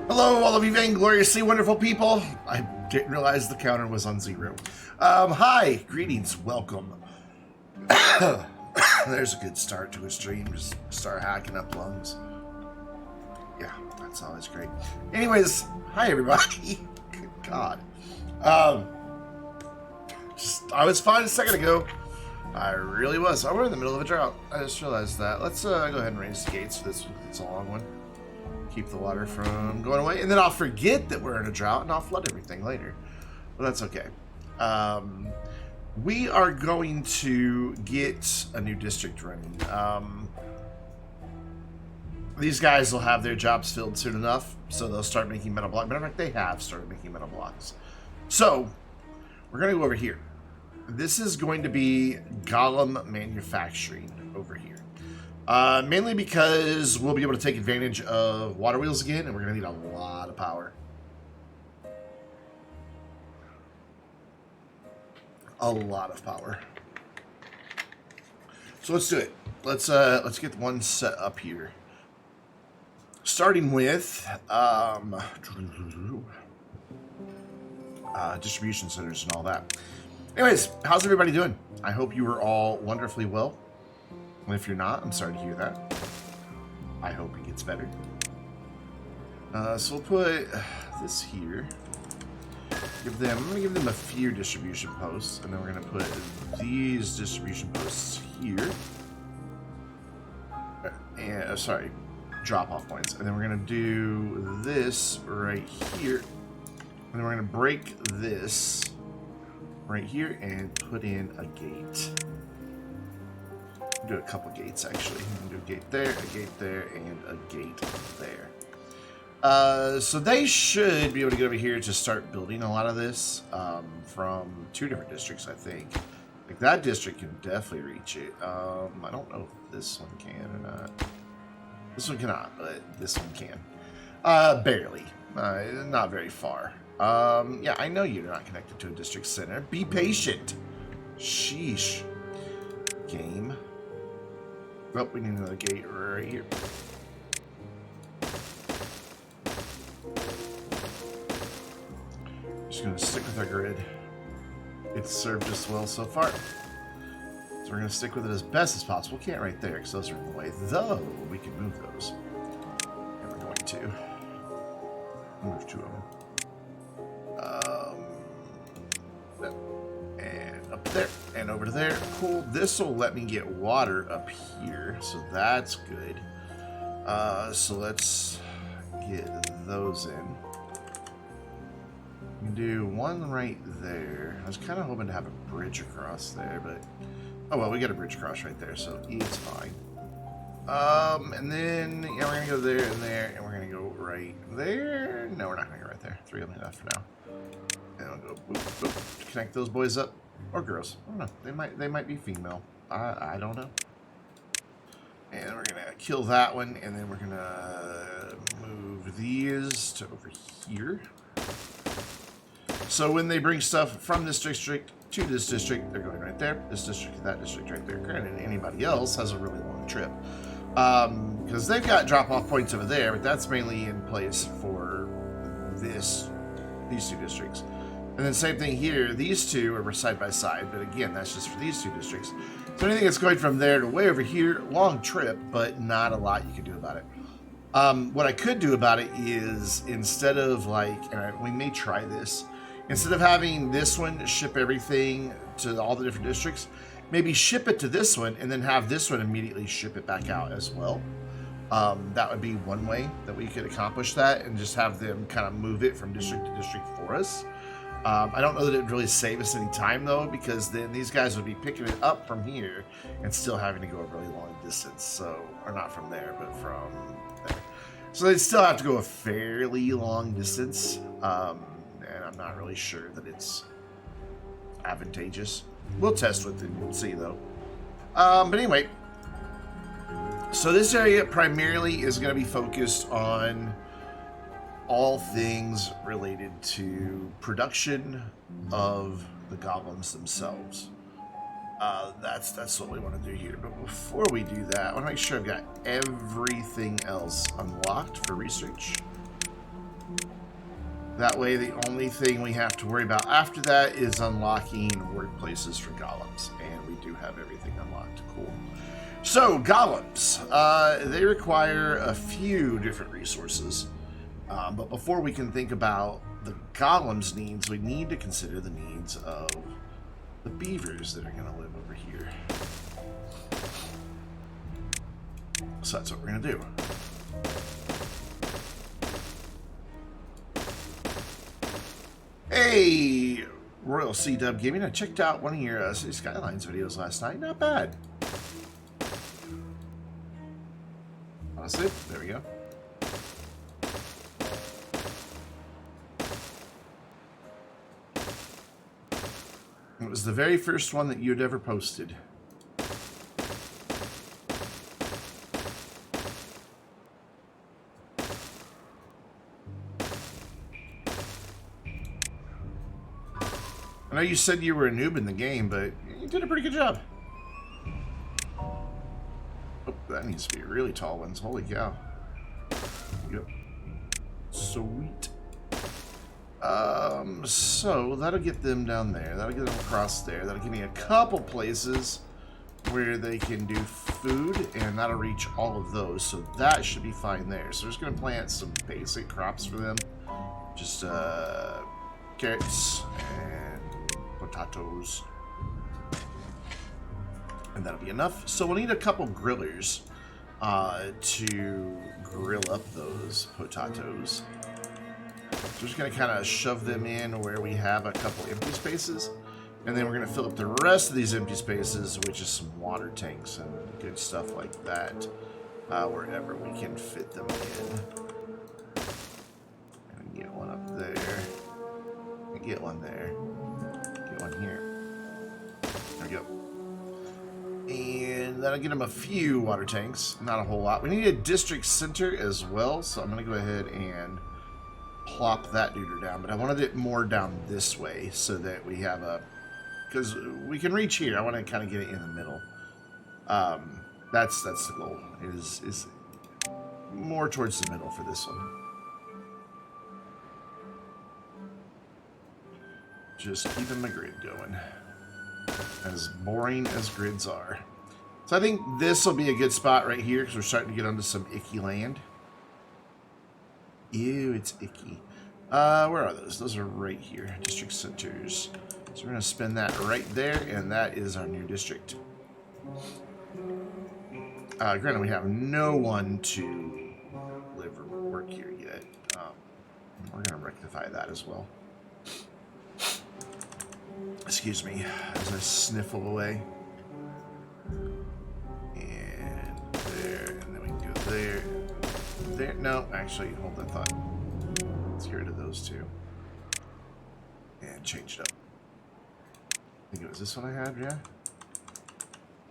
Hello, all of you vaingloriously wonderful people. I didn't realize the counter was on 0. Hi, greetings, welcome. There's a good start to a stream. Just start hacking up lungs. Yeah, that's always great. Anyways, hi everybody. Good God. I was fine a second ago. I really was. Oh, we're in the middle of a drought. I just realized that. Let's go ahead and raise the gates for this. It's a long one. Keep the water from going away, and then I'll forget that we're in a drought and I'll flood everything later. But that's okay. We are going to get a new district running. These guys will have their jobs filled soon enough, so they'll start making metal blocks. Matter of fact, they have started making metal blocks. So we're going to go over here. This is going to be Golem manufacturing over here. Mainly because we'll be able to take advantage of water wheels again, and we're going to need a lot of power. A lot of power. So let's do it. Let's get one set up here. Starting with distribution centers and all that. Anyways, how's everybody doing? I hope you are all wonderfully well. And if you're not, I'm sorry to hear that. I hope it gets better. So we'll put this here. I'm going to give them a few distribution posts, and then we're going to put these distribution posts here. And sorry, drop-off points. And then we're going to do this right here. And then we're going to break this right here and put in a gate. Do a couple gates actually. I'm gonna do a gate there, and a gate there. So they should be able to get over here to start building a lot of this from 2 different districts, I think. Like that district can definitely reach it. I don't know if this one can or not. This one cannot, but this one can. Barely. Not very far. Yeah, I know you're not connected to a district center. Be patient. Sheesh. Game. Oh, we need another gate right here. Just gonna stick with our grid. It's served us well so far. So we're gonna stick with it as best as possible. Can't right there because those are in the way. Though we can move those. And we're going to move 2 of them. And up there and over to there. Cool. This will let me get water up here, so that's good. So let's get those in. We can do one right there. I was kind of hoping to have a bridge across there, but oh well, we got a bridge across right there, so it's fine. And then yeah, we're gonna go there and there, and we're gonna go right there. No, we're not gonna go right there. 3 will be enough for now. And I'll go boop, boop, to connect those boys up. Or girls. I don't know. They might be female. I don't know. And we're gonna kill that one, and then we're gonna move these to over here. So when they bring stuff from this district to this district, they're going right there. This district to that district right there. Granted, anybody else has a really long trip. Because they've got drop-off points over there, but that's mainly in place for these 2 districts. And then same thing here, these 2 are side by side, but again, that's just for these 2 districts. So anything that's going from there to way over here, long trip, but not a lot you can do about it. What I could do about it is, instead of like, and we may try this, instead of having this one ship everything to all the different districts, maybe ship it to this one and then have this one immediately ship it back out as well. That would be one way that we could accomplish that, and just have them kind of move it from district to district for us. I don't know that it would really save us any time though, because then these guys would be picking it up from here and still having to go a really long distance. So, or not from there, but from there. So they'd still have to go a fairly long distance, and I'm not really sure that it's advantageous. We'll test with it and see though. But anyway, so this area primarily is going to be focused on all things related to production of the goblins themselves. That's what we want to do here. But before we do that, I want to make sure I've got everything else unlocked for research. That way, the only thing we have to worry about after that is unlocking workplaces for golems. And we do have everything unlocked. Cool. So, golems. They require a few different resources. But before we can think about the golems' needs, we need to consider the needs of the beavers that are going to live over here. So that's what we're going to do. Hey, Royal C-Dub Gaming. I checked out one of your City Skylines videos last night. Not bad. Honestly, there we go. It was the very first one that you'd ever posted. I know you said you were a noob in the game, but you did a pretty good job. Oh, that needs to be really tall ones. Holy cow. Yep. Sweet. So that'll get them down there. That'll get them across there. That'll give me a couple places where they can do food, and that'll reach all of those. So that should be fine there. So we're just going to plant some basic crops for them. Just carrots and potatoes. And that'll be enough. So we'll need a couple grillers to grill up those potatoes. So we're just going to kind of shove them in where we have a couple empty spaces. And then we're going to fill up the rest of these empty spaces with just some water tanks and good stuff like that. Wherever we can fit them in. And get one up there. And get one there. Get one here. There we go. And that'll get them a few water tanks. Not a whole lot. We need a district center as well. So I'm going to go ahead and plop that dude down, but I wanted it more down this way so that we have a, because we can reach here. I want to kind of get it in the middle. That's the goal. Is more towards the middle for this one. Just keeping my grid going. As boring as grids are. So I think this will be a good spot right here because we're starting to get onto some icky land. Ew, it's icky. Where are those? Those are right here. District centers. So we're going to spin that right there, and that is our new district. Granted, we have no one to live or work here yet. We're going to rectify that as well. Excuse me as I sniffle away. And there, and then we can go there. There. No, actually, hold that thought. Let's get rid of those two. And change it up. I think it was this one I had, yeah?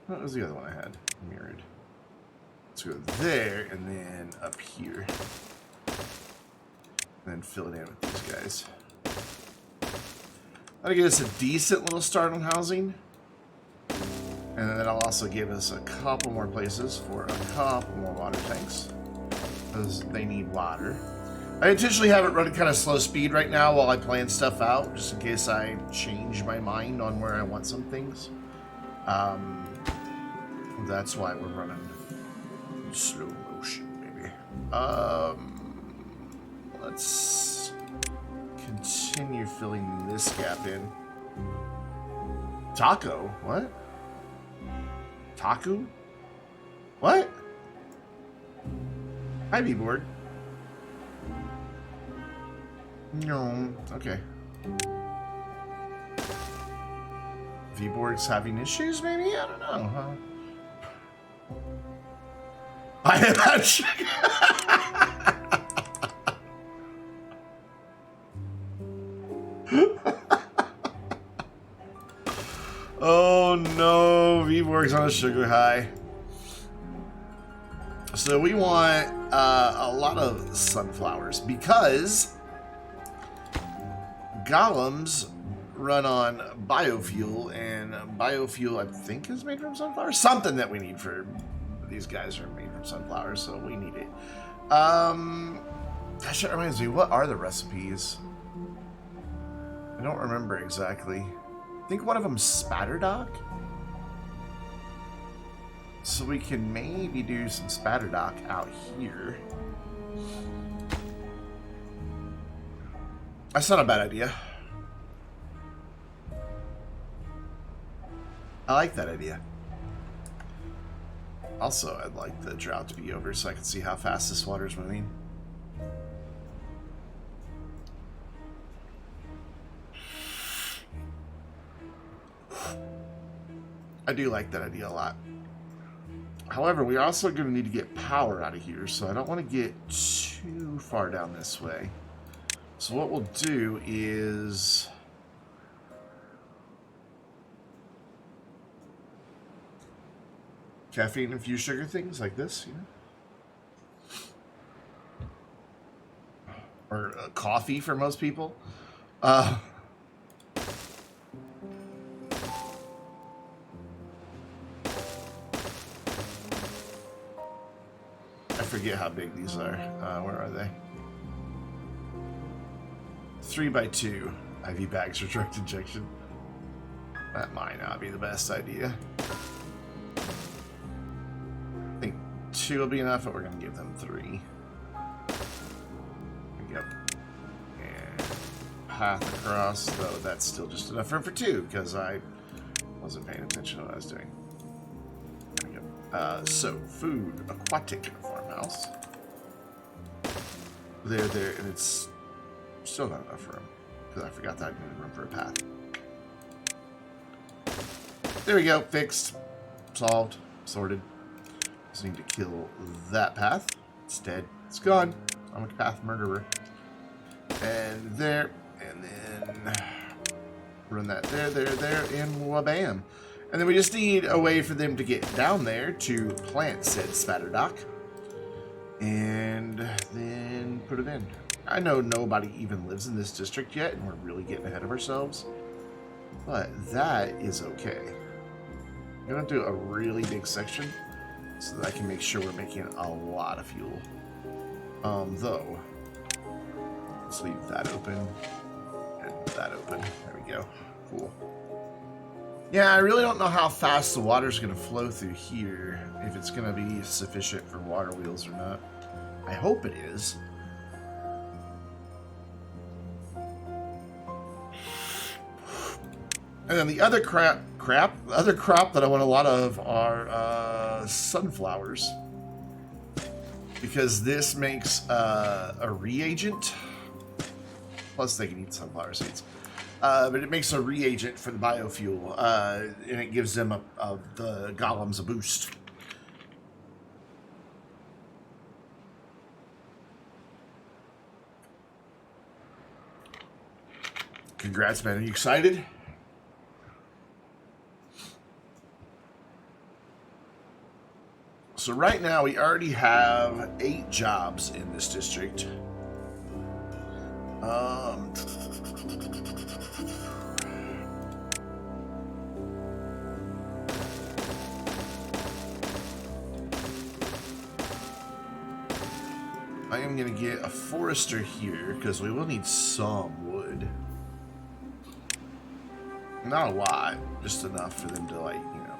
No, it was the other one I had. Mirrored. Let's go there, and then up here. And then fill it in with these guys. That'll give us a decent little start on housing. And then that'll also give us a couple more places for a couple more water tanks. Because they need water. I intentionally have it running kind of slow speed right now while I plan stuff out, just in case I change my mind on where I want some things. That's why we're running slow motion, baby. Let's continue filling this gap in. Taco? What? Taku? What? Hi, B-board. No, okay. V-board's having issues, maybe? I don't know, huh? I have Oh no, V-board's on a sugar high. So we want a lot of sunflowers because golems run on biofuel, and biofuel I think is made from sunflowers. Something that we need for these guys are made from sunflowers, so we need it. Gosh, that reminds me, what are the recipes? I don't remember exactly. I think one of them's Spatterdock. So we can maybe do some Spatterdock out here. That's not a bad idea. I like that idea. Also, I'd like the drought to be over so I can see how fast this water's moving. I do like that idea a lot. However, we're also going to need to get power out of here, so I don't want to get too far down this way. So what we'll do is... caffeine-infused sugar things like this, you know? Or coffee for most people. I forget how big these are. Where are they? 3x2 IV bags for direct injection. That might not be the best idea. I think 2 will be enough, but we're going to give them 3. There we go. And path across, though that's still just enough room for 2 because I wasn't paying attention to what I was doing. There we go. So, food, aquatic farmhouse. There, and it's still not enough room because I forgot that I needed room for a path. There we go, fixed, solved, sorted. Just need to kill that path. It's dead. It's gone. I'm a path murderer. And there, and then run that there, and wabam. And then we just need a way for them to get down there to plant said Spatterdock. And then put it in. I know nobody even lives in this district yet, and we're really getting ahead of ourselves. But that is okay. I'm going to do a really big section so that I can make sure we're making a lot of fuel. Though, let's leave that open and that open. There we go. Cool. Yeah, I really don't know how fast the water's going to flow through here, if it's going to be sufficient for water wheels or not. I hope it is. And then the other crop that I want a lot of are sunflowers. Because this makes a reagent. Plus they can eat sunflower seeds. But it makes a reagent for the biofuel. And it gives them the golems a boost. Congrats, man. Are you excited? So right now we already have 8 jobs in this district. I am going to get a forester here because we will need some wood. Not a lot, just enough for them to, like, you know,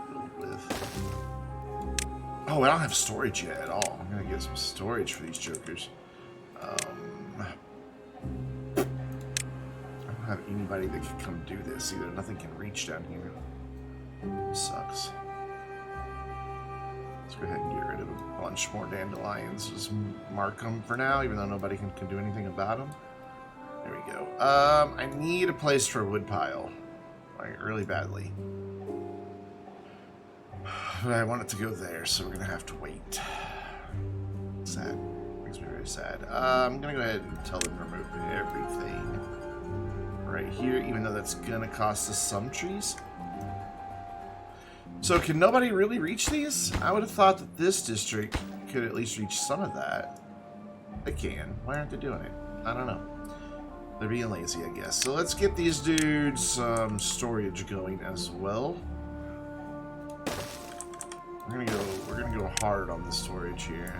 build with. Oh, I don't have storage yet at all. I'm gonna get some storage for these jokers. I don't have anybody that can come do this either. Nothing can reach down here. Sucks. Let's go ahead and get rid of a bunch more dandelions. Just mark them for now, even though nobody can do anything about them. There we go. I need a place for a wood pile, like really badly. But I want it to go there, so we're gonna have to wait. Sad. Makes me very sad. I'm gonna go ahead and tell them to remove everything right here, even though that's gonna cost us some trees. So can nobody really reach these? I would have thought that this district could at least reach some of that. They can. Why aren't they doing it? I don't know. They're being lazy, I guess. So let's get these dudes some storage going as well. We're gonna go hard on the storage here.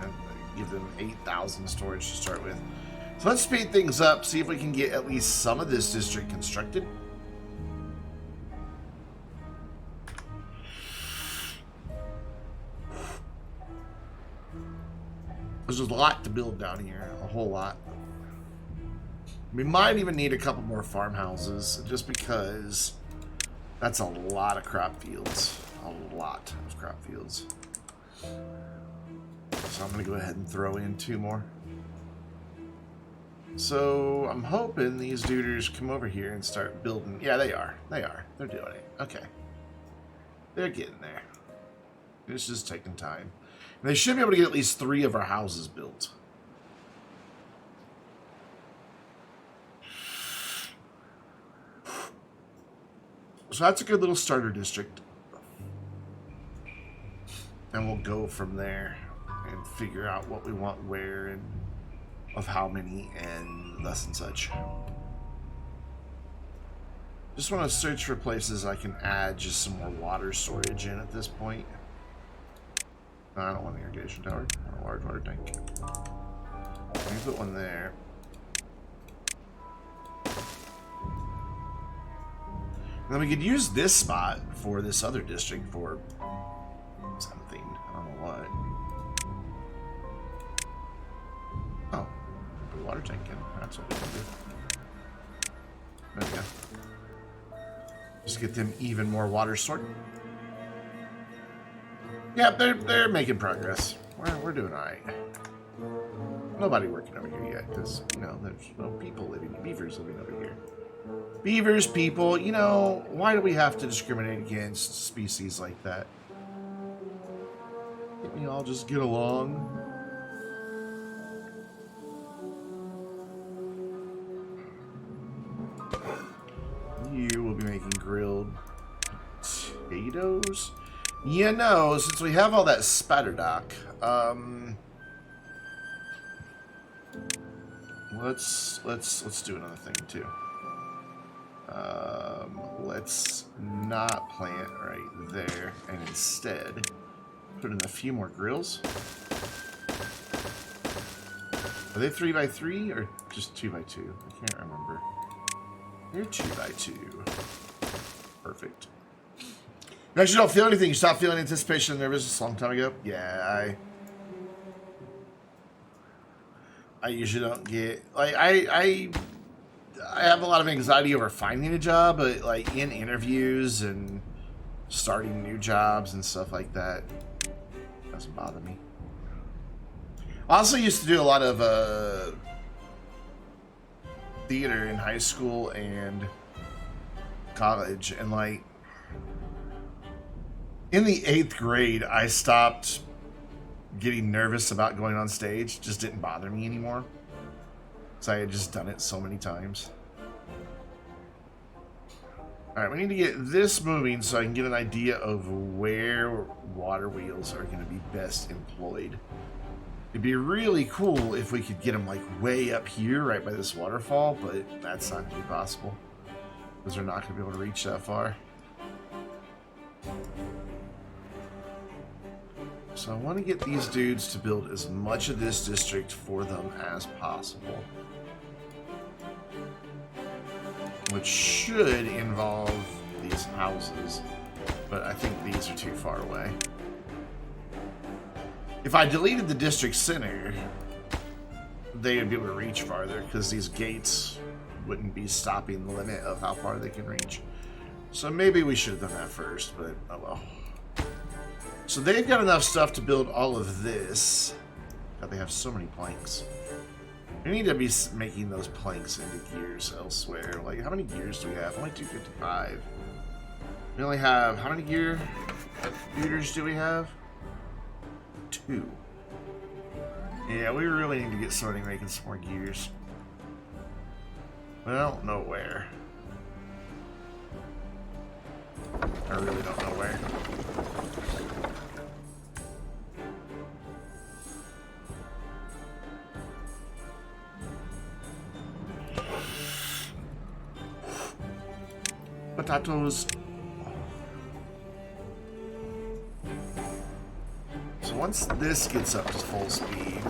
Give them 8,000 storage to start with. So let's speed things up, see if we can get at least some of this district constructed. There's a lot to build down here, a whole lot. We might even need a couple more farmhouses, just because that's a lot of crop fields. A lot of crop fields. So I'm going to go ahead and throw in 2 more. So I'm hoping these duders come over here and start building. Yeah, they are. They are. They're doing it. Okay. They're getting there. It's just taking time. And they should be able to get at least 3 of our houses built. So that's a good little starter district. And we'll go from there and figure out what we want where and of how many and thus and such. Just want to search for places I can add just some more water storage in at this point. No, I don't want an irrigation tower. I want a large water tank. Let me put one there. And then we could use this spot for this other district for something. I don't know what. Oh, put a water tank in. That's what we can do. There we go. Just get them even more water stored. Yeah, they're making progress. We're doing all right. Nobody working over here yet, because you know there's no people living, beavers living over here. Beavers, people, you know, why do we have to discriminate against species like that? Can't we all just get along? You will be making grilled potatoes? You know, since we have all that spatterdock, let's do another thing too. Let's not plant right there, and instead put in a few more grills. Are they 3x3 or just 2x2? I can't remember. They're 2x2. Perfect. You actually don't feel anything. You stopped feeling anticipation and nervousness a long time ago. Yeah, I usually don't get like I have a lot of anxiety over finding a job, but like in interviews and starting new jobs and stuff like that, it doesn't bother me. I also used to do a lot of theater in high school and college, and like in the 8th grade, I stopped getting nervous about going on stage. It just didn't bother me anymore. So I had just done it so many times. Alright, we need to get this moving so I can get an idea of where water wheels are going to be best employed. It'd be really cool if we could get them like way up here, right by this waterfall, but that's not going to be possible. Because we're not going to be able to reach that far. So I want to get these dudes to build as much of this district for them as possible. Which should involve these houses, but I think these are too far away. If I deleted the district center, they would be able to reach farther, because these gates wouldn't be stopping the limit of how far they can reach. So maybe we should have done that first, but oh well. So they've got enough stuff to build all of this. God, they have so many planks. We need to be making those planks into gears elsewhere. Like, how many gears do we have? Only 255. We only have, how many gears do we have? 2. Yeah, we really need to get starting making some more gears. But I don't know where. I really don't know where. Potatoes. So once this gets up to full speed,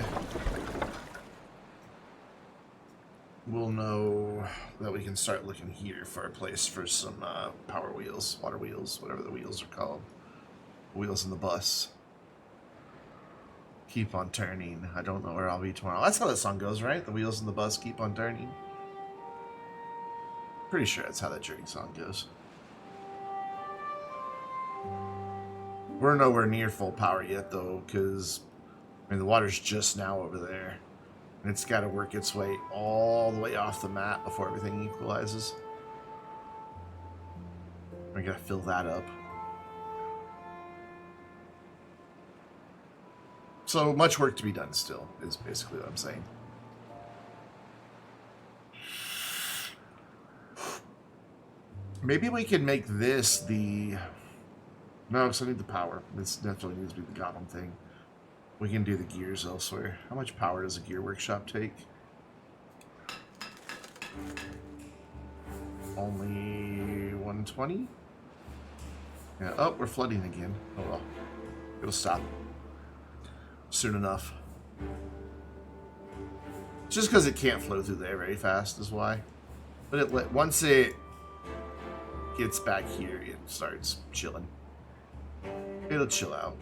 then start looking here for a place for some power wheels, water wheels, whatever the wheels are called. Wheels in the bus. Keep on turning. I don't know where I'll be tomorrow. That's how that song goes, right? The wheels in the bus keep on turning. Pretty sure that's how that Journey song goes. We're nowhere near full power yet, though, because I mean the water's just now over there, and it's got to work its way all the way off the map before everything equalizes. We gotta fill that up. So much work to be done still, is basically what I'm saying. Maybe we can make this the... No, because I need the power. This definitely needs to be the Goblin thing. We can do the gears elsewhere. How much power does a gear workshop take? Only 120? Yeah. Oh, we're flooding again. Oh well. It'll stop soon enough. Just because it can't flow through there very fast is why. But once it gets back here, it starts chilling. It'll chill out.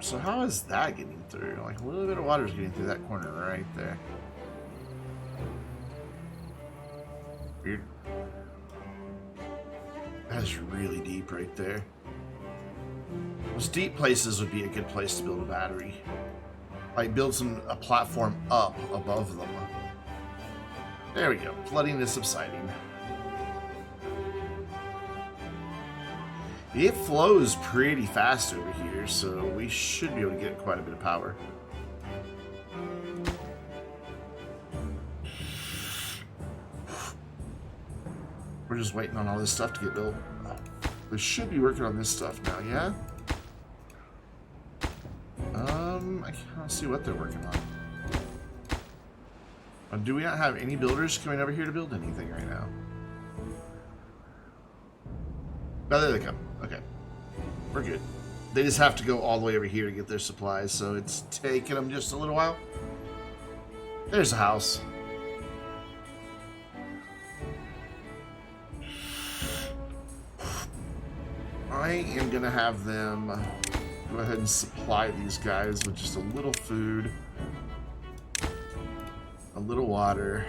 So how is that getting through? Like a little bit of water is getting through that corner right there. Weird. That's really deep right there. Those deep places would be a good place to build a battery. Like build a platform up above them. There we go. Flooding is subsiding. It flows pretty fast over here, so we should be able to get quite a bit of power. We're just waiting on all this stuff to get built. We should be working on this stuff now, yeah? I can't see what they're working on. Do we not have any builders coming over here to build anything right now? Oh, there they come. Okay. We're good. They just have to go all the way over here to get their supplies, so it's taking them just a little while. There's a house. I am going to have them go ahead and supply these guys with just a little food, a little water,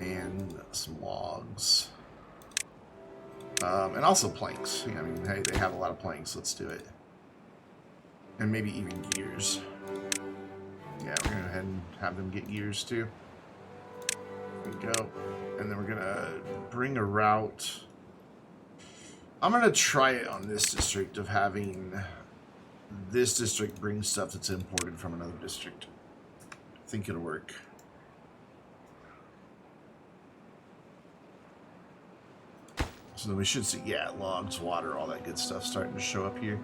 and some logs. And also planks. I mean, hey, they have a lot of planks. Let's do it. And maybe even gears. Yeah, we're going to go ahead and have them get gears too. There we go. And then we're going to bring a route. I'm going to try it on this district of having this district bring stuff that's imported from another district. I think it'll work. So then we should see, yeah, logs, water, all that good stuff starting to show up here.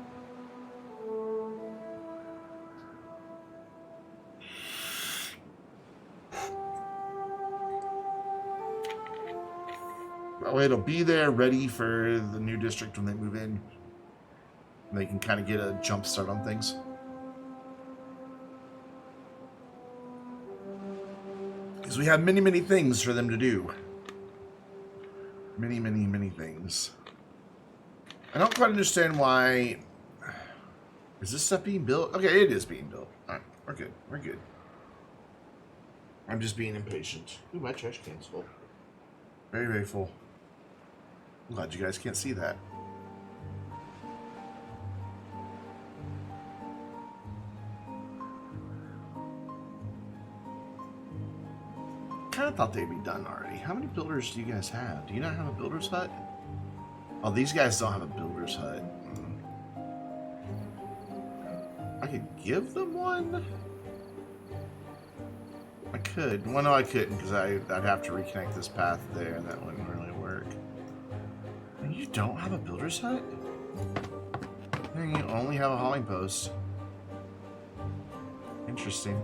That way it'll be there ready for the new district when they move in. And they can kind of get a jump start on things. Because we have many, many things for them to do. Many, many, many things. I don't quite understand why... Is this stuff being built? Okay, it is being built. Alright, we're good. We're good. I'm just being impatient. Ooh, my trash can's full. Very, very full. I'm glad you guys can't see that. Kind of thought they'd be done already. How many builders do you guys have? Do you not have a builder's hut? Oh, these guys don't have a builder's hut. I could give them one? I could. Well, no, I couldn't because I'd have to reconnect this path there and that wouldn't really work. And you don't have a builder's hut? And you only have a hauling post. Interesting.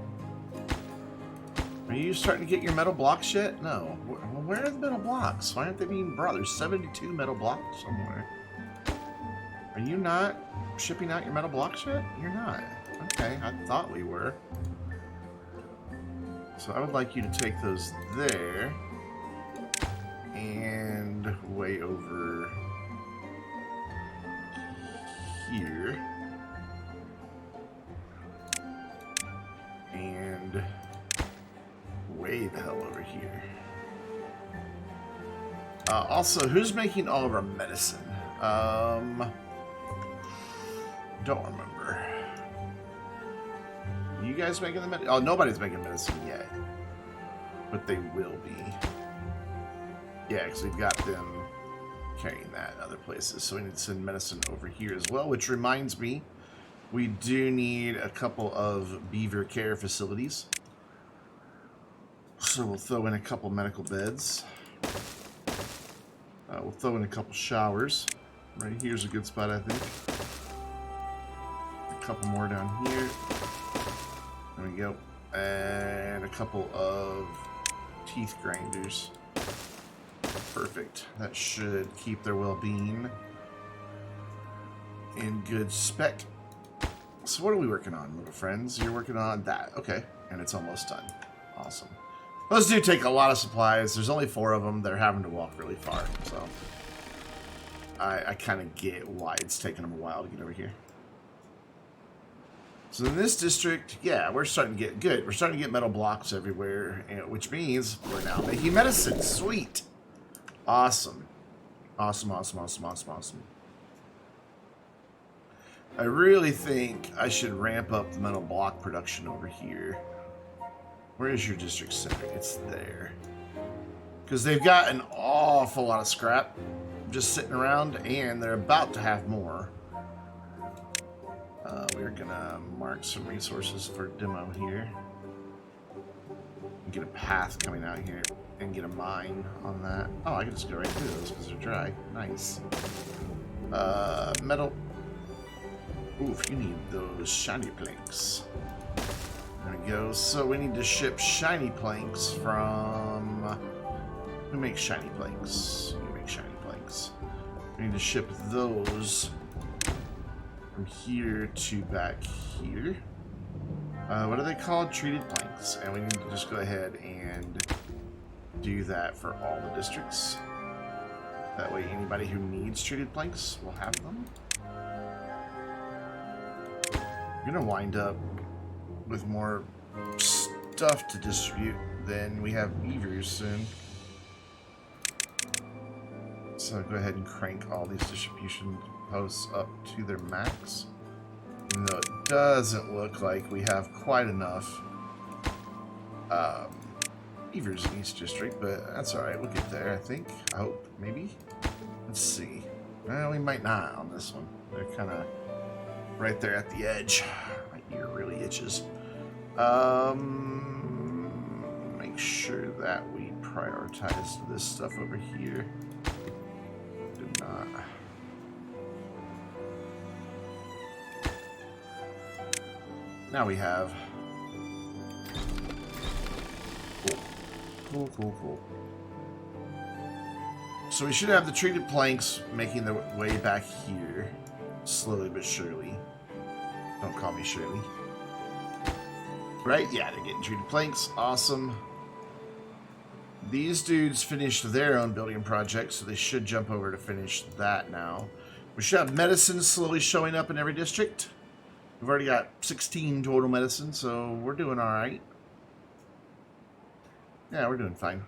Are you starting to get your metal blocks yet? No. Well, where are the metal blocks? Why aren't they being brought? There's 72 metal blocks somewhere. Are you not shipping out your metal blocks yet? You're not. Okay, I thought we were. So I would like you to take those there and way over here and way the hell over here. Also, who's making all of our medicine? Don't remember. You guys making the medicine? Oh, nobody's making medicine yet. But they will be. Yeah, because we've got them carrying that in other places. So we need to send medicine over here as well, which reminds me, we do need a couple of beaver care facilities. So we'll throw in a couple medical beds. We'll throw in a couple showers. Right here's a good spot, I think. A couple more down here. There we go. And a couple of teeth grinders. Perfect. That should keep their well-being in good spec. So what are we working on, little friends? You're working on that. Okay. And it's almost done. Awesome. Those do take a lot of supplies. There's only 4 of them. They're having to walk really far. So I kind of get why it's taking them a while to get over here. So in this district, yeah, we're starting to get good. We're starting to get metal blocks everywhere, which means we're now making medicine. Sweet. Awesome. Awesome, awesome, awesome, awesome, awesome. I really think I should ramp up the metal block production over here. Where is your district center? It's there. Because they've got an awful lot of scrap just sitting around, and they're about to have more. We're going to mark some resources for demo here. Get a path coming out here and get a mine on that. Oh, I can just go right through those because they're dry. Nice. Metal. Oof, you need those shiny planks. There we go. So we need to ship shiny planks from... Who makes shiny planks? You make shiny planks. We need to ship those from here to back here. What are they called? Treated planks. And we need to just go ahead and do that for all the districts. That way anybody who needs treated planks will have them. We're going to wind up with more stuff to distribute than we have beavers soon. So go ahead and crank all these distribution posts up to their max. Even though it doesn't look like we have quite enough beavers in each district, but that's alright, we'll get there, I think. I hope, maybe? Let's see. Well, we might not on this one. They're kind of right there at the edge. My ear really itches. Make sure that we prioritize this stuff over here. Do not. Now we have. Cool, cool, cool. So we should have the treated planks making their way back here, slowly but surely. Don't call me Shirley. Right? Yeah, they're getting treated planks. Awesome. These dudes finished their own building project, so they should jump over to finish that now. We should have medicine slowly showing up in every district. We've already got 16 total medicine, so we're doing all right. Yeah, we're doing fine.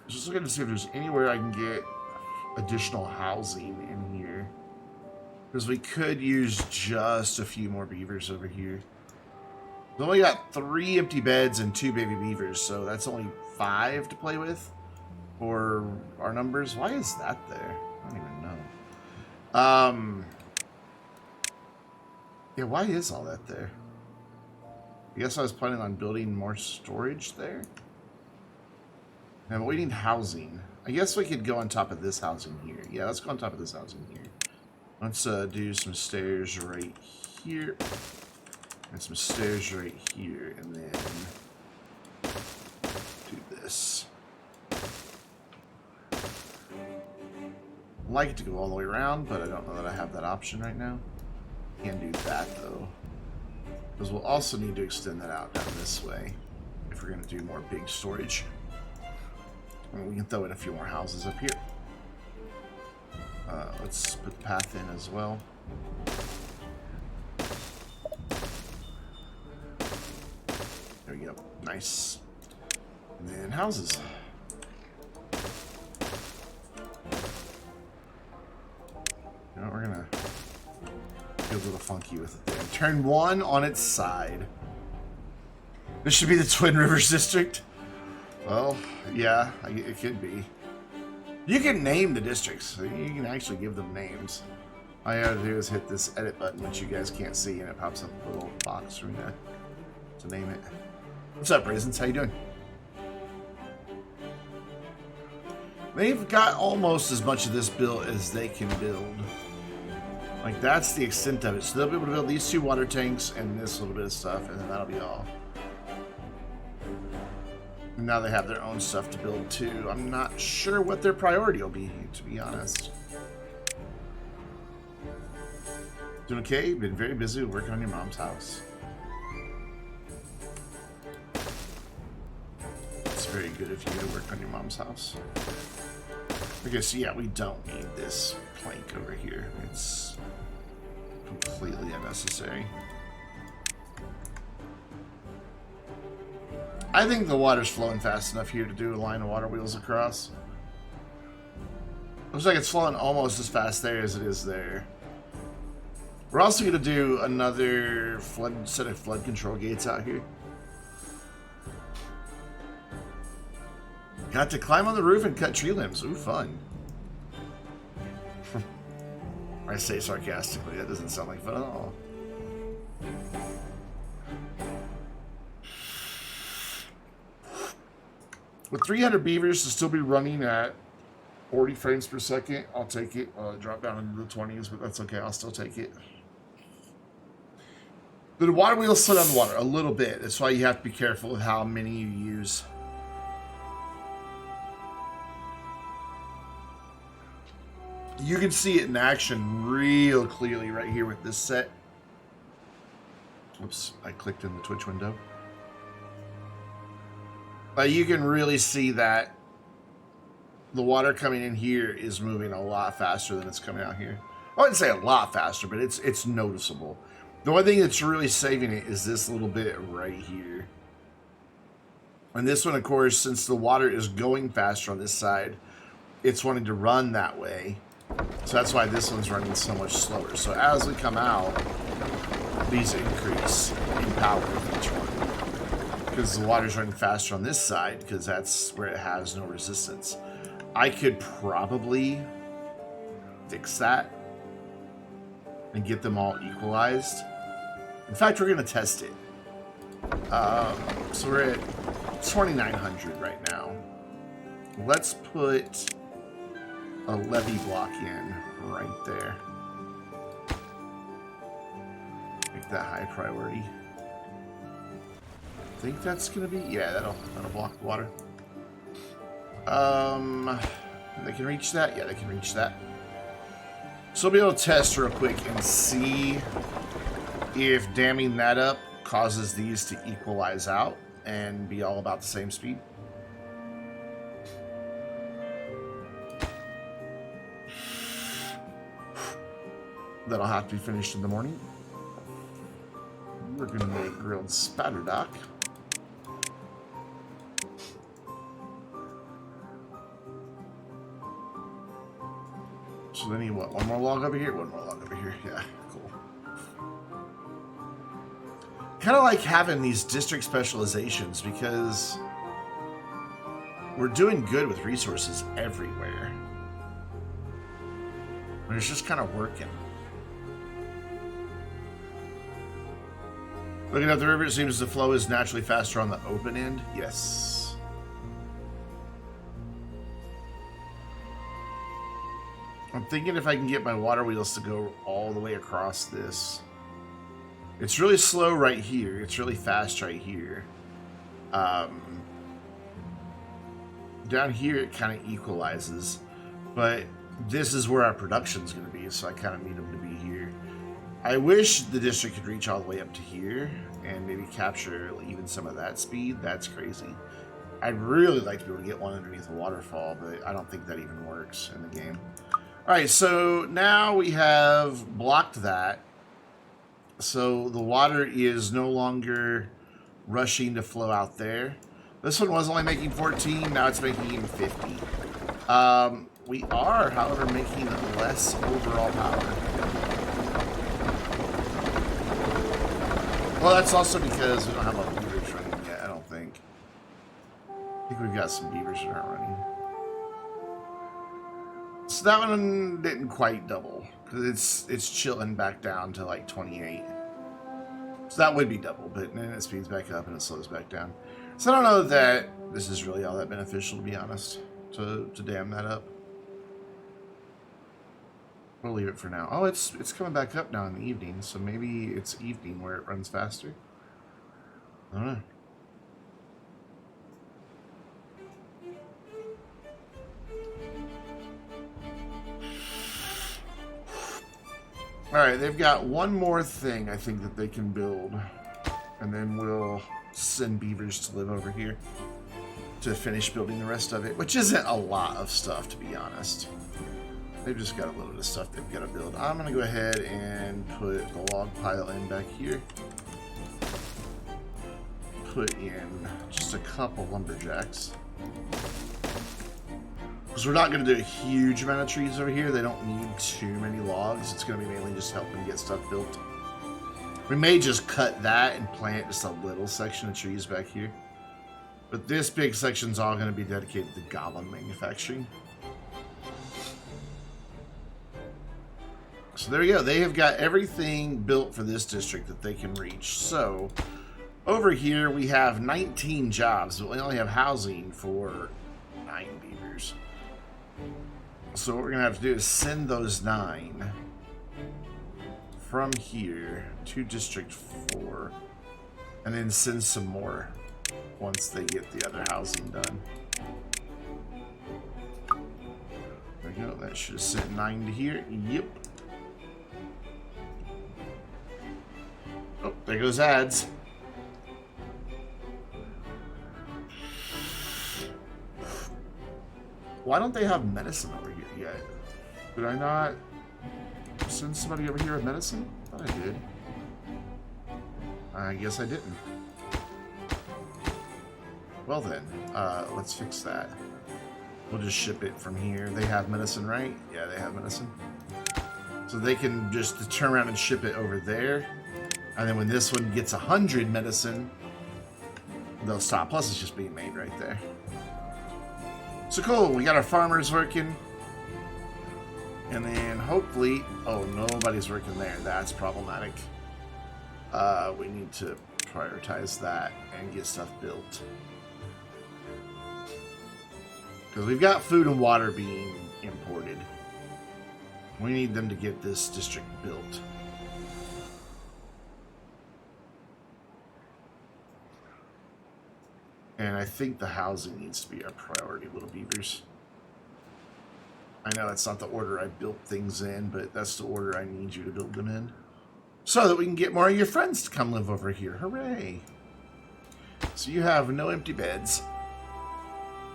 Just looking to see if there's anywhere I can get additional housing in here. Because we could use just a few more beavers over here. We've only got 3 empty beds and 2 baby beavers, so that's only 5 to play with for our numbers. Why is that there? I don't even know. Yeah, why is all that there? I guess I was planning on building more storage there. And we need housing. I guess we could go on top of this housing here. Yeah, let's go on top of this housing here. Let's do some stairs right here. And some stairs right here. And then do this. like it to go all the way around, but I don't know that I have that option right now. Can do that though, because we'll also need to extend that out down this way if we're going to do more big storage. And we can throw in a few more houses up here. Let's put the path in as well. There we go. Nice. And then houses. You know, we're gonna get a little funky with it there. Turn 1 on its side. This should be the Twin Rivers District. Well, yeah, it could be. You can name the districts. You can actually give them names. All you gotta do is hit this edit button, which you guys can't see, and it pops up a little box for me to name it. What's up, Raisins? How you doing? They've got almost as much of this built as they can build. Like, that's the extent of it. So they'll be able to build these 2 water tanks and this little bit of stuff, and then that'll be all. And now they have their own stuff to build too. I'm not sure what their priority will be, to be honest. Doing okay? Been very busy working on your mom's house. It's very good of you to work on your mom's house. I guess, yeah, we don't need this plank over here. It's completely unnecessary. I think the water's flowing fast enough here to do a line of water wheels across. Looks like it's flowing almost as fast there as it is there. We're also going to do another set of flood control gates out here. Got to climb on the roof and cut tree limbs. Ooh, fun. I say sarcastically, that doesn't sound like fun at all. With 300 beavers to still be running at 40 frames per second, I'll take it. Drop down into the 20s, but that's okay. I'll still take it. The water wheels sit on the water a little bit. That's why you have to be careful with how many you use. You can see it in action real clearly right here with this set. Oops, I clicked in the Twitch window. You can really see that the water coming in here is moving a lot faster than it's coming out here. I wouldn't say a lot faster, but it's noticeable. The one thing that's really saving it is this little bit right here. And this one, of course, since the water is going faster on this side, it's wanting to run that way. So that's why this one's running so much slower. So as we come out, these increase in power with each one. Because the water's running faster on this side, because that's where it has no resistance. I could probably fix that and get them all equalized. In fact, we're going to test it. So we're at 2,900 right now. Let's put a levee block in right there. Make that high priority. I think that's gonna be, yeah, that'll block the water. They can reach that? Yeah, they can reach that. So we'll be able to test real quick and see if damming that up causes these to equalize out and be all about the same speed. That'll have to be finished in the morning. We're gonna make grilled spatterdock. So then you what? One more log over here? One more log over here. Yeah, cool. Kind of like having these district specializations because we're doing good with resources everywhere. But it's just kind of working. Looking at the river, it seems the flow is naturally faster on the open end. Yes. I'm thinking if I can get my water wheels to go all the way across this. It's really slow right here. It's really fast right here. Down here, it kind of equalizes. But this is where our production's going to be, so I kind of need them to be here. I wish the district could reach all the way up to here and maybe capture even some of that speed. That's crazy. I'd really like to be able to get one underneath a waterfall, but I don't think that even works in the game. Alright, so now we have blocked that. So the water is no longer rushing to flow out there. This one was only making 14, now it's making even 50. We are, however, making less overall power. Well, that's also because we don't have a beavers running yet, I don't think. I think we've got some beavers that aren't running. So that one didn't quite double, because it's chilling back down to like 28. So that would be double, but then it speeds back up and it slows back down. So I don't know that this is really all that beneficial, to be honest, to dam that up. We'll leave it for now. Oh, it's coming back up now in the evening, so maybe it's evening where it runs faster. I don't know. Alright, they've got one more thing I think that they can build. And then we'll send beavers to live over here to finish building the rest of it, which isn't a lot of stuff, to be honest. They've just got a little bit of stuff they've got to build. I'm going to go ahead and put the log pile in back here. Put in just a couple lumberjacks. Because we're not going to do a huge amount of trees over here. They don't need too many logs. It's going to be mainly just helping get stuff built. We may just cut that and plant just a little section of trees back here. But this big section's all going to be dedicated to golem manufacturing. So there you go. They have got everything built for this district that they can reach. So over here we have 19 jobs, but we only have housing for 9 beavers. So what we're going to have to do is send those 9 from here to District 4, and then send some more once they get the other housing done. There we go. That should have sent 9 to here. Yep. Oh, there goes ads. Why don't they have medicine over here yet? Did I not send somebody over here with medicine? I thought I did. I guess I didn't. Well then, let's fix that. We'll just ship it from here. They have medicine, right? Yeah, they have medicine. So they can just turn around and ship it over there. And then when this one gets 100 medicine, they'll stop. Plus it's just being made right there. So cool, we got our farmers working. And then hopefully, oh, nobody's working there. That's problematic. We need to prioritize that and get stuff built. Because we've got food and water being imported. We need them to get this district built. And I think the housing needs to be our priority, little beavers. I know that's not the order I built things in, but that's the order I need you to build them in. So that we can get more of your friends to come live over here. Hooray! So you have no empty beds.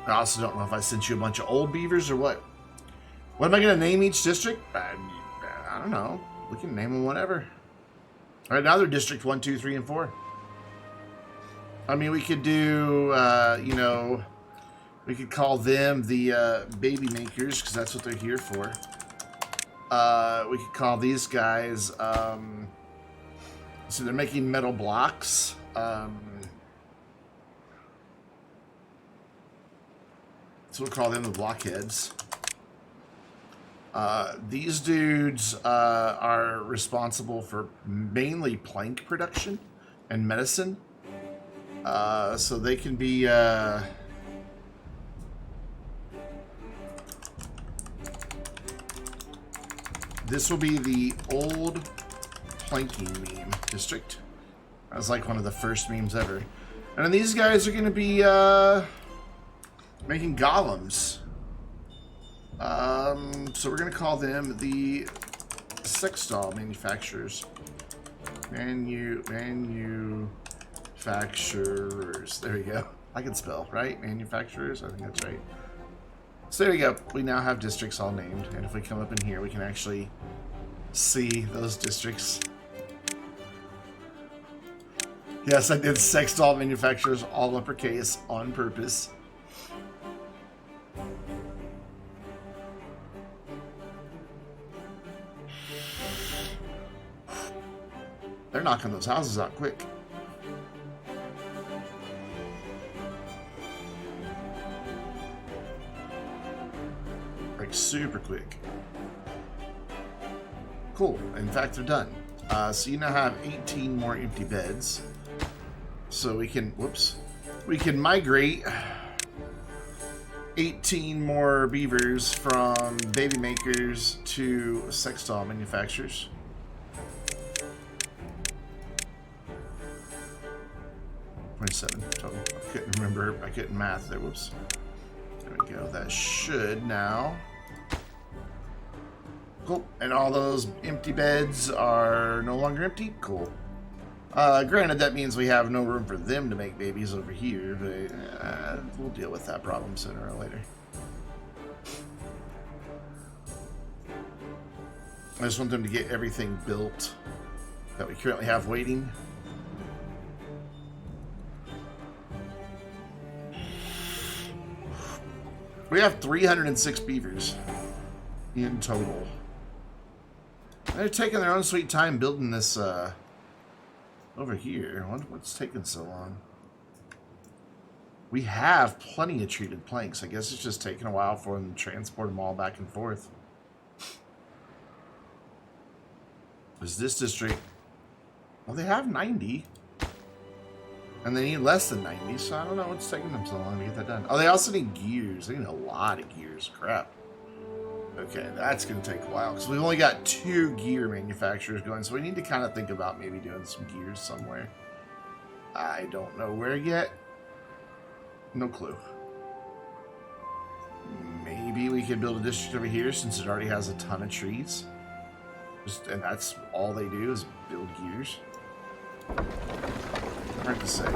I also don't know if I sent you a bunch of old beavers or what. What am I going to name each district? I don't know. We can name them whatever. Right now they're District 1, 2, 3, and 4. I mean, we could do, you know, we could call them the baby makers, because that's what they're here for. We could call these guys, so they're making metal blocks. So we'll call them the blockheads. These dudes are responsible for mainly plank production and medicine. So they can be this will be the old planking meme district. That was like one of the first memes ever. And then these guys are going to be making golems. So we're going to call them the sex doll manufacturers. Manufacturers. There we go. I can spell, right? Manufacturers. I think that's right. So there we go. We now have districts all named. And if we come up in here, we can actually see those districts. Yes, I did sex doll manufacturers all uppercase on purpose. They're knocking those houses out quick. Like super quick. Cool. In fact, they're done. So you now have 18 more empty beds. So we can, we can migrate 18 more beavers from baby makers to sex doll manufacturers. Total. I couldn't remember. I couldn't math there. Whoops. There we go. That should now. Cool. And all those empty beds are no longer empty. Cool. Granted, that means we have no room for them to make babies over here, but we'll deal with that problem sooner or later. I just want them to get everything built that we currently have waiting. We have 306 beavers in total. They're taking their own sweet time building this over here. What's taking so long? We have plenty of treated planks. I guess it's just taking a while for them to transport them all back and forth. Is this district? Well, they have 90. And they need less than 90, so I don't know what's taking them so long to get that done. Oh, they also need gears. They need a lot of gears. Crap. Okay, that's going to take a while, because we've only got 2 gear manufacturers going, so we need to kind of think about maybe doing some gears somewhere. I don't know where yet. No clue. Maybe we could build a district over here, since it already has a ton of trees. And that's all they do is build gears. Hard to say.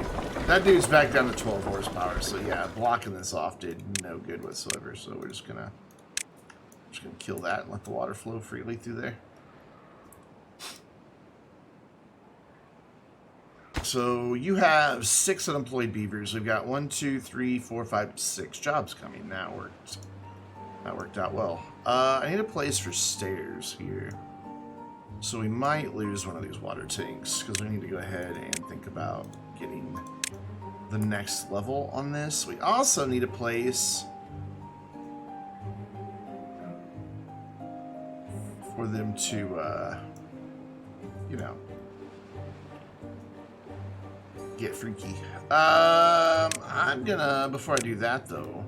That dude's back down to 12 horsepower, so yeah, blocking this off did no good whatsoever. So we're just gonna kill that and let the water flow freely through there. So you have 6 unemployed beavers. We've got 1, 2, 3, 4, 5, 6 jobs coming. That worked out well. I need a place for stairs here. So we might lose one of these water tanks, because we need to go ahead and think about getting the next level on this. We also need a place for them to, you know, get freaky. I'm gonna, before I do that though,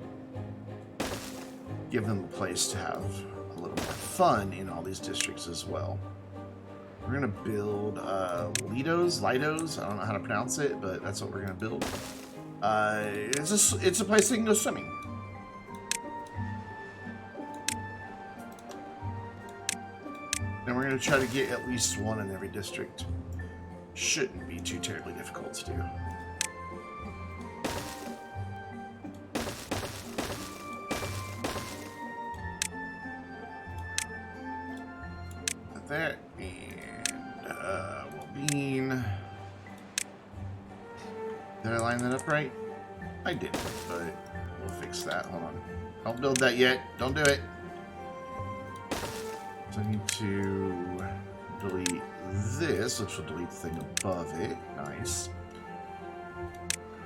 give them a place to have a little more fun in all these districts as well. We're gonna build Lidos. I don't know how to pronounce it, but that's what we're gonna build. It's a place they can go swimming. And we're gonna try to get at least one in every district. Shouldn't be too terribly difficult to do. There, and well-being. Did I line that up right? I didn't, but we'll fix that. Hold on. Don't build that yet. Don't do it. So I need to delete this, which will delete the thing above it. Nice.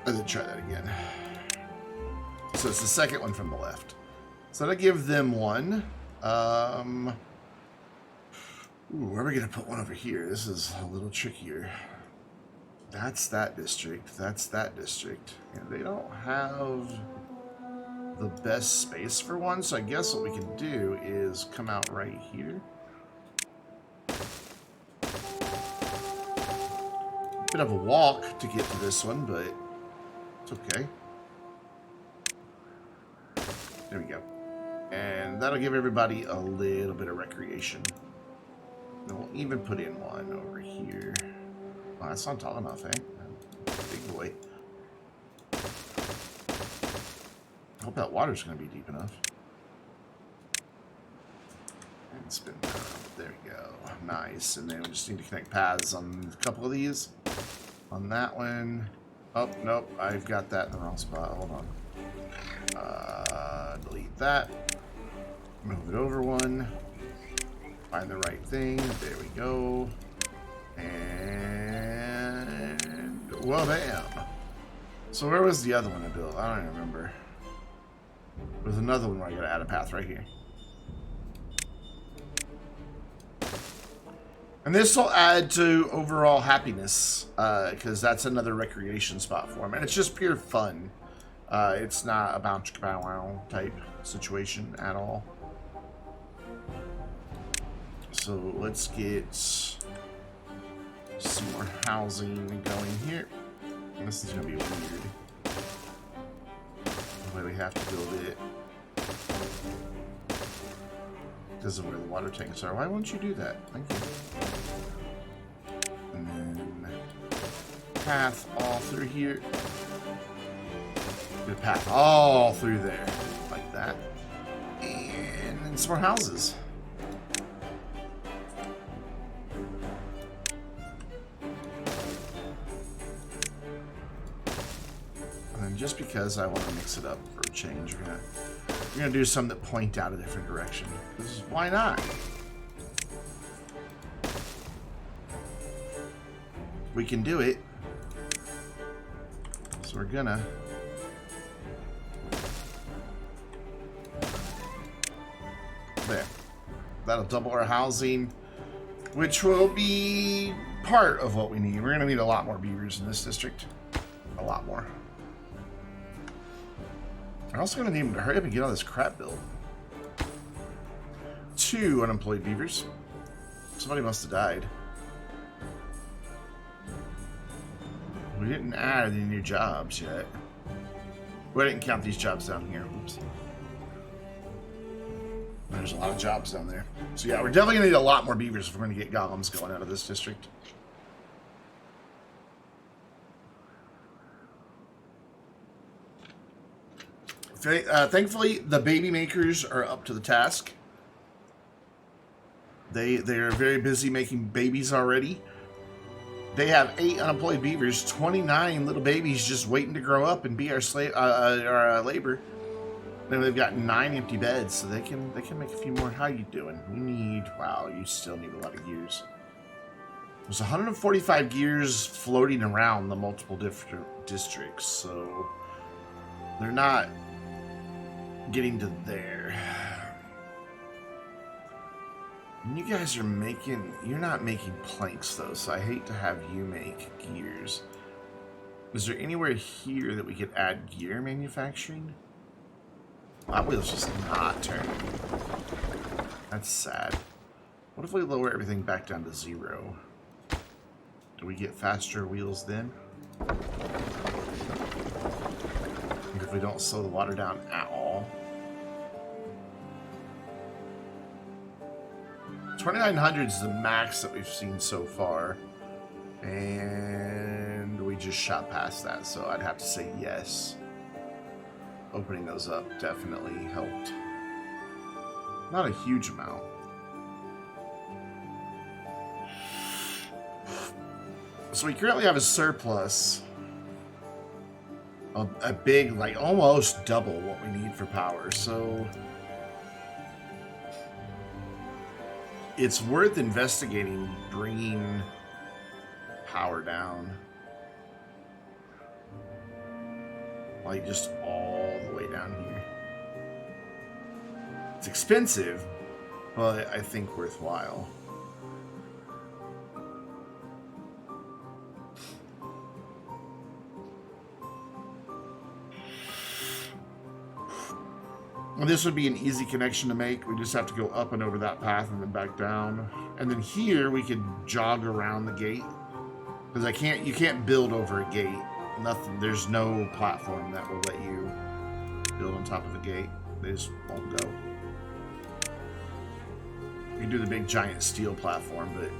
And then try that again. So it's the second one from the left. So that'll give them one. Ooh, where are we going to put one over here? This is a little trickier. That's that district. That's that district. And they don't have the best space for one, so I guess what we can do is come out right here. Bit of a walk to get to this one, but it's okay. There we go. And that'll give everybody a little bit of recreation. And we'll even put in one over here. Oh, that's not tall enough, eh? Big boy. I hope that water's going to be deep enough. And spin that around. There we go. Nice. And then we just need to connect paths on a couple of these. On that one. Oh, nope. I've got that in the wrong spot. Hold on. Delete that. Move it over one. Find the right thing. There we go. And... well, bam. So where was the other one I built? I don't even remember. There's another one where I gotta add a path right here. And this will add to overall happiness, because that's another recreation spot for him. And it's just pure fun. It's not a bounce bow wow type situation at all. So let's get some more housing going here. This is going to be weird. The way we have to build it. Because of where the water tanks are. Why won't you do that? Thank you. And then path all through here. Good path all through there. Like that. And then some more houses. And then just because I want to mix it up for a change, we're gonna do some that point out a different direction. Because why not? We can do it. So we're gonna. There. That'll double our housing, which will be part of what we need. We're gonna need a lot more beavers in this district. A lot more. We're also going to need him to hurry up and get all this crap built. 2 unemployed beavers. Somebody must have died. We didn't add any new jobs yet. We didn't count these jobs down here. Oops. There's a lot of jobs down there. So yeah, we're definitely going to need a lot more beavers if we're going to get golems going out of this district. Thankfully, the baby makers are up to the task. They're very busy making babies already. They have 8 unemployed beavers, 29 little babies just waiting to grow up and be our slave, our labor. Then they've got 9 empty beds, so they can make a few more. How you doing? We need, wow, you still need a lot of gears. There's 145 gears floating around the multiple different districts, so they're not getting to there. And you guys are making, you're not making planks though, so I hate to have you make gears. Is there anywhere here that we could add gear manufacturing? My wheel's just not turning. That's sad. What if we lower everything back down to 0? Do we get faster wheels then? And if we don't slow the water down at all? 2900 is the max that we've seen so far. And we just shot past that, so I'd have to say yes. Opening those up definitely helped. Not a huge amount. So we currently have a surplus. A big, like almost double what we need for power, so it's worth investigating bringing power down. Like just all the way down here. It's expensive, but I think worthwhile. And this would be an easy connection to make. We just have to go up and over that path and then back down. And then here we could jog around the gate. Because you can't build over a gate. Nothing, there's no platform that will let you build on top of a gate. They just won't go. You can do the big giant steel platform, but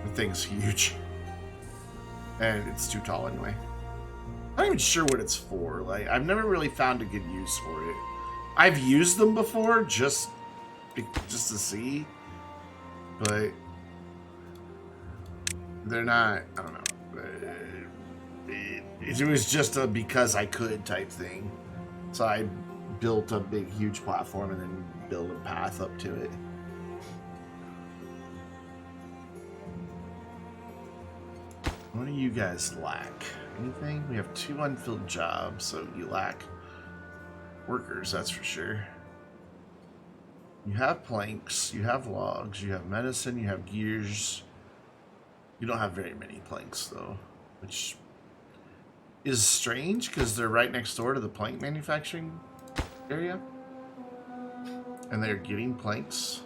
the thing's huge. And it's too tall anyway. I'm not even sure what it's for. Like, I've never really found a good use for it. I've used them before just to see, but they're not, I don't know. It was just a because I could type thing. So I built a big, huge platform and then built a path up to it. What do you guys lack? Anything? We have 2 unfilled jobs, so you lack workers, that's for sure. You have planks, you have logs, you have medicine, you have gears. You don't have very many planks, though, which is strange because they're right next door to the plank manufacturing area. And they're getting planks.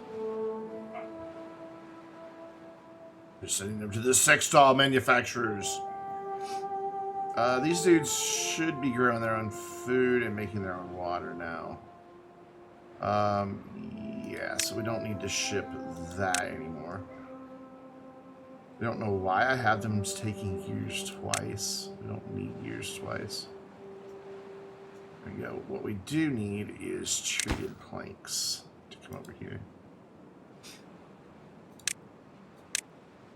They're sending them to the sextile manufacturers. These dudes should be growing their own food and making their own water now. Yeah, so we don't need to ship that anymore. I don't know why I have them taking gears twice. We don't need gears twice. There we go. What we do need is treated planks to come over here.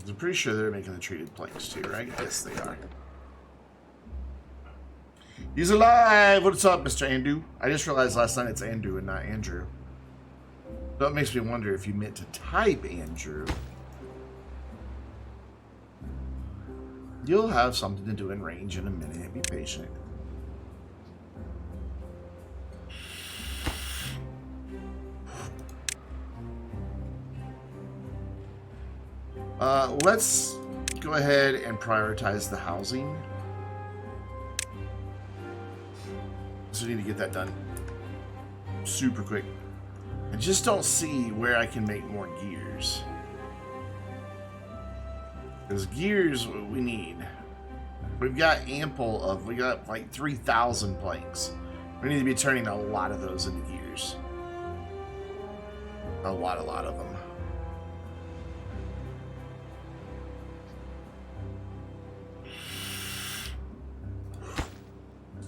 I'm pretty sure they're making the treated planks too, right? Yes, they are. He's alive! What's up, Mr. Andrew? I just realized last night it's Andrew and not Andrew. That makes me wonder if you meant to type Andrew. You'll have something to do in range in a minute. Be patient. Let's go ahead and prioritize the housing. So we need to get that done super quick. I just don't see where I can make more gears. Because gears we need. We've got ample of, we got like 3,000 planks. We need to be turning a lot of those into gears. A lot of them.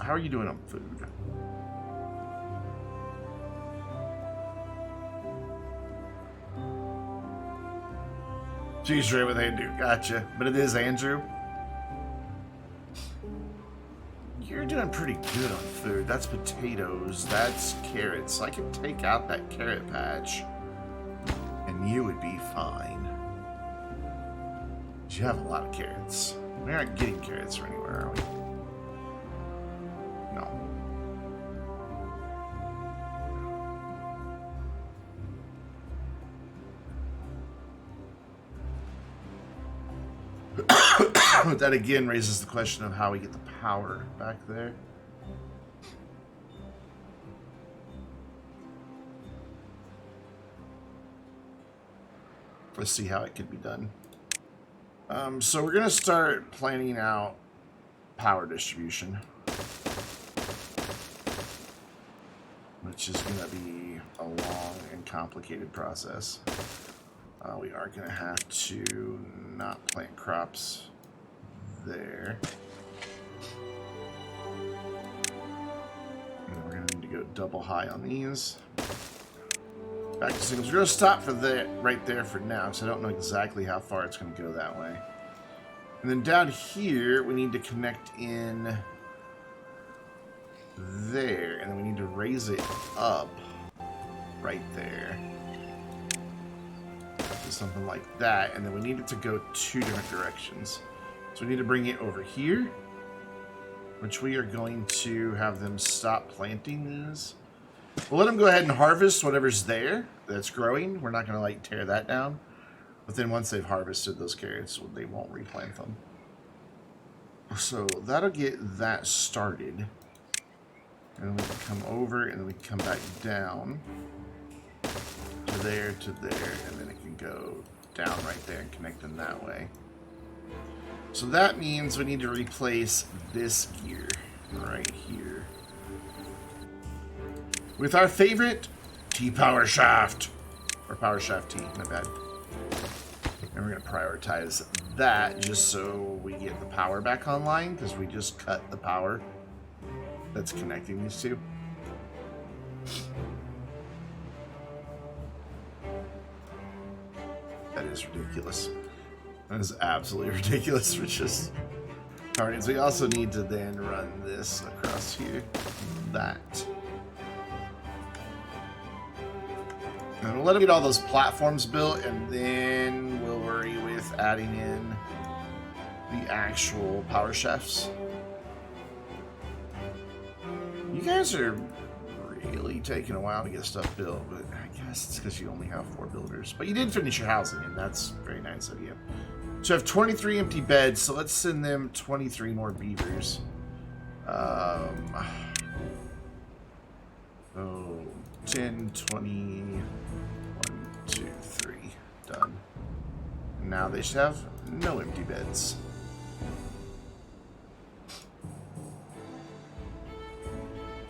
How are you doing on food? She's right with Andrew. Gotcha. But it is Andrew. You're doing pretty good on food. That's potatoes. That's carrots. I can take out that carrot patch. And you would be fine. You have a lot of carrots. We aren't getting carrots from anywhere, are we? No. That again raises the question of how we get the power back there. Let's see how it could be done. So we're going to start planning out power distribution, which is going to be a long and complicated process. We are going to have to not plant crops there. And we're going to need to go double high on these. Back to singles. We're going to stop for that right there for now, because I don't know exactly how far it's going to go that way. And then down here, we need to connect in there, and then we need to raise it up right there. Something like that, and then we need it to go 2 different directions. So we need to bring it over here, which we are going to have them stop planting these. We'll let them go ahead and harvest whatever's there that's growing. We're not going to like tear that down. But then once they've harvested those carrots, they won't replant them. So that'll get that started. And then we can come over, and then we can come back down to there, and then it can go down right there and connect them that way. So that means we need to replace this gear right here with our favorite T-Power shaft. Or power shaft T, my bad. And we're going to prioritize that just so we get the power back online, because we just cut the power that's connecting these two. That is ridiculous. That is absolutely ridiculous for just targets. We also need to then run this across here. That. And we'll let them get all those platforms built, and then we'll worry with adding in the actual power shafts. You guys are really taking a while to get stuff built, but I guess it's because you only have 4 builders. But you did finish your housing, and that's very nice of you. So I have 23 empty beds, so let's send them 23 more beavers. Oh, 10, 20, 1, 2, 3. Done. Now they should have no empty beds.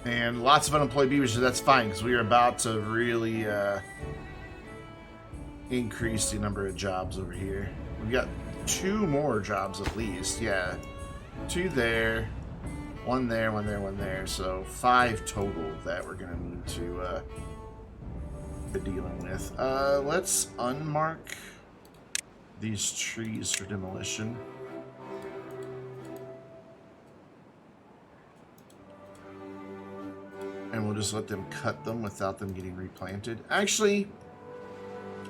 And lots of unemployed beavers, so that's fine, because we are about to really increase the number of jobs over here. We've got 2 more jobs at least, yeah. 2 there, 1 there, 1 there, 1 there. So 5 total that we're going to need to be dealing with. Let's unmark these trees for demolition. And we'll just let them cut them without them getting replanted. Actually,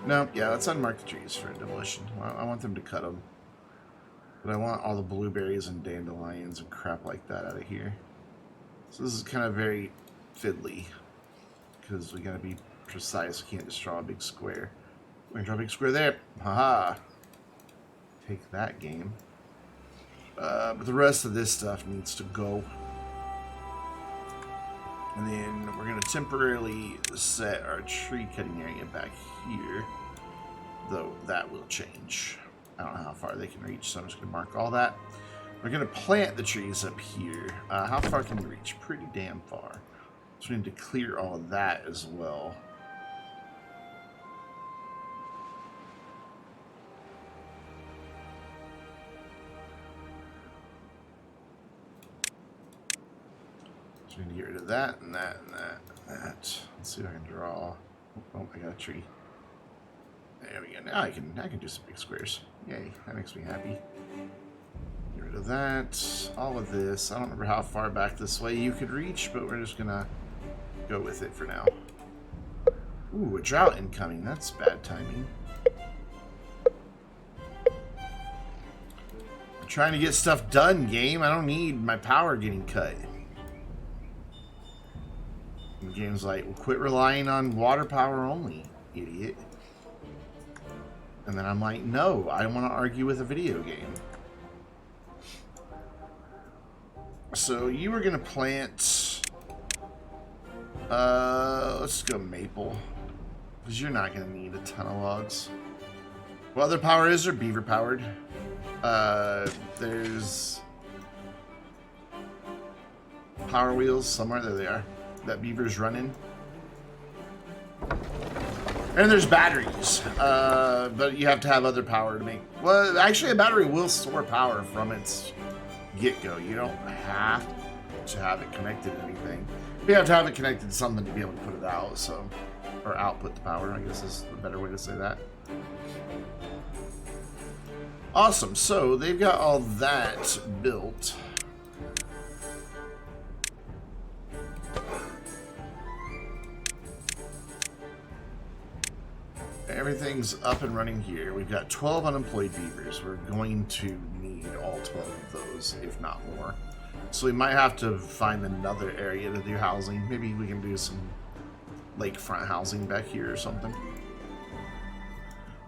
no, yeah, let's unmark the trees for demolition. I want them to cut them. But I want all the blueberries and dandelions and crap like that out of here. So this is kind of very fiddly, because we gotta be precise. We can't just draw a big square. We're gonna draw a big square there. Haha. Take that game. But the rest of this stuff needs to go. And then we're going to temporarily set our tree cutting area back here, though that will change. I don't know how far they can reach, so I'm just going to mark all that. We're going to plant the trees up here. How far can we reach? Pretty damn far. So we need to clear all of that as well. We need to get rid of that and that and that and that. Let's see if I can draw. Oh, I got a tree. There we go. Now I can do some big squares. Yay, that makes me happy. Get rid of that. All of this. I don't remember how far back this way you could reach, but we're just gonna go with it for now. Ooh, a drought incoming. That's bad timing. I'm trying to get stuff done, game. I don't need my power getting cut. And the game's like, well, quit relying on water power only, idiot. And then I'm like, no, I want to argue with a video game. So you were going to plant... let's go maple. Because you're not going to need a ton of logs. What other power is there? Beaver powered. There's... power wheels somewhere. There they are. That beaver's running. And there's batteries. But you have to have other power to make... Well, actually a battery will store power from its get-go. You don't have to have it connected to anything. You have to have it connected to something to be able to put it out, so... Or output the power, I guess is the better way to say that. Awesome, so they've got all that built. Everything's up and running here. We've got 12 unemployed beavers. We're going to need all 12 of those, if not more. So we might have to find another area to do housing. Maybe we can do some lakefront housing back here or something.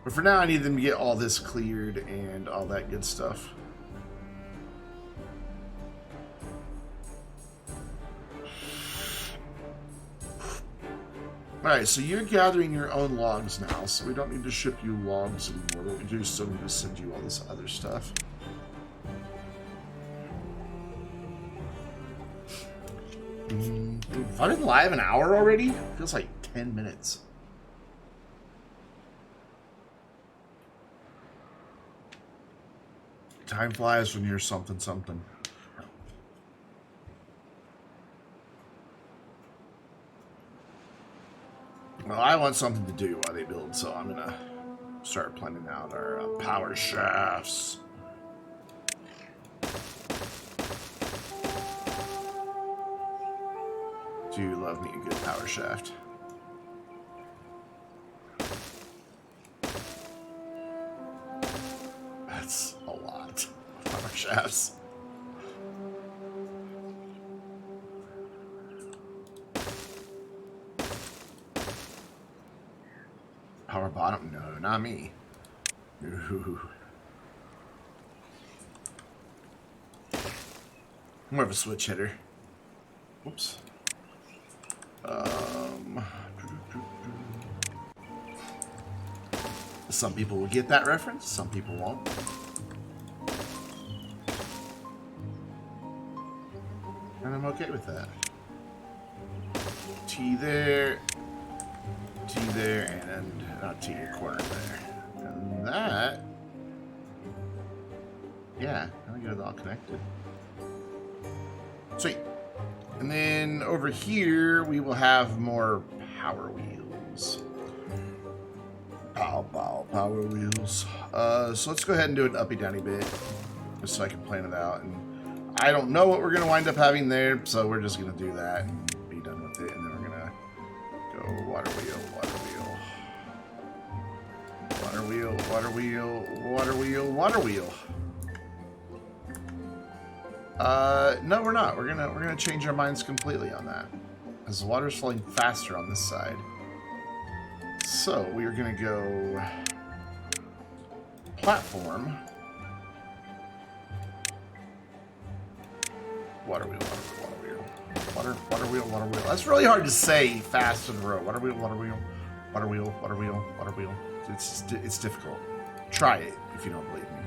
But for now, I need them to get all this cleared and all that good stuff. Alright, so you're gathering your own logs now, so we don't need to ship you logs anymore, but we do still need to send you all this other stuff. I've been live an hour already? Feels like 10 minutes. Time flies when you're something something. Well, I want something to do while they build, so I'm gonna start planning out our power shafts. Do love me a good power shaft. That's a lot of power shafts. Power bottom? No, not me. Ooh. More of a switch hitter. Whoops. Some people will get that reference, some people won't. And I'm okay with that. T there, and T your corner there. And that, yeah, I think it's all connected. Sweet. And then over here, we will have more power wheels. Power wheels. So let's go ahead and do an uppy-downy bit, just so I can plan it out. And I don't know what we're going to wind up having there, so we're just going to do that and be done with it. And then we're going to go water wheel, water wheel. Water wheel, water wheel, water wheel, water wheel. No, we're not. We're gonna change our minds completely on that, because the water's flowing faster on this side. So we are gonna go platform, water wheel, water wheel, water wheel, water wheel. That's really hard to say fast in a row. Water wheel, water wheel, water wheel, water wheel, water wheel. It's difficult. Try it if you don't believe me.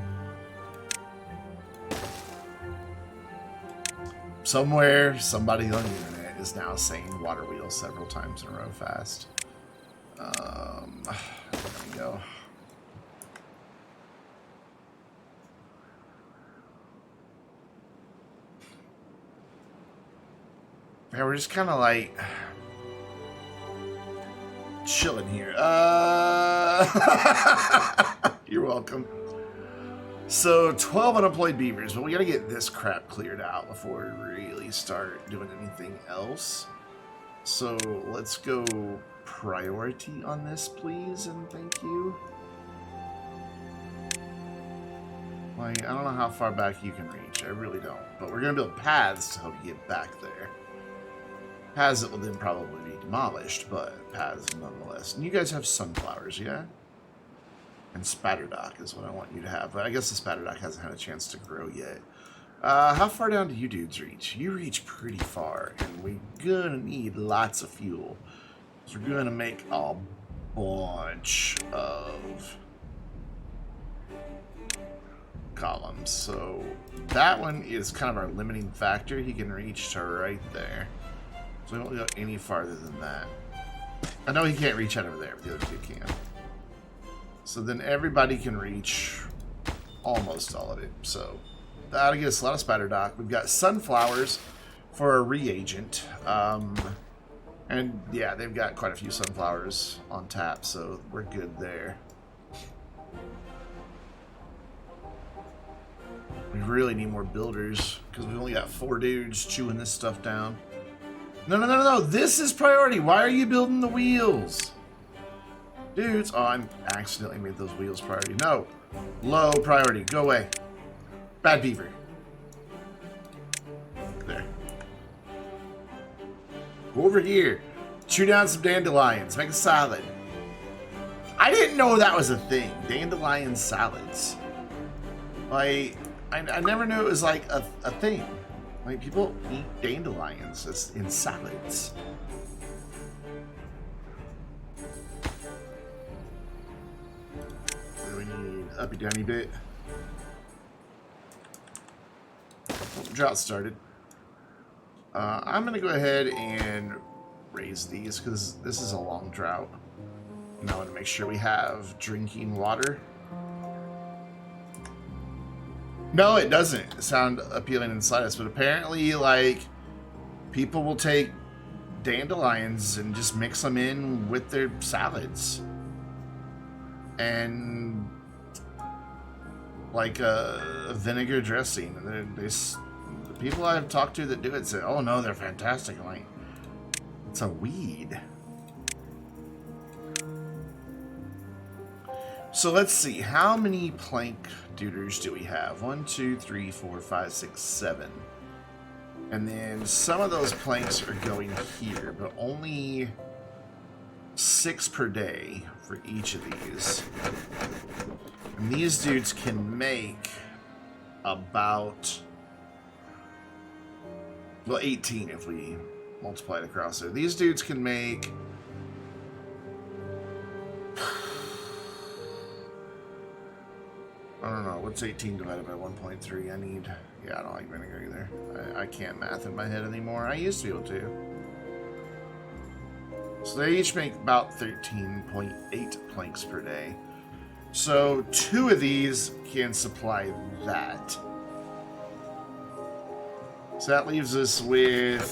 Somewhere, somebody on the internet is now saying water wheel several times in a row fast. There we go. Yeah, we're just kind of like chilling here. You're welcome. So 12 unemployed beavers, but we gotta get this crap cleared out before we really start doing anything else. So let's go priority on this, please, and thank you. Like, I don't know how far back you can reach. I really don't. But we're gonna build paths to help you get back there. Paths that will then probably be demolished, but paths nonetheless. And you guys have sunflowers, yeah? And Spatterdock is what I want you to have. But I guess the Spatterdock hasn't had a chance to grow yet. How far down do you dudes reach? You reach pretty far. And we're gonna need lots of fuel. So we're gonna make a bunch of columns. So that one is kind of our limiting factor. He can reach to right there. So we won't go any farther than that. I know he can't reach out over there, but the other two can. So then everybody can reach almost all of it. So that'll get us a lot of Spatterdock. We've got sunflowers for a reagent. And yeah, they've got quite a few sunflowers on tap, so we're good there. We really need more builders, because we've only got 4 dudes chewing this stuff down. No. This is priority. Why are you building the wheels? Dudes. Oh, I accidentally made those wheels priority. No. Low priority. Go away. Bad beaver. There. Go over here. Chew down some dandelions. Make a salad. I didn't know that was a thing. Dandelion salads. Like, I never knew it was like a thing. Like, people eat dandelions in salads. What do we need? Uppy downy bit. Oh, drought started. I'm going to go ahead and raise these because this is a long drought. And I want to make sure we have drinking water. No, it doesn't sound appealing in the slightest, but apparently, like, people will take dandelions and just mix them in with their salads. And like a vinegar dressing. And the people I've talked to that do it say, oh no, they're fantastic. I'm like, it's a weed. So let's see, how many plank duders do we have? 1, 2, 3, 4, 5, 6, 7. And then some of those planks are going here, but only 6 per day for each of these. And these dudes can make about, well, 18 if we multiply it across there. These dudes can make, I don't know, what's 18 divided by 1.3? I need, yeah, I don't like vinegar either. I can't math in my head anymore. I used to be able to. So they each make about 13.8 planks per day. So 2 of these can supply that. So that leaves us with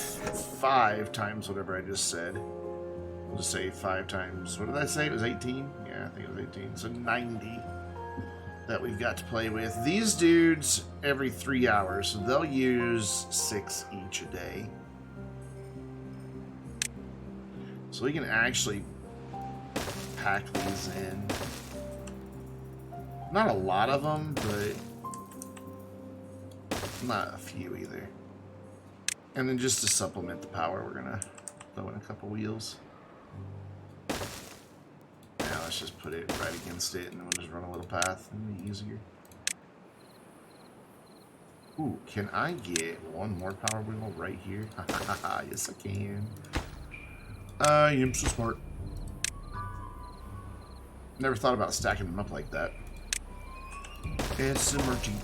5 times whatever I just said. We'll just say 5 times, what did I say? It was 18? Yeah, I think it was 18. So 90 that we've got to play with. These dudes every 3 hours, so they'll use 6 each a day. So we can actually pack these in. Not a lot of them, but not a few either. And then just to supplement the power, we're gonna throw in a couple wheels. Now let's just put it right against it and then we'll just run a little path. It'll be easier. Ooh, can I get one more power wheel right here? Yes, I can. I am so smart. Never thought about stacking them up like that. It's emerging.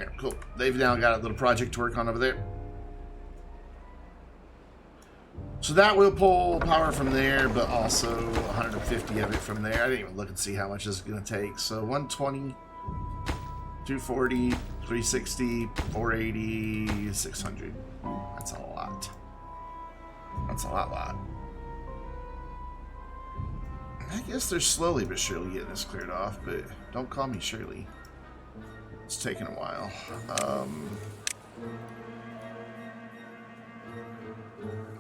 Yeah, cool. They've now got a little project to work on over there. So that will pull power from there, but also 150 of it from there. I didn't even look and see how much this is going to take. So 120, 240, 360, 480, 600. That's a lot. That's a lot. I guess they're slowly but surely getting this cleared off, but don't call me Shirley. It's taking a while.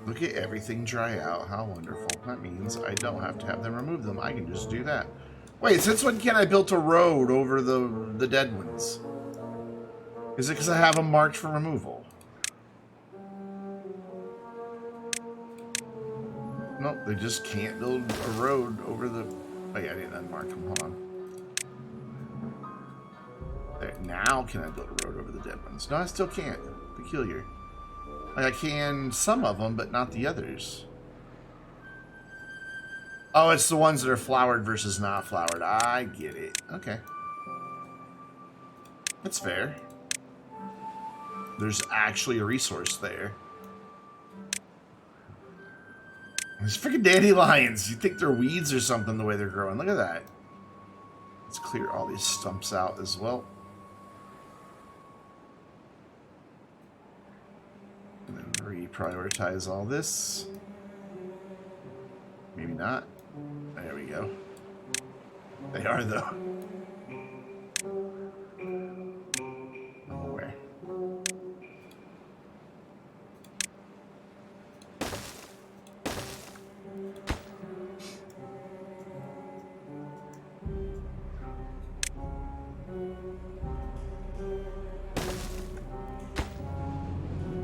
Look at everything dry out. How wonderful. That means I don't have to have them remove them. I can just do that. Wait, since when can I build a road over the dead ones? Is it because I have them marked for removal? Nope, they just can't build a road over the... Oh yeah, I didn't unmark them. Hold on. There, now can I build a road over the dead ones? No, I still can't. Peculiar. Like I can some of them, but not the others. Oh, it's the ones that are flowered versus not flowered. I get it. Okay. That's fair. There's actually a resource there. These freaking dandelions. You think they're weeds or something the way they're growing. Look at that. Let's clear all these stumps out as well. And then reprioritize all this. Maybe not. There we go. They are, though. Oh, where?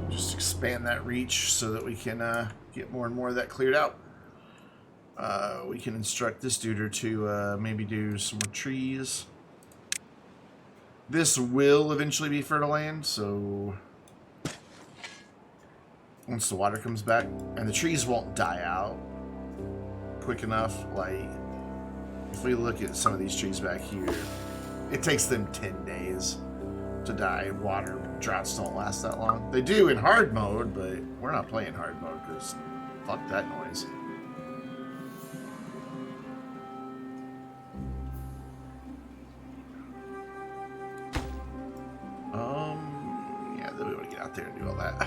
Just expand that reach so that we can get more and more of that cleared out. We can instruct this dude to maybe do some more trees. This will eventually be fertile land, so once the water comes back, and the trees won't die out quick enough. Like, if we look at some of these trees back here, it takes them 10 days to die. Water droughts don't last that long. They do in hard mode, but we're not playing hard mode because fuck that noise. there and do all that.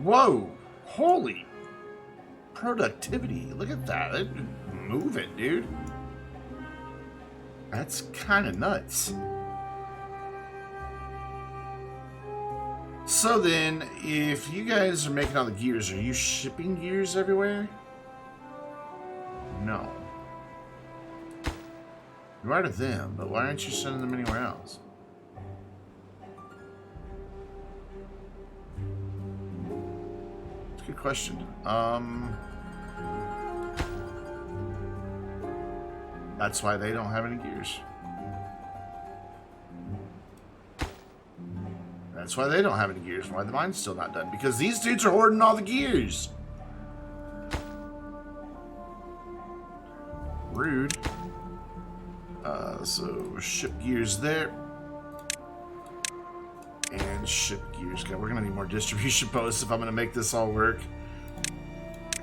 Whoa! Holy productivity! Look at that. Move it, dude. That's kind of nuts. So then, if you guys are making all the gears, are you shipping gears everywhere? No. You are to them, but why aren't you sending them anywhere else? It's a good question. That's why they don't have any gears. That's why they don't have any gears. Why the mine's still not done? Because these dudes are hoarding all the gears. Rude. So ship gears there. And ship gears. God, we're going to need more distribution posts if I'm going to make this all work.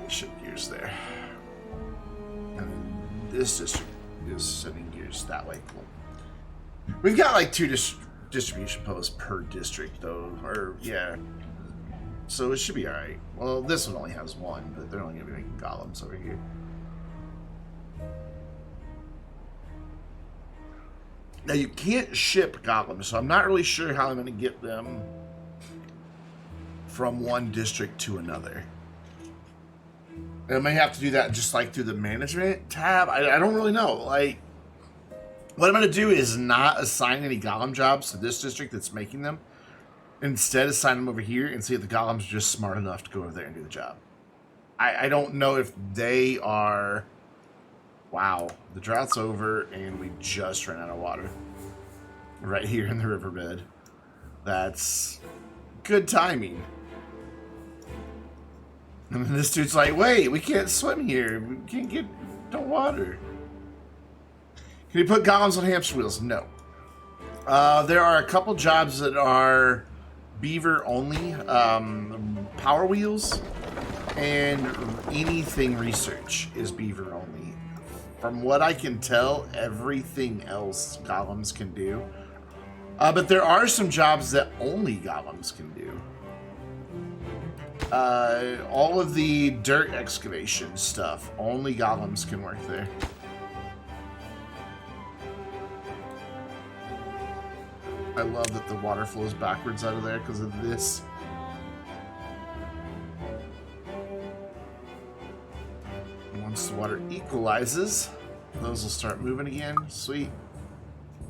Ship gears there. And then this district is sending gears that way. Cool. We've got like 2 distribution posts per district, though. Or, yeah. So it should be alright. Well, this one only has 1, but they're only going to be making golems over here. Now, you can't ship golems, so I'm not really sure how I'm going to get them from one district to another. And I may have to do that just like through the management tab. I don't really know. Like, what I'm going to do is not assign any golem jobs to this district that's making them. Instead, assign them over here and see if the golems are just smart enough to go over there and do the job. I don't know if they are... Wow, the drought's over and we just ran out of water. Right here in the riverbed. That's good timing. And this dude's like, wait, we can't swim here. We can't get no water. Can you put golems on hamster wheels? No. There are a couple jobs that are beaver only. Power wheels and anything research is beaver only. From what I can tell, everything else golems can do. But there are some jobs that only golems can do. All of the dirt excavation stuff, only golems can work there. I love that the water flows backwards out of there because of this. Once the water equalizes, those will start moving again. Sweet.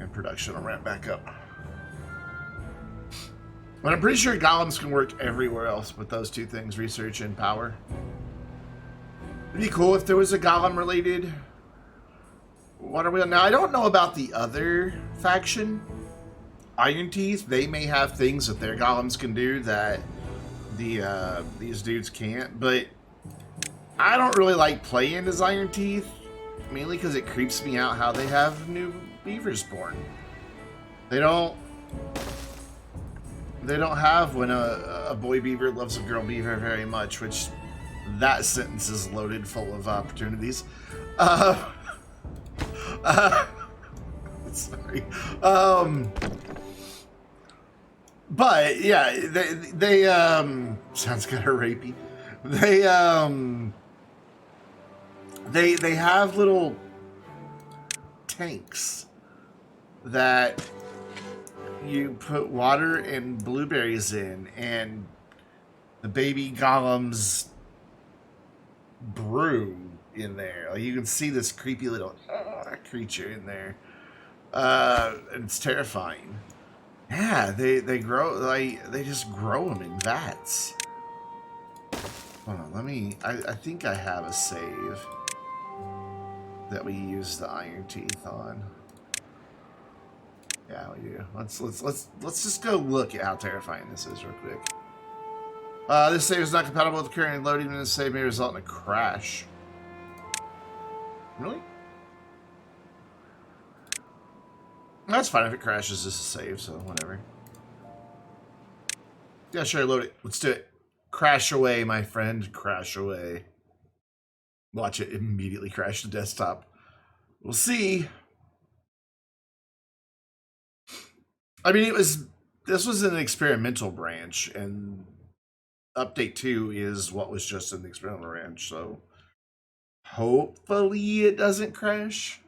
And production will ramp back up. But I'm pretty sure golems can work everywhere else with those 2 things, research and power. It'd be cool if there was a golem related water wheel. Now, I don't know about the other faction. Iron Teeth, they may have things that their golems can do that these dudes can't, but I don't really like playing as Iron Teeth, mainly because it creeps me out how they have new beavers born. They don't have when a boy beaver loves a girl beaver very much, which that sentence is loaded full of opportunities. Sorry. But yeah, they sounds kind of rapey. They have little tanks that you put water and blueberries in, and the baby golems brew in there. Like, you can see this creepy little creature in there. And it's terrifying. Yeah, they grow, like, they just grow them in vats. Hold on, I think I have a save that we use the Iron Teeth on. Yeah, we do. Let's just go look at how terrifying this is real quick. This save is not compatible with current loading, and this save may result in a crash. Really? That's fine if it crashes. This is a save, so whatever. Yeah, sure, load it. Let's do it. Crash away, my friend. Crash away. Watch it immediately crash the desktop. We'll see. I mean, this was an experimental branch, and update 2 is what was just in the experimental branch, so hopefully it doesn't crash.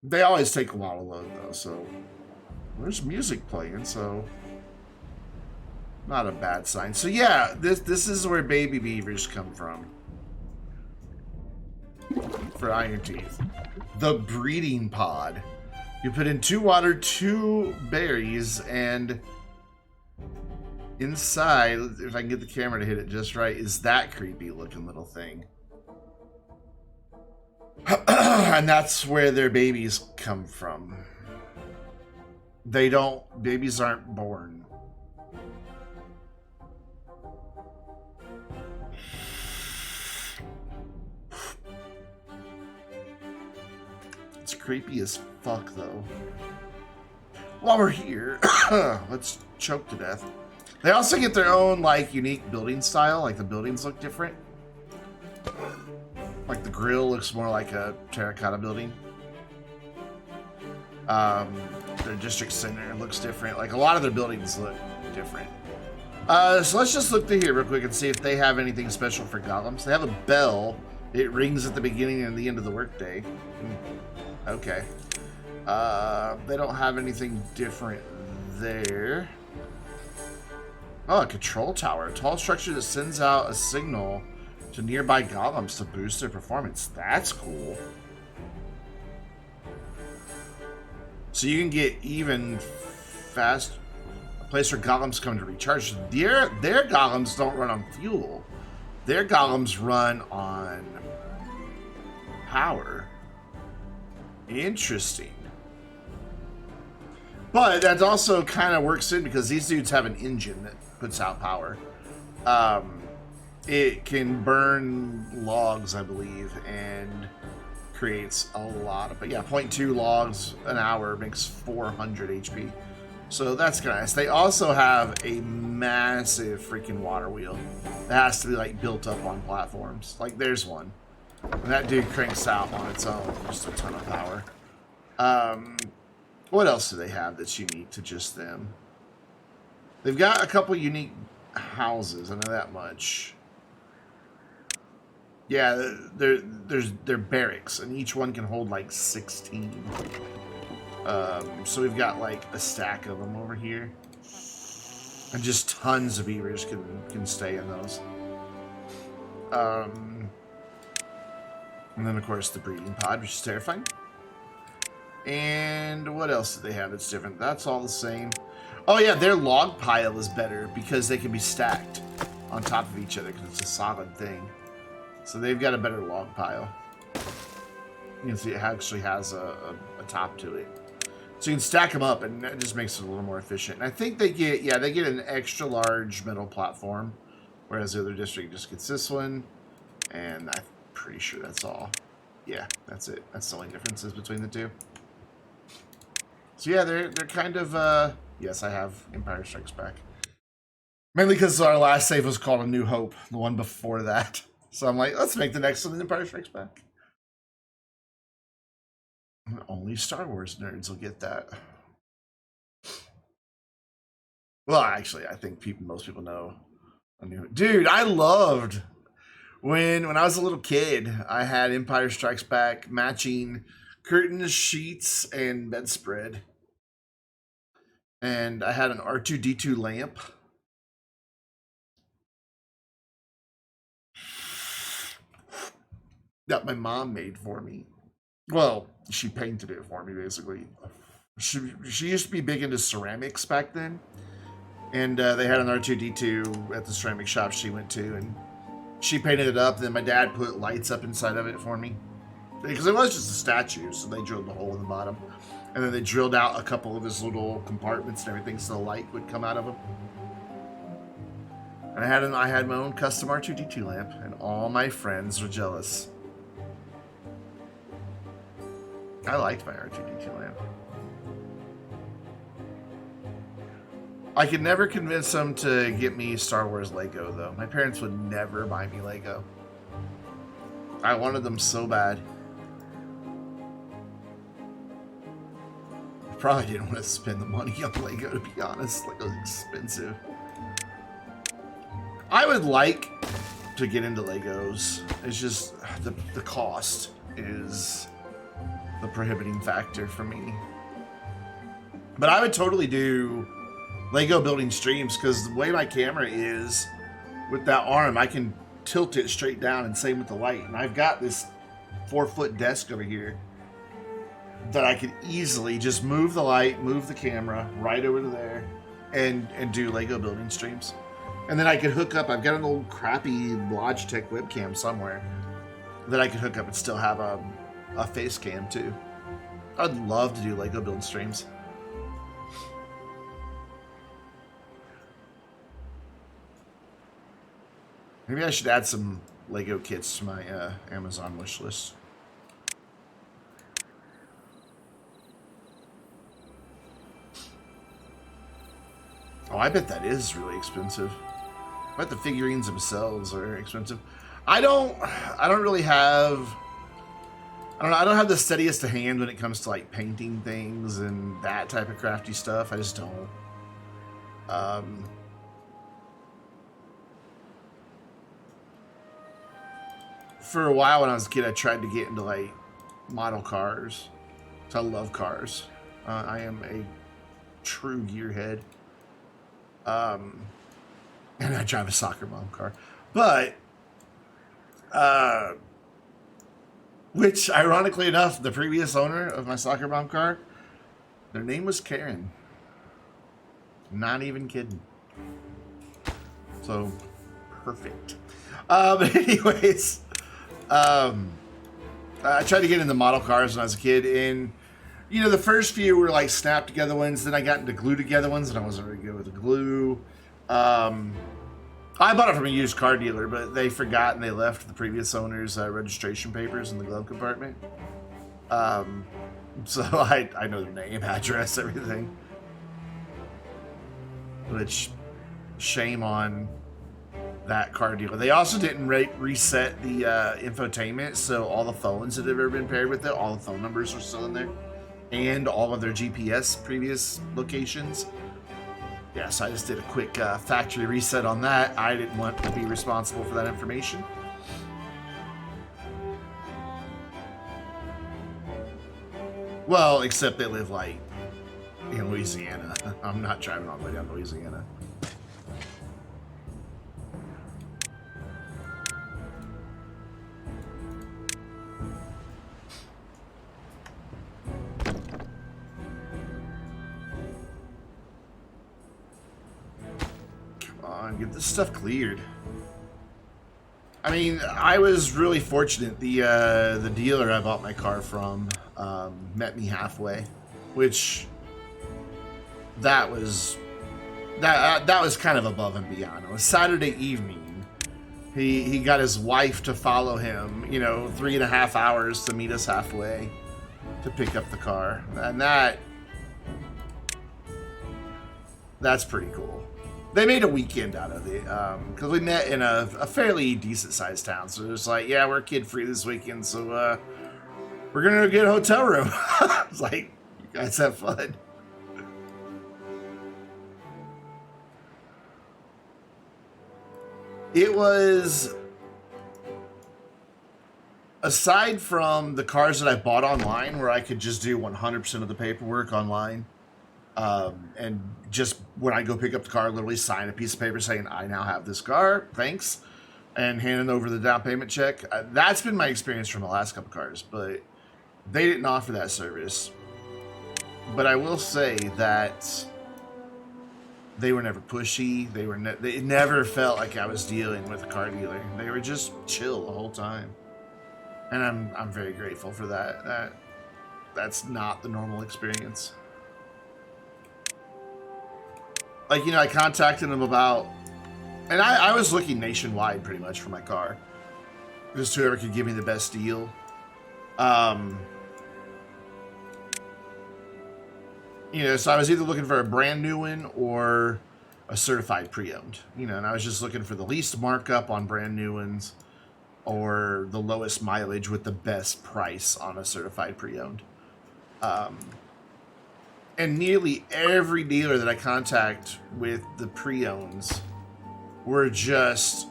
They always take a while to load, though, so there's music playing, so not a bad sign. So yeah, this is where baby beavers come from for Iron Teeth. The breeding pod. You put in 2 water, 2 berries, and inside, if I can get the camera to hit it just right, is that creepy looking little thing. And that's where their babies come from. Babies aren't born. It's creepy as fuck, though. While we're here, let's choke to death. They also get their own, like, unique building style. Like, the buildings look different. Like, the grill looks more like a terracotta building. Their district center looks different. Like, a lot of their buildings look different. So let's just look through here real quick and see if they have anything special for golems. They have a bell. It rings at the beginning and the end of the workday. Okay. They don't have anything different there. Oh, a control tower. A tall structure that sends out a signal to nearby golems to boost their performance. That's cool. So you can get even fast. A place where golems come to recharge. Their golems don't run on fuel. Their golems run on power. Interesting. But that also kind of works in because these dudes have an engine that puts out power. It can burn logs, I believe, and creates a lot of... But yeah, 0.2 logs an hour makes 400 HP. So that's kind of nice. They also have a massive freaking water wheel that has to be like built up on platforms. Like there's one. And that dude cranks out on its own just a ton of power. What else do they have that's unique to just them? They've got a couple unique houses, I know that much. Yeah, they're barracks, and each one can hold like 16. So we've got like a stack of them over here. And just tons of beavers can stay in those. And then, of course, the breeding pod, which is terrifying. And what else do they have that's different? That's all the same. Oh, yeah, their log pile is better because they can be stacked on top of each other because it's a solid thing. So they've got a better log pile. You can see it actually has a top to it. So you can stack them up, and that just makes it a little more efficient. And I think they get, yeah, they get an extra large metal platform, whereas the other district just gets this one. And I'm pretty sure that's all. Yeah, that's it. That's the only differences between the two. So yeah, they're kind of, yes, I have Empire Strikes Back. Mainly because our last save was called A New Hope, the one before that. So I'm like, let's make the next one Empire Strikes Back. Only Star Wars nerds will get that. Well, actually, I think most people know. Dude, I loved when I was a little kid. I had Empire Strikes Back matching curtains, sheets, and bedspread, and I had an R2-D2 lamp. That my mom made for me. Well, she painted it for me, basically. She used to be big into ceramics back then. And they had an R2-D2 at the ceramic shop she went to. And she painted it up. And then my dad put lights up inside of it for me. Because it was just a statue, so they drilled a hole in the bottom. And then they drilled out a couple of his little compartments and everything so the light would come out of them. And I had my own custom R2-D2 lamp. And all my friends were jealous. I liked my R2-D2 lamp. I could never convince them to get me Star Wars Lego, though. My parents would never buy me Lego. I wanted them so bad. I probably didn't want to spend the money on Lego, to be honest. Like, it was expensive. I would like to get into Legos. It's just the cost is the prohibiting factor for me. But I would totally do Lego building streams, because the way my camera is with that arm, I can tilt it straight down, and same with the light. And I've got this 4-foot desk over here that I could easily just move the light, move the camera right over to there, and do Lego building streams. And then I could hook up, I've got an old crappy Logitech webcam somewhere that I could hook up and still have a face cam too. I'd love to do Lego build streams. Maybe I should add some Lego kits to my Amazon wish list. Oh, I bet that is really expensive. I bet the figurines themselves are expensive. I don't really have... I don't have the steadiest of hand when it comes to like painting things and that type of crafty stuff. I just don't. For a while when I was a kid, I tried to get into like model cars. So I love cars. I am a true gearhead. And I drive a soccer mom car. But, which ironically enough, the previous owner of my soccer mom car, their name was Karen. Not even kidding. So, perfect. Anyways, I tried to get into model cars when I was a kid, and you know, the first few were like snap together ones. Then I got into glue together ones, and I wasn't really good with the glue. I bought it from a used car dealer, but they forgot and they left the previous owner's registration papers in the glove compartment. So I know their name, address, everything. Which, shame on that car dealer. They also didn't reset the infotainment, so all the phones that have ever been paired with it, all the phone numbers are still in there, and all of their GPS previous locations. Yeah, so I just did a quick factory reset on that. I didn't want to be responsible for that information. Well, except they live like in Louisiana. I'm not driving all the way down to Louisiana. Get this stuff cleared. I mean, I was really fortunate. The dealer I bought my car from met me halfway, which that was kind of above and beyond. It was Saturday evening. He got his wife to follow him, you know, 3.5 hours to meet us halfway to pick up the car, and that's pretty cool. They made a weekend out of it, because we met in a fairly decent-sized town. So it was like, yeah, we're kid-free this weekend, so we're going to get a hotel room. I was like, you guys have fun. It was, aside from the cars that I bought online, where I could just do 100% of the paperwork online, and just when I go pick up the car, literally sign a piece of paper saying, I now have this car, thanks, and handing over the down payment check. That's been my experience from the last couple cars, but they didn't offer that service. But I will say that they were never pushy. They never felt like I was dealing with a car dealer. They were just chill the whole time. And I'm very grateful for that. That's not the normal experience. Like, you know, I contacted them about, and I was looking nationwide pretty much for my car. Just whoever could give me the best deal. You know, so I was either looking for a brand new one or a certified pre-owned. You know, and I was just looking for the least markup on brand new ones or the lowest mileage with the best price on a certified pre-owned. And nearly every dealer that I contact with the pre-owns were just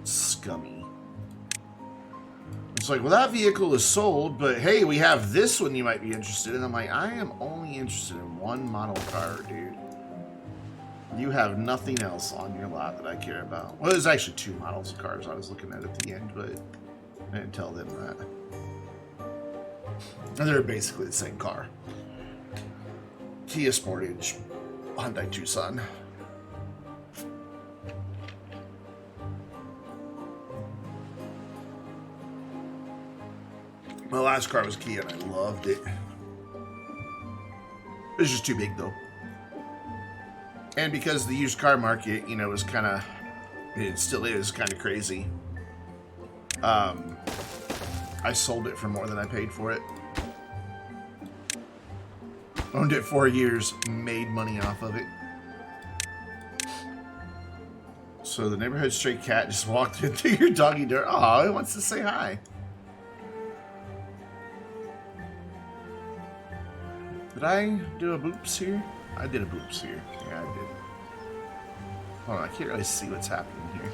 scummy. It's like, well, that vehicle is sold, but hey, we have this one you might be interested in. I'm like, I am only interested in one model car, dude. You have nothing else on your lot that I care about. Well, there's actually 2 models of cars I was looking at the end, but I didn't tell them that. And they're basically the same car. Kia Sportage, Hyundai Tucson. My last car was Kia and I loved it. It was just too big though. And because the used car market, you know, was kind of, it still is kind of crazy. I sold it for more than I paid for it. Owned it 4 years, made money off of it. So the neighborhood stray cat just walked into your doggy door. Oh, it wants to say hi. Did I do a boops here? I did a boops here. Yeah, I did. Hold on, I can't really see what's happening here.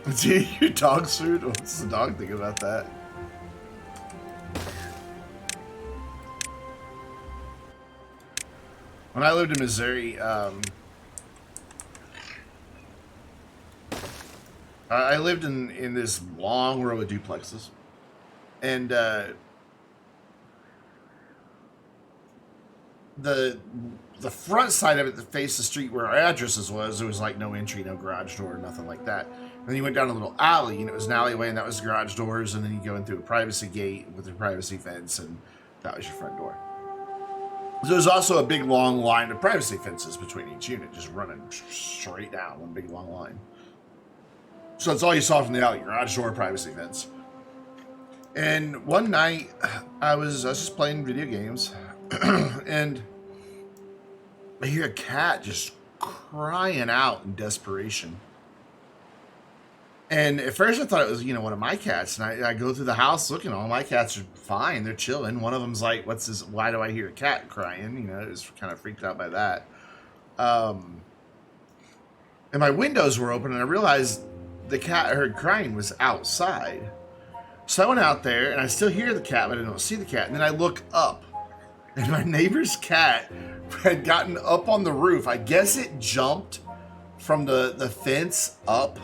It's your dog's food? What's the dog think about that? When I lived in Missouri, I lived in this long row of duplexes. And the front side of it that faced the street where our addresses was, there was like no entry, no garage door, nothing like that. And then you went down a little alley, and it was an alleyway, and that was garage doors, and then you go in through a privacy gate with a privacy fence, and that was your front door. There's also a big long line of privacy fences between each unit, just running straight down, one big long line. So that's all you saw from the alley, garage door, privacy fence. And one night, I was just playing video games, and I hear a cat just crying out in desperation. And at first I thought it was, you know, one of my cats. And I go through the house looking, all my cats are fine. They're chilling. One of them's like, what's this? Why do I hear a cat crying? You know, I was kind of freaked out by that. And my windows were open and I realized the cat I heard crying was outside. So I went out there and I still hear the cat, but I don't see the cat. And then I look up and my neighbor's cat had gotten up on the roof. I guess it jumped from the fence up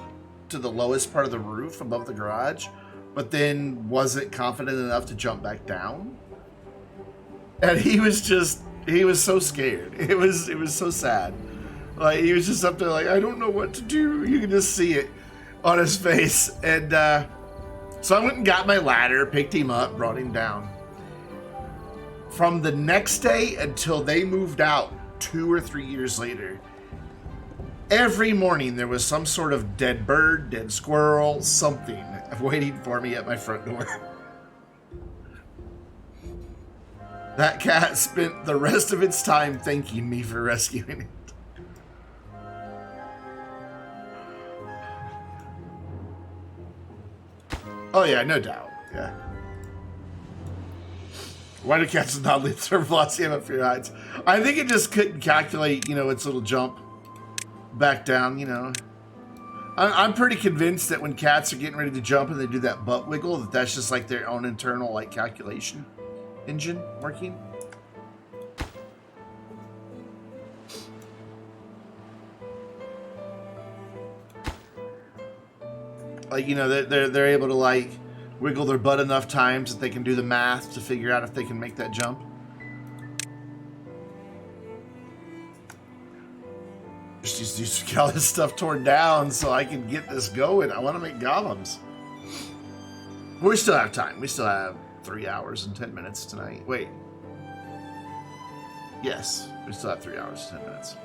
to the lowest part of the roof above the garage, but then wasn't confident enough to jump back down. And he was so scared. It was so sad. Like, he was just up there like, I don't know what to do. You can just see it on his face. And so I went and got my ladder, picked him up, brought him down. From the next day until they moved out 2 or 3 years later, every morning there was some sort of dead bird, dead squirrel, something waiting for me at my front door. That cat spent the rest of its time thanking me for rescuing it. Oh yeah, no doubt. Yeah. Why do cats not leave their velocity up for your heights? I think it just couldn't calculate, you know, its little jump back down, you know. I'm pretty convinced that when cats are getting ready to jump and they do that butt wiggle, that's just like their own internal, like, calculation engine working. Like, you know, they're able to, like, wiggle their butt enough times that they can do the math to figure out if they can make that jump. Just used to get all this stuff torn down so I can get this going. I want to make golems. We still have time. We still have 3 hours and 10 minutes tonight. Wait. Yes, we still have 3 hours and 10 minutes.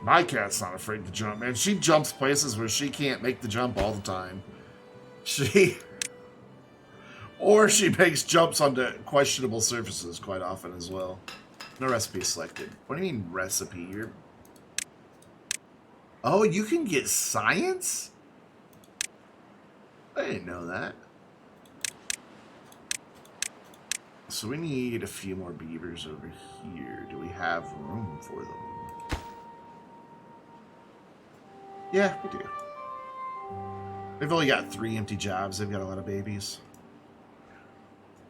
My cat's not afraid to jump, man. She jumps places where she can't make the jump all the time. Or she makes jumps onto questionable surfaces quite often as well. No recipe selected. What do you mean recipe? You're... Oh, you can get science? I didn't know that. So we need a few more beavers over here. Do we have room for them? Yeah, we do. They've only got 3 empty jobs. They've got a lot of babies.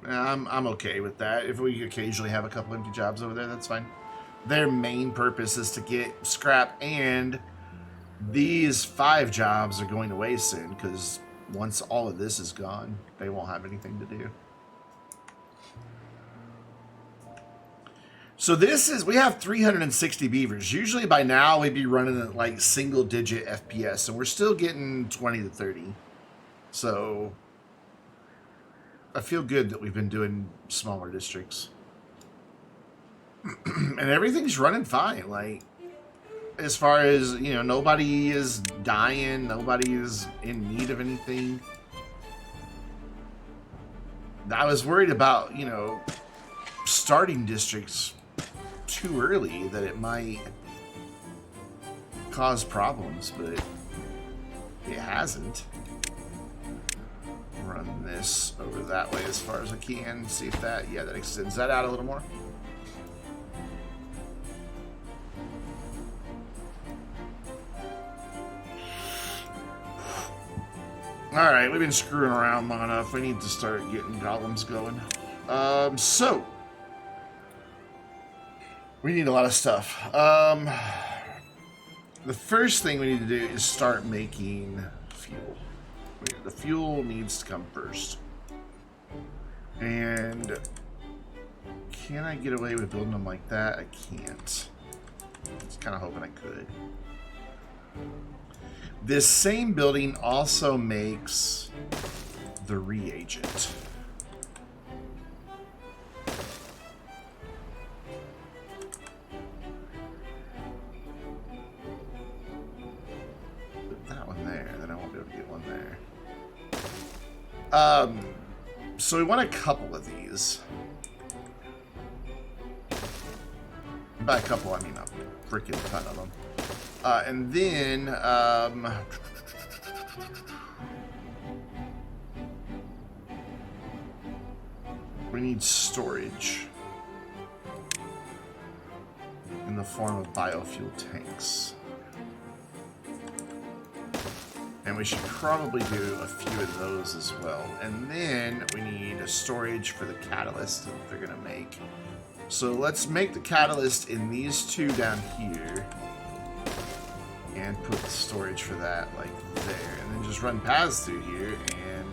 I'm okay with that. If we occasionally have a couple empty jobs over there, that's fine. Their main purpose is to get scrap, and these 5 jobs are going to waste soon, because once all of this is gone, they won't have anything to do. So this is, we have 360 beavers. Usually by now we'd be running at like single-digit FPS, and we're still getting 20 to 30. So I feel good that we've been doing smaller districts. And everything's running fine. Like, as far as, you know, nobody is dying, nobody is in need of anything. I was worried about, you know, starting districts too early, that it might cause problems, but it hasn't. Run this over that way as far as I can. See if that, yeah, that extends that out a little more. Alright, we've been screwing around long enough. We need to start getting golems going. So we need a lot of stuff. The first thing we need to do is start making fuel. The fuel needs to come first. And can I get away with building them like that? I can't. I was kind of hoping I could. This same building also makes the reagent. Put that one there, then I won't be able to get one there. So we want a couple of these. By a couple, I mean a freaking ton of them. And then, we need storage in the form of biofuel tanks. And we should probably do a few of those as well. And then we need a storage for the catalyst that they're going to make. So let's make the catalyst in these 2 down here. And put the storage for that like there. And then just run paths through here and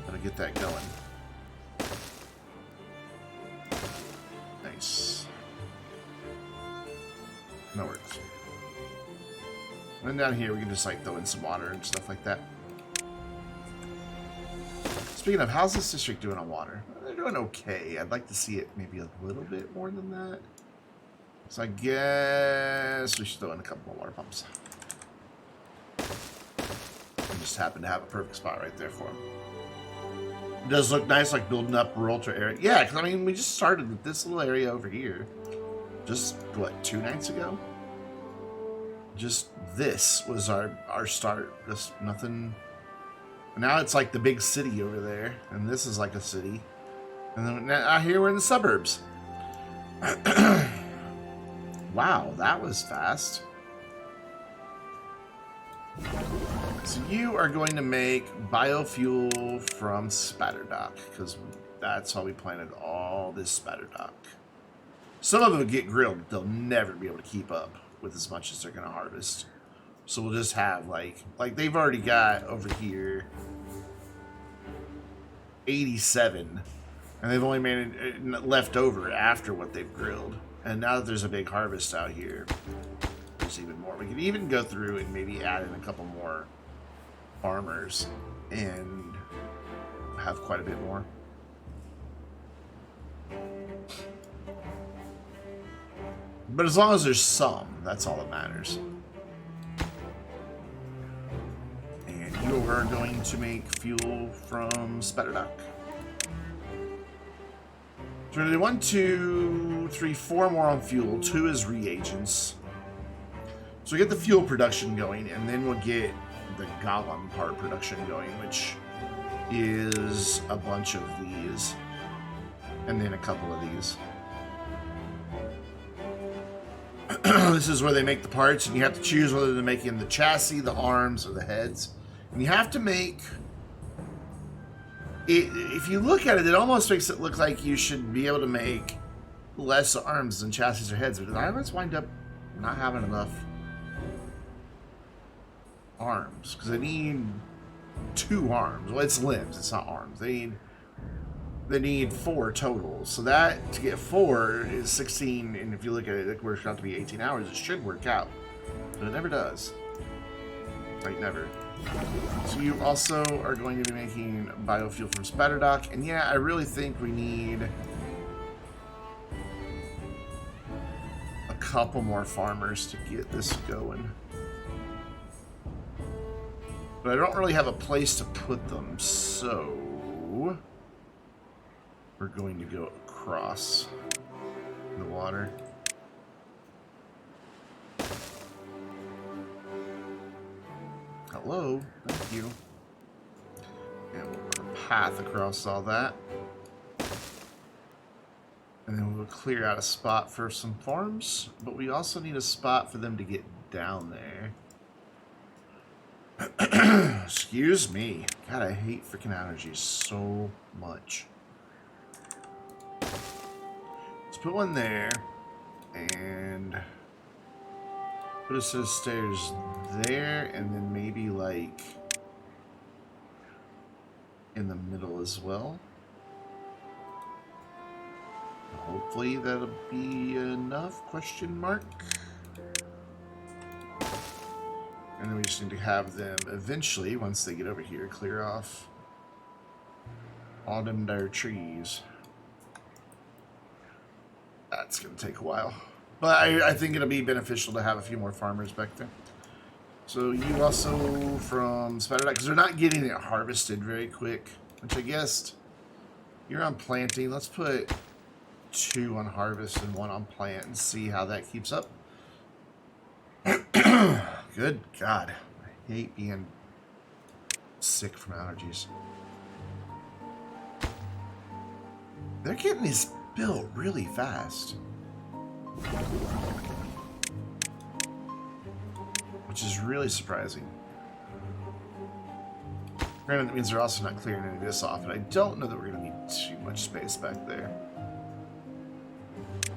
that'll get that going. Nice. That works. And then down here we can just like throw in some water and stuff like that. Speaking of, how's this district doing on water? They're doing okay. I'd like to see it maybe a little bit more than that. So I guess we should throw in a couple more water pumps. We just happen to have a perfect spot right there for them. It does look nice, like building up rural area. Yeah, because I mean, we just started with this little area over here. Just, what, 2 nights ago? Just this was our start. Just nothing. Now it's like the big city over there. And this is like a city. And then now here we're in the suburbs. Wow, that was fast. So you are going to make biofuel from spatterdock, because that's how we planted all this spatterdock. Some of them get grilled, but they'll never be able to keep up with as much as they're going to harvest. So we'll just have like they've already got over here 87, and they've only made it left over after what they've grilled. And now that there's a big harvest out here, there's even more. We could even go through and maybe add in a couple more farmers and have quite a bit more. But as long as there's some, that's all that matters. And you will are going to make fuel from Spetterdock. So we're going to do 1, 2, 3, 4 more on fuel. 2 is reagents. So we get the fuel production going, and then we'll get the golem part production going, which is a bunch of these, and then a couple of these. This is where they make the parts, and you have to choose whether they're making the chassis, the arms, or the heads. And you have to make it. If you look at it, it almost makes it look like you should be able to make less arms than chassis or heads, but I always wind up not having enough arms because they need 2 arms. Well, it's limbs, it's not arms. They need 4 total. So that to get 4 is 16, and if you look at it, it works out to be 18 hours. It should work out, but it never does. Right, never. So you also are going to be making biofuel from Spetterdock, and yeah, I really think we need a couple more farmers to get this going. But I don't really have a place to put them, so we're going to go across the water. Hello, thank you. And we'll put a path across all that. And then we'll clear out a spot for some farms, but we also need a spot for them to get down there. Excuse me. God, I hate freaking allergies so much. Let's put one there and put a set of stairs there, and then maybe like in the middle as well. Hopefully that'll be enough, question mark. And then we just need to have them eventually, once they get over here, clear off all them dire trees. That's going to take a while. But I think it'll be beneficial to have a few more farmers back there. So you also from Spetterdock, because they're not getting it harvested very quick, which I guess you're on planting. Let's put 2 on harvest and 1 on plant and see how that keeps up. Good God. I hate being sick from allergies. They're getting these built really fast. Which is really surprising. Granted, that means they're also not clearing any of this off, and I don't know that we're going to need too much space back there.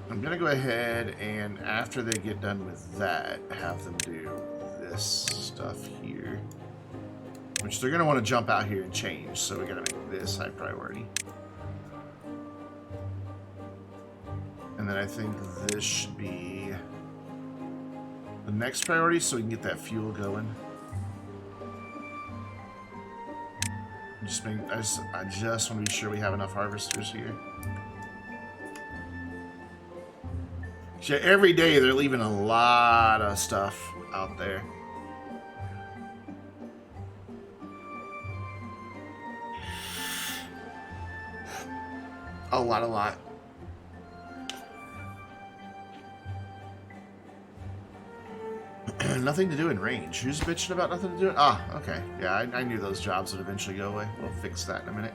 I'm going to go ahead and, after they get done with that, have them do this stuff here. Which they're going to want to jump out here and change, so we got to make this high priority. And then I think this should be the next priority, so we can get that fuel going. I just want to be sure we have enough harvesters here. Yeah, every day they're leaving a lot of stuff out there. A lot. Nothing to do in range. Who's bitching about nothing to do? Ah, okay. Yeah, I knew those jobs would eventually go away. We'll fix that in a minute.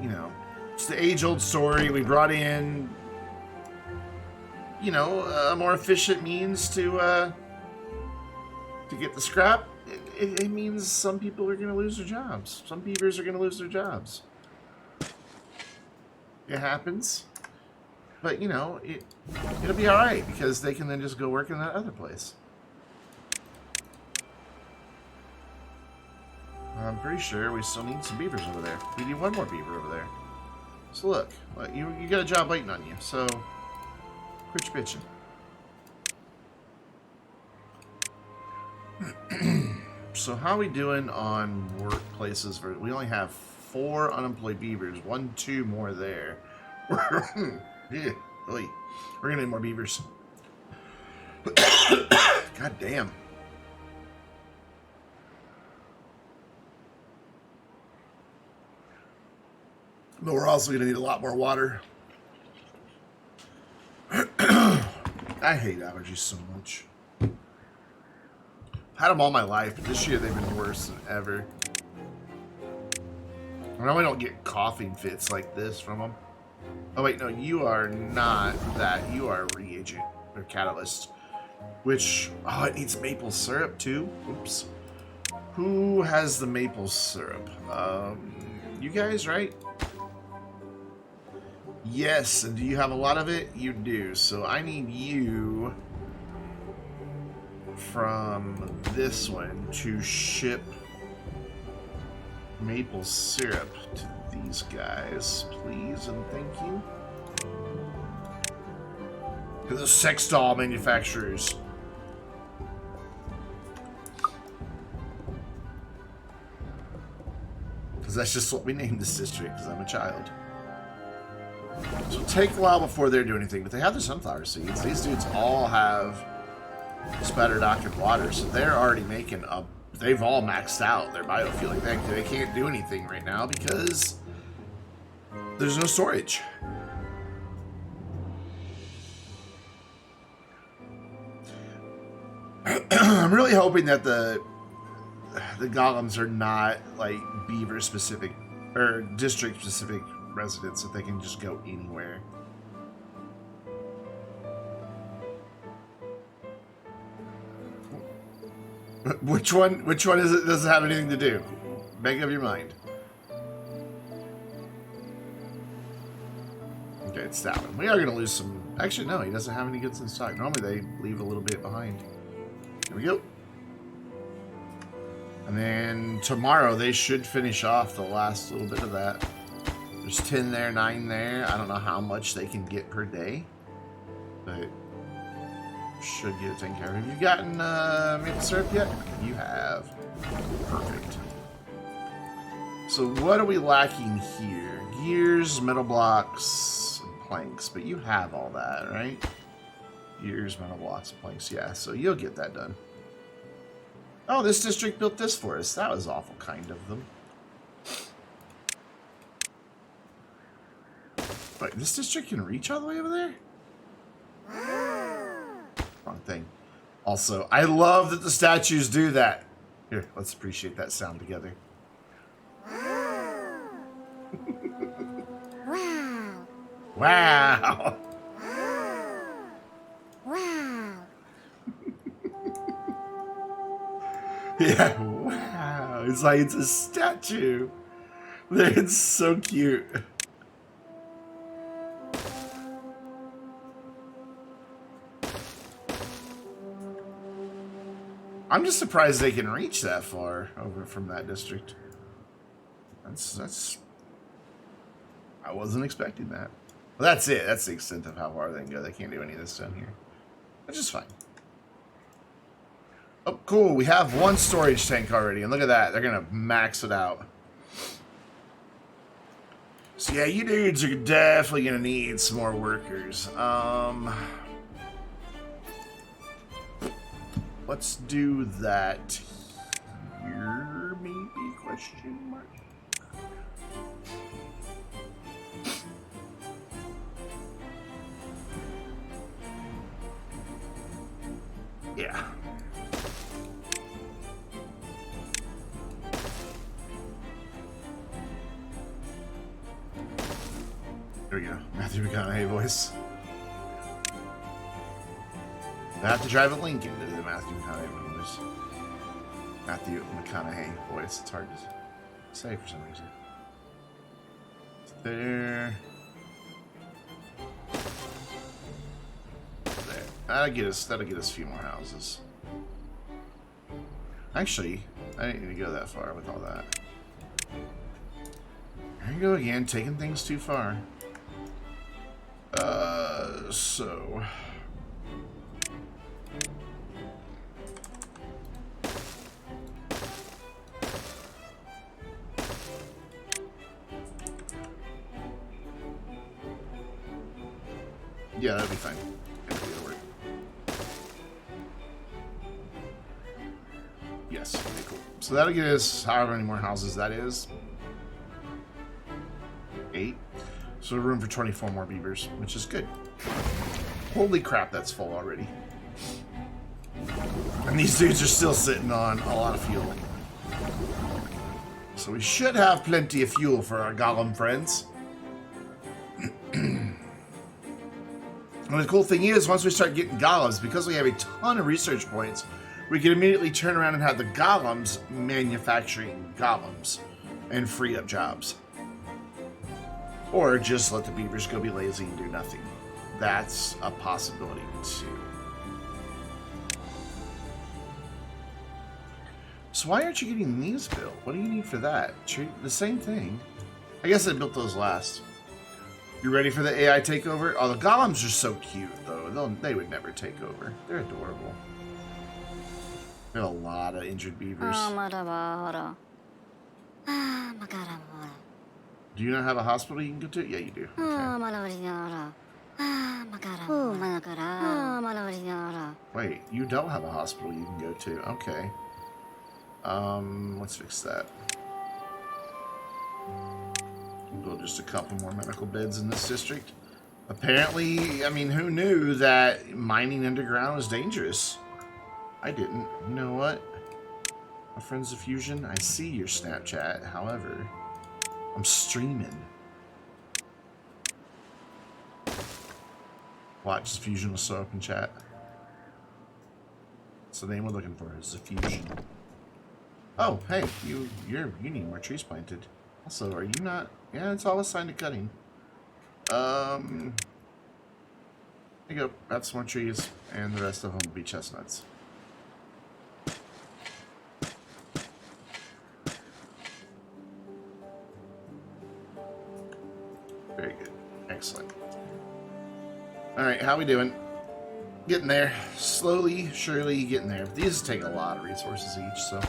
You know, it's the age-old story. We brought in, you know, a more efficient means to get the scrap. It means some people are going to lose their jobs. Some beavers are going to lose their jobs. It happens. But, you know, it'll be alright, because they can then just go work in that other place. I'm pretty sure we still need some beavers over there. We need 1 more beaver over there. So look, you got a job waiting on you, so quit bitching. So how are we doing on workplaces? We only have 4 unemployed beavers, 1, 2 more there. Yeah, really. We're gonna need more beavers. God damn. But we're also going to need a lot more water. I hate allergies so much. I've had them all my life, but this year they've been worse than ever. I know I don't get coughing fits like this from them. Oh wait, no, you are not that. You are a reagent or catalyst. Which, oh, it needs maple syrup too. Oops. Who has the maple syrup? You guys, right? Yes, and do you have a lot of it? You do. So I need you from this one to ship maple syrup to these guys, please, and thank you. To the sex doll manufacturers. Because that's just what we named this district, because I'm a child. So it'll take a while before they do anything, but they have the sunflower seeds. These dudes all have spattered doctored water, so they're already making a... They've all maxed out their biofueling. They can't do anything right now because there's no storage. I'm really hoping that the golems are not like beaver specific or district specific residents, that they can just go anywhere. Which one is it doesn't have anything to do? Make up your mind. Okay, it's that one. We are going to lose some... Actually, no, he doesn't have any goods in stock. Normally they leave a little bit behind. Here we go. And then tomorrow they should finish off the last little bit of that. There's 10 there, 9 there. I don't know how much they can get per day, but should get it taken care of. Have you gotten maple syrup yet? You have. Perfect. So what are we lacking here? Gears, metal blocks, and planks. But you have all that, right? Gears, metal blocks, and planks. Yeah, so you'll get that done. Oh, this district built this for us. That was awful kind of them. Wait, this district can reach all the way over there? Wrong thing. Also, I love that the statues do that. Here, let's appreciate that sound together. Wow. Wow. Wow. Yeah, wow. It's like it's a statue. It's so cute. I'm just surprised they can reach that far over from that district. That's I wasn't expecting that. Well, that's it. That's the extent of how far they can go. They can't do any of this down here. Which is fine. Oh, cool. We have one storage tank already. And look at that. They're going to max it out. So, yeah, you dudes are definitely going to need some more workers. Let's do that here, maybe? Question mark. Yeah. There we go. Matthew McConaughey voice. I have to drive a link into the Matthew McConaughey voice. Matthew McConaughey voice. It's hard to say for some reason. There. There. That'll get us a few more houses. Actually, I didn't need to go that far with all that. There you go again, taking things too far. So... yeah, that'll be fine. It'll work. Yes, okay, cool. So that'll get us however many more houses that is. 8. So room for 24 more beavers, which is good. Holy crap, that's full already. And these dudes are still sitting on a lot of fuel. So we should have plenty of fuel for our golem friends. And the cool thing is, once we start getting golems, because we have a ton of research points, we can immediately turn around and have the golems manufacturing golems and free up jobs. Or just let the beavers go be lazy and do nothing. That's a possibility too. So why aren't you getting these built? What do you need for that? The same thing. I guess I built those last. You ready for the AI takeover? Oh, the golems are so cute, though. They would never take over. They're adorable. There are a lot of injured beavers. Do you not have a hospital you can go to? Yeah, you do. Okay. Wait, you don't have a hospital you can go to. Okay. Let's fix that. Build just a couple more medical beds in this district. Apparently, I mean, who knew that mining underground was dangerous? I didn't. You know what? My friends of Fusion, I see your Snapchat. However, I'm streaming. Watch, Fusion will show up in chat. That's the name we're looking for, is Fusion. Oh, hey, you need more trees planted. Also, are you not? Yeah, it's all assigned to cutting. There you go. That's more trees, and the rest of them will be chestnuts. Very good. Excellent. Alright, how we doing? Getting there. Slowly, surely getting there. These take a lot of resources each, so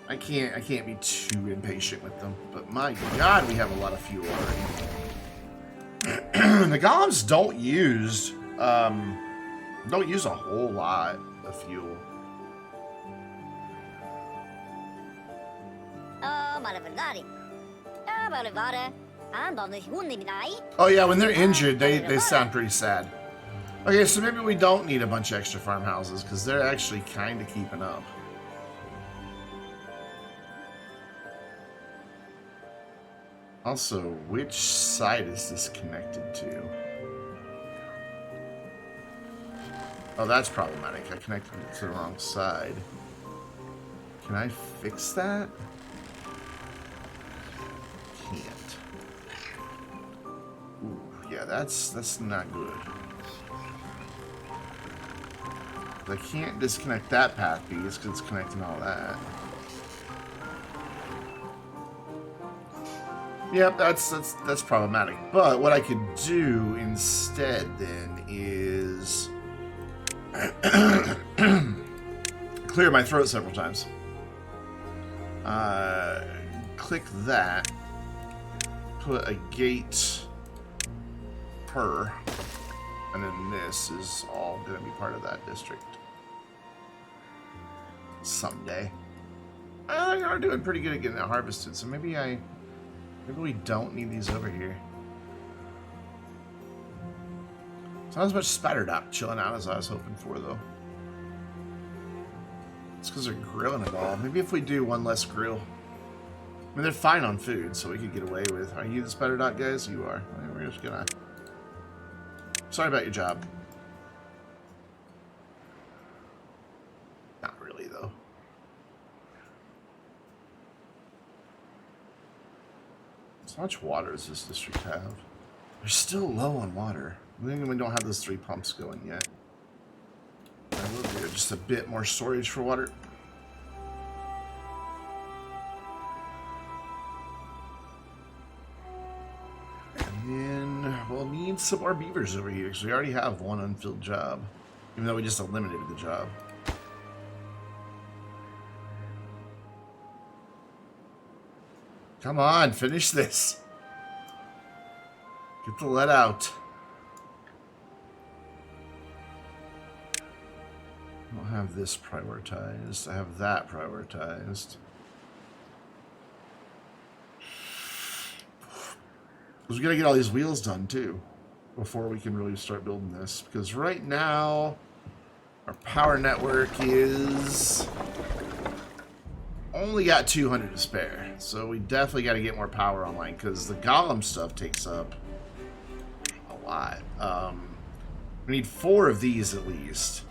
I can't be too impatient with them. But my god, we have a lot of fuel already. The golems don't use a whole lot of fuel. Oh yeah, when they're injured, they sound pretty sad. Okay, so maybe we don't need a bunch of extra farmhouses, because they're actually kind of keeping up. Also, which side is this connected to? Oh, that's problematic. I connected it to the wrong side. Can I fix that? Can't. Ooh, yeah, that's not good. I can't disconnect that path because it's connecting all that. Yep, that's problematic. But what I could do instead then is clear my throat several times. Click that. Put a gate per, and then this is all going to be part of that district someday. They are doing pretty good at getting it harvested, so maybe we don't need these over here. It's not as much spatterdock chilling out as I was hoping for, though. It's because they're grilling it all. Maybe if we do one less grill. I mean, they're fine on food, so we could get away with. Are you the spatterdock guys? You are. I mean, we're just gonna... Sorry about your job. Not really, though. How much water does this district have? They're still low on water. I think we don't have those 3 pumps going yet. I will do just a bit more storage for water. And then we'll need some more beavers over here because we already have one unfilled job, even though we just eliminated the job. Come on, finish this. Get the lead out. I don't have this prioritized. I have that prioritized. Because we got to get all these wheels done, too, before we can really start building this. Because right now, our power network is only got 200 to spare. So we definitely got to get more power online, because the golem stuff takes up a lot. We need 4 of these at least.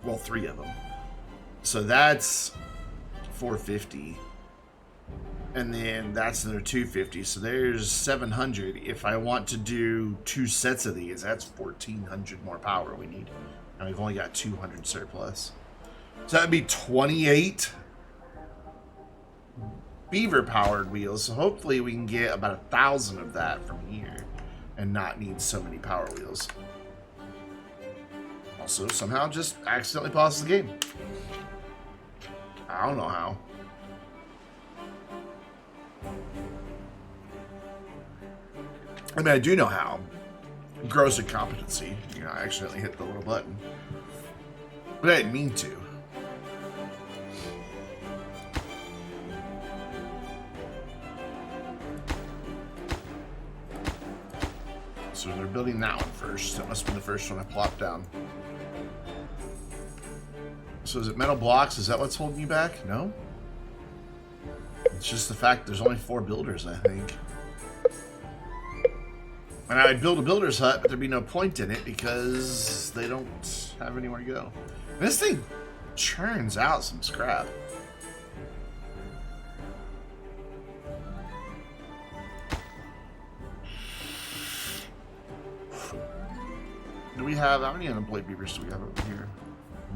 Well, 3 of them. So that's 450. And then that's another 250. So there's 700. If I want to do 2 sets of these, that's 1,400 more power we need. And we've only got 200 surplus. So that'd be 28 beaver-powered wheels. So hopefully we can get about 1,000 of that from here and not need so many power wheels. Also, somehow just accidentally pauses the game. I don't know how. I mean, I do know how. Gross incompetency. You know, I accidentally hit the little button. But I didn't mean to. So they're building that one first. That must have been the first one I plopped down. So is it metal blocks? Is that what's holding you back? No? It's just the fact there's only 4 builders, I think. And I'd build a builder's hut, but there'd be no point in it because they don't have anywhere to go. And this thing churns out some scrap. Do we have, how many unemployed beavers do we have over here?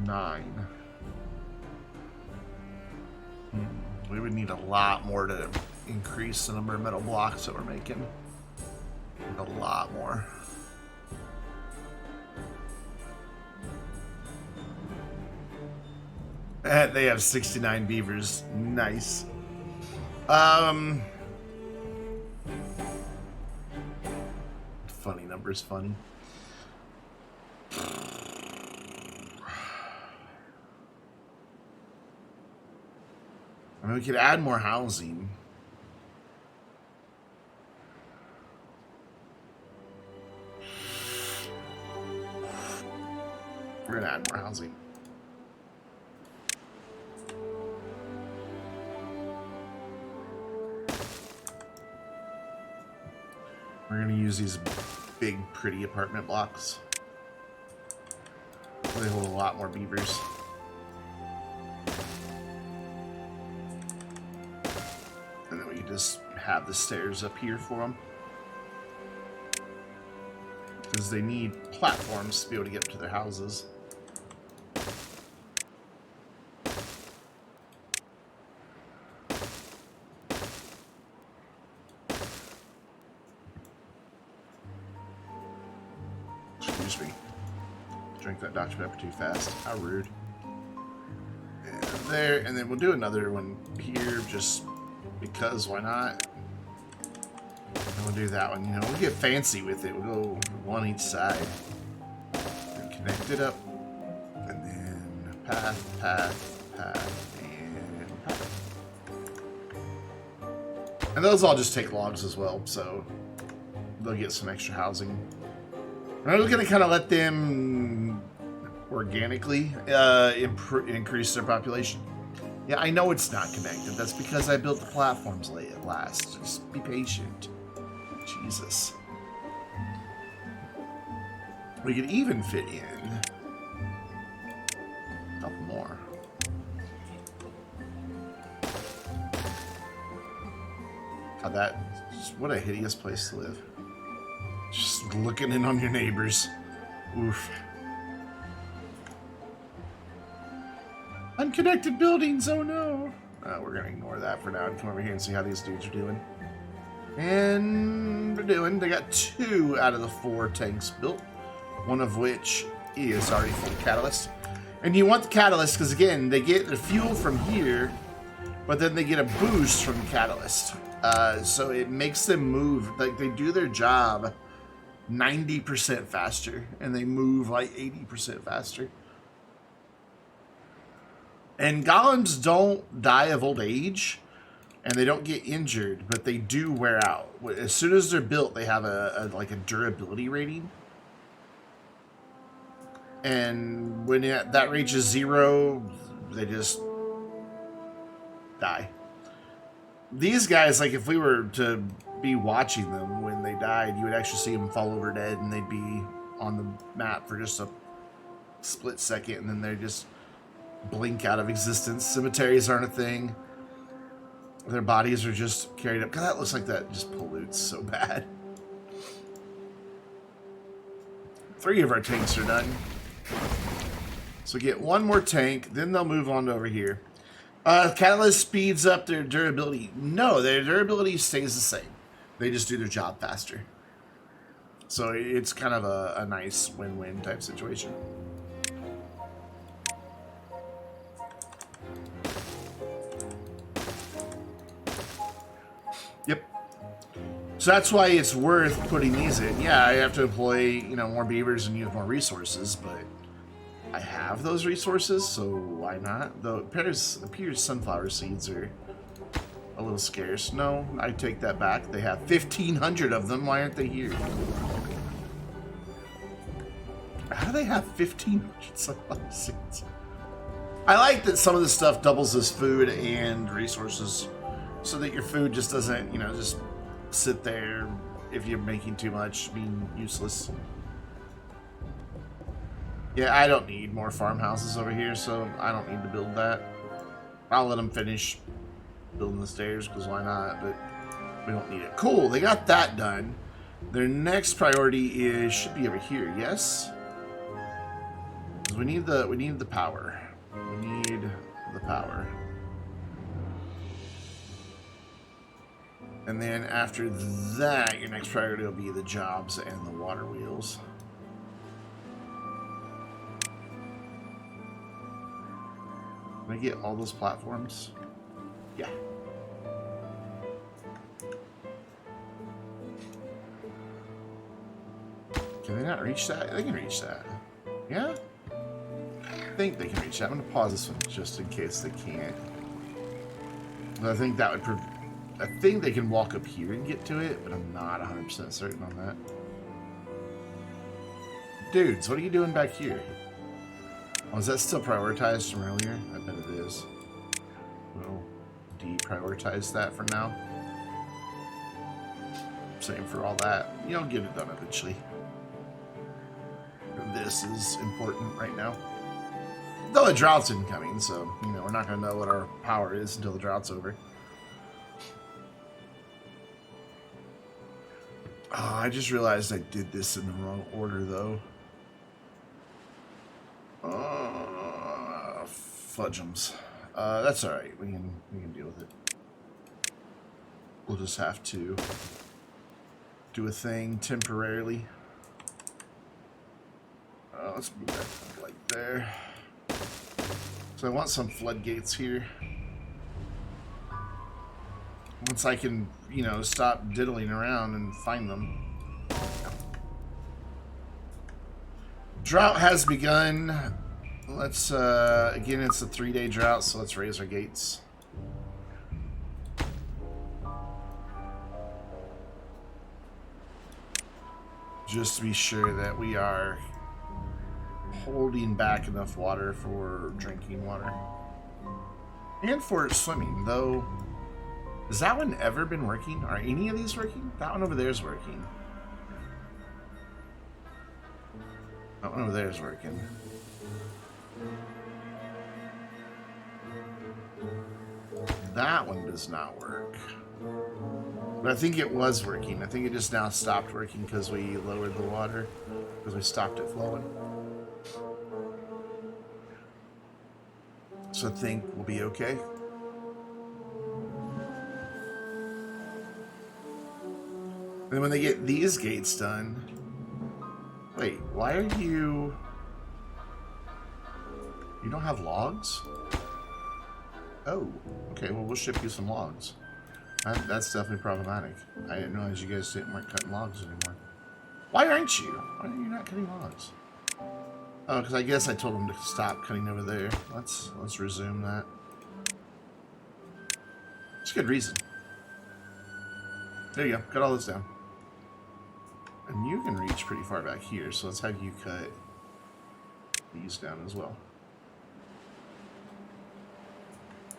9. We would need a lot more to increase the number of metal blocks that we're making. A lot more. And they have 69 beavers. Nice. Funny numbers, funny. I mean, we could add more housing. We're gonna add more housing. We're gonna use these big, pretty apartment blocks. They hold a lot more beavers. And then we can just have the stairs up here for them. Because they need platforms to be able to get up to their houses. Excuse me. Drink that Dr. Pepper too fast. How rude. And there, and then we'll do another one here just because why not? And we'll do that one. You know, we'll get fancy with it. We'll go one each side. And connect it up. And then path, path, path, and path. And those all just take logs as well, so they'll get some extra housing. And I'm going to kind of let them organically increase their population. Yeah, I know it's not connected. That's because I built the platforms late at last. Just be patient. Jesus. We could even fit in a couple more. God, what a hideous place to live. Just looking in on your neighbors. Oof. Unconnected buildings, oh no. We're going to ignore that for now and come over here and see how these dudes are doing. And they got 2 out of the 4 tanks built. One of which is already full of catalyst. And you want the catalyst because, again, they get their fuel from here, but then they get a boost from the catalyst. So it makes them move, like they do their job 90% faster, and they move like 80% faster. And golems don't die of old age, and they don't get injured, but they do wear out. As soon as they're built, they have like a durability rating. And when that reaches 0, they just die. These guys, like if we were to be watching them when they died, you would actually see them fall over dead, and they'd be on the map for just a split second, and then they just blink out of existence. Cemeteries aren't a thing. Their bodies are just carried up. God, that looks like that just pollutes so bad. 3 of our tanks are done. So get 1 more tank, then they'll move on to over here. Catalyst speeds up their durability. No, their durability stays the same. They just do their job faster. So it's kind of a nice win-win type situation. Yep. So that's why it's worth putting these in. Yeah, I have to employ, more beavers and use more resources, but I have those resources, so why not? Though it appears sunflower seeds are a little scarce. No, I take that back. They have 1,500 of them. Why aren't they here? How do they have 1,500 sunflower seeds? I like that some of this stuff doubles as food and resources, so that your food just doesn't, just sit there if you're making too much, being useless. Yeah, I don't need more farmhouses over here, so I don't need to build that. I'll let them finish building the stairs, because why not? But we don't need it. Cool, they got that done. Their next priority should be over here, yes? Because we need the power. We need the power. And then after that, your next priority will be the jobs and the water wheels. Can I get all those platforms? Yeah. Can they not reach that? They can reach that. Yeah? I think they can reach that. I'm going to pause this one just in case they can't. I think that would I think they can walk up here and get to it, but I'm not 100% certain on that. Dudes, what are you doing back here? Oh, is that still prioritized from earlier? I bet it is. We'll deprioritize that for now. Same for all that. You'll get it done eventually. This is important right now. Though the drought's incoming, so, we're not going to know what our power is until the drought's over. Oh, I just realized I did this in the wrong order, though. Fudge'ems. That's alright. We can deal with it. We'll just have to do a thing temporarily. Let's move that like there. So I want some floodgates here. Once I can, stop diddling around and find them. Drought has begun. Let's, again, it's a 3-day drought, so let's raise our gates. Just to be sure that we are holding back enough water for drinking water. And for swimming, though. Has that one ever been working? Are any of these working? That one over there is working. That one over there is working. That one does not work. But I think it was working. I think it just now stopped working because we lowered the water. Because we stopped it flowing. So I think we'll be okay. And when they get these gates done... Wait, why are you... You don't have logs? Oh, okay, well we'll ship you some logs. That's definitely problematic. I didn't realize you guys weren't cutting logs anymore. Why aren't you? Why are you not cutting logs? Oh, because I guess I told them to stop cutting over there. Let's resume that. It's a good reason. There you go. Got all this down. And you can reach pretty far back here, so let's have you cut these down as well.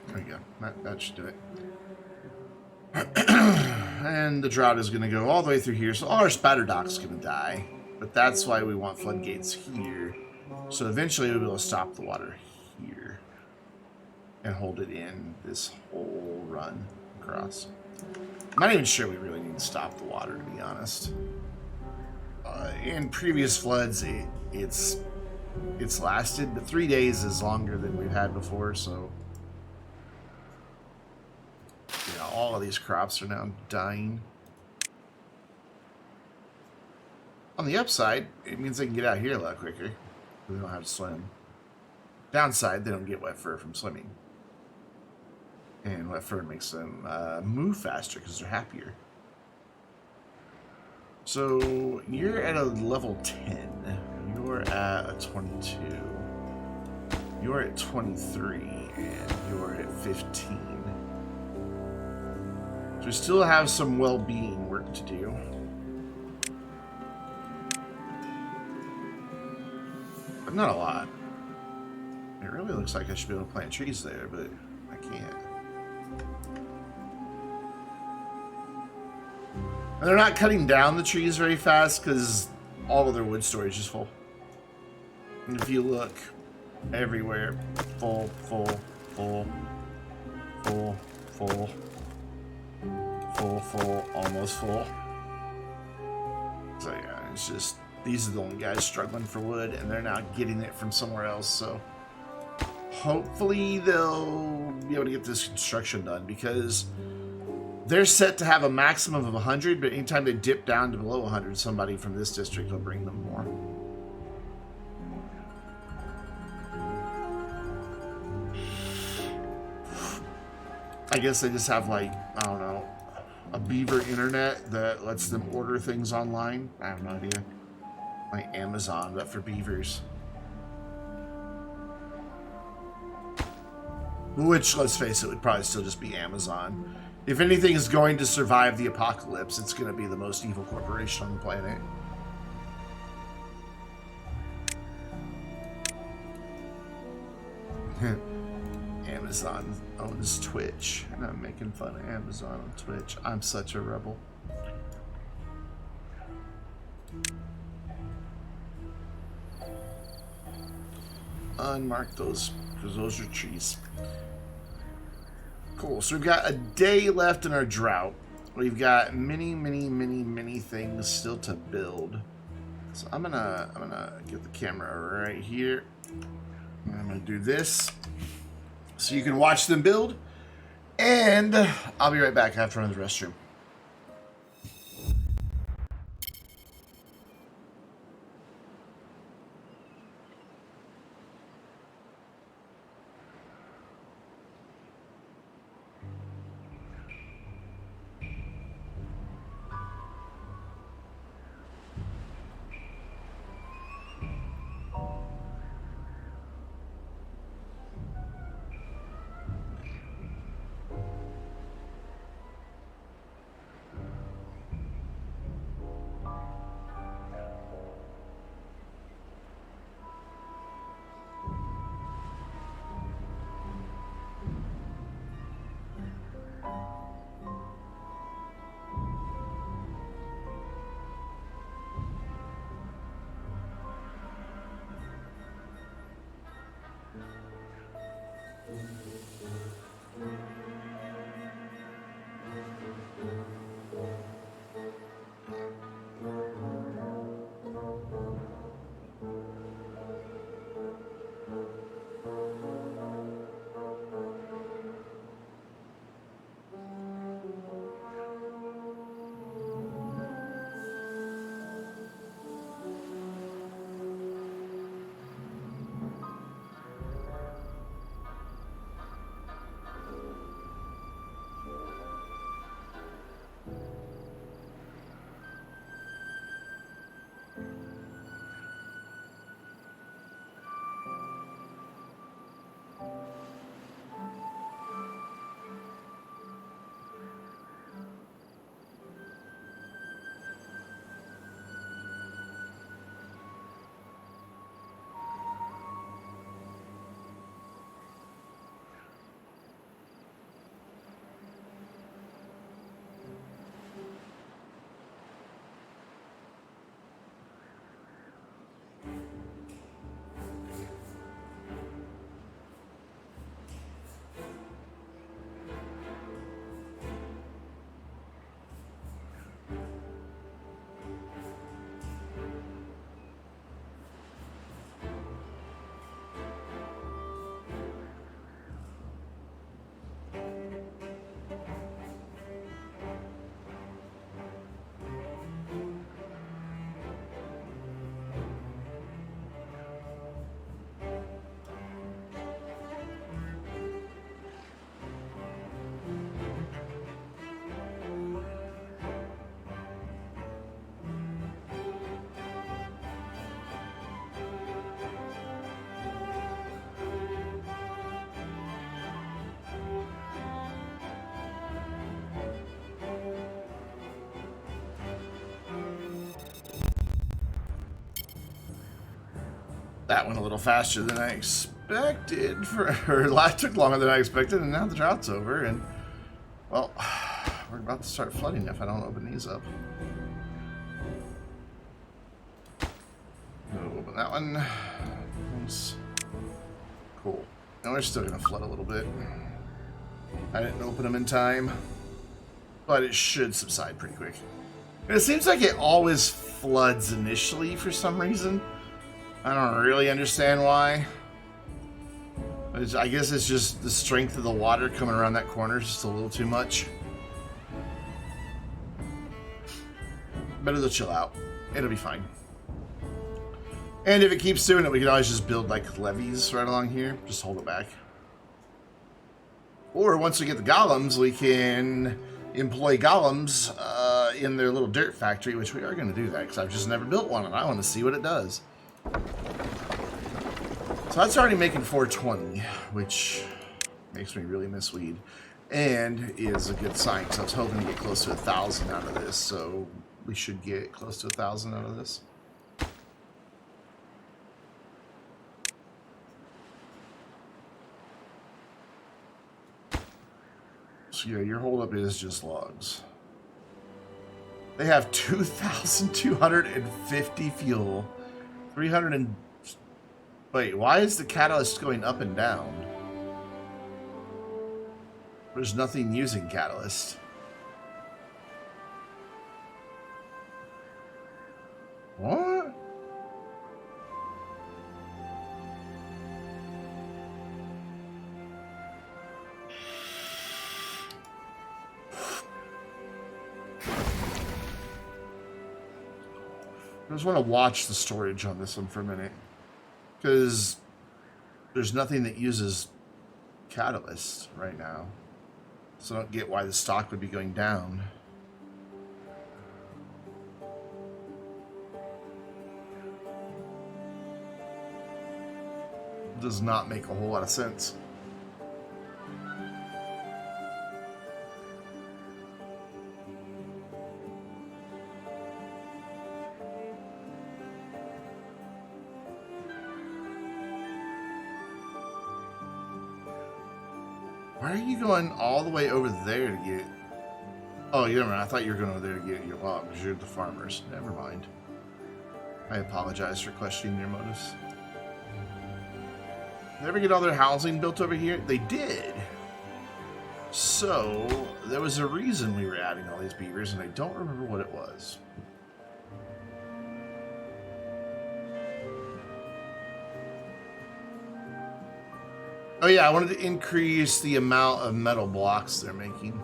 There you go. That should do it. And the drought is going to go all the way through here, so all our spatter dock's going to die. But that's why we want floodgates here. So eventually we'll be able to stop the water here. And hold it in this whole run across. I'm not even sure we really need to stop the water, to be honest. In previous floods, it's lasted, but 3 days is longer than we've had before, so... You know, all of these crops are now dying. On the upside, it means they can get out here a lot quicker. They don't have to swim. Downside, they don't get wet fur from swimming. And wet fur makes them move faster because they're happier. So, you're at a level 10. You're at a 22. You're at 23. And you're at 15. So we still have some well-being work to do. But not a lot. It really looks like I should be able to plant trees there, but I can't. And they're not cutting down the trees very fast because all of their wood storage is full. And if you look everywhere, full, full, full, full, full, full, full, almost full. So yeah, it's just, these are the only guys struggling for wood, and they're not getting it from somewhere else, so hopefully they'll be able to get this construction done, because they're set to have a maximum of 100, but anytime they dip down to below 100, somebody from this district will bring them more. I guess they just have, like, I don't know, a beaver internet that lets them order things online. I have no idea. Like Amazon, but for beavers. Which, let's face it, would probably still just be Amazon. If anything is going to survive the apocalypse, it's going to be the most evil corporation on the planet. Amazon owns Twitch, and I'm making fun of Amazon on Twitch. I'm such a rebel. Unmark those, because those are trees. Cool, so we've got a day left in our drought. We've got many things still to build. So I'm gonna get the camera right here. And I'm gonna do this so you can watch them build. And I'll be right back after I'm in the restroom. That went a little faster than I expected. It took longer than I expected, and now the drought's over, and, well, we're about to start flooding if I don't open these up. We'll open that one. Cool. And we're still going to flood a little bit. I didn't open them in time, but it should subside pretty quick. And it seems like it always floods initially for some reason. I don't really understand why. I guess it's just the strength of the water coming around that corner is just a little too much. But it'll chill out. It'll be fine. And if it keeps doing it, we can always just build like levees right along here. Just hold it back. Or once we get the golems, we can employ golems in their little dirt factory, which we are going to do that because I've just never built one and I want to see what it does. So that's already making 420, which makes me really miss weed, and is a good sign because I was hoping to get close to 1,000 out of this, so we should get close to 1,000 out of this. So yeah, your holdup is just logs. They have 2,250 fuel, 300 and... Wait, why is the catalyst going up and down? There's nothing using catalyst. What? I just want to watch the storage on this one for a minute. Because there's nothing that uses catalyst right now. So I don't get why the stock would be going down. Does not make a whole lot of sense. Why are you going all the way over there to get... Oh, you never mind. I thought you were going over there to get your logs. You're the farmers. Never mind. I apologize for questioning your motives. Did they ever get all their housing built over here? They did. So, there was a reason we were adding all these beavers, and I don't remember what it was. Oh yeah, I wanted to increase the amount of metal blocks they're making.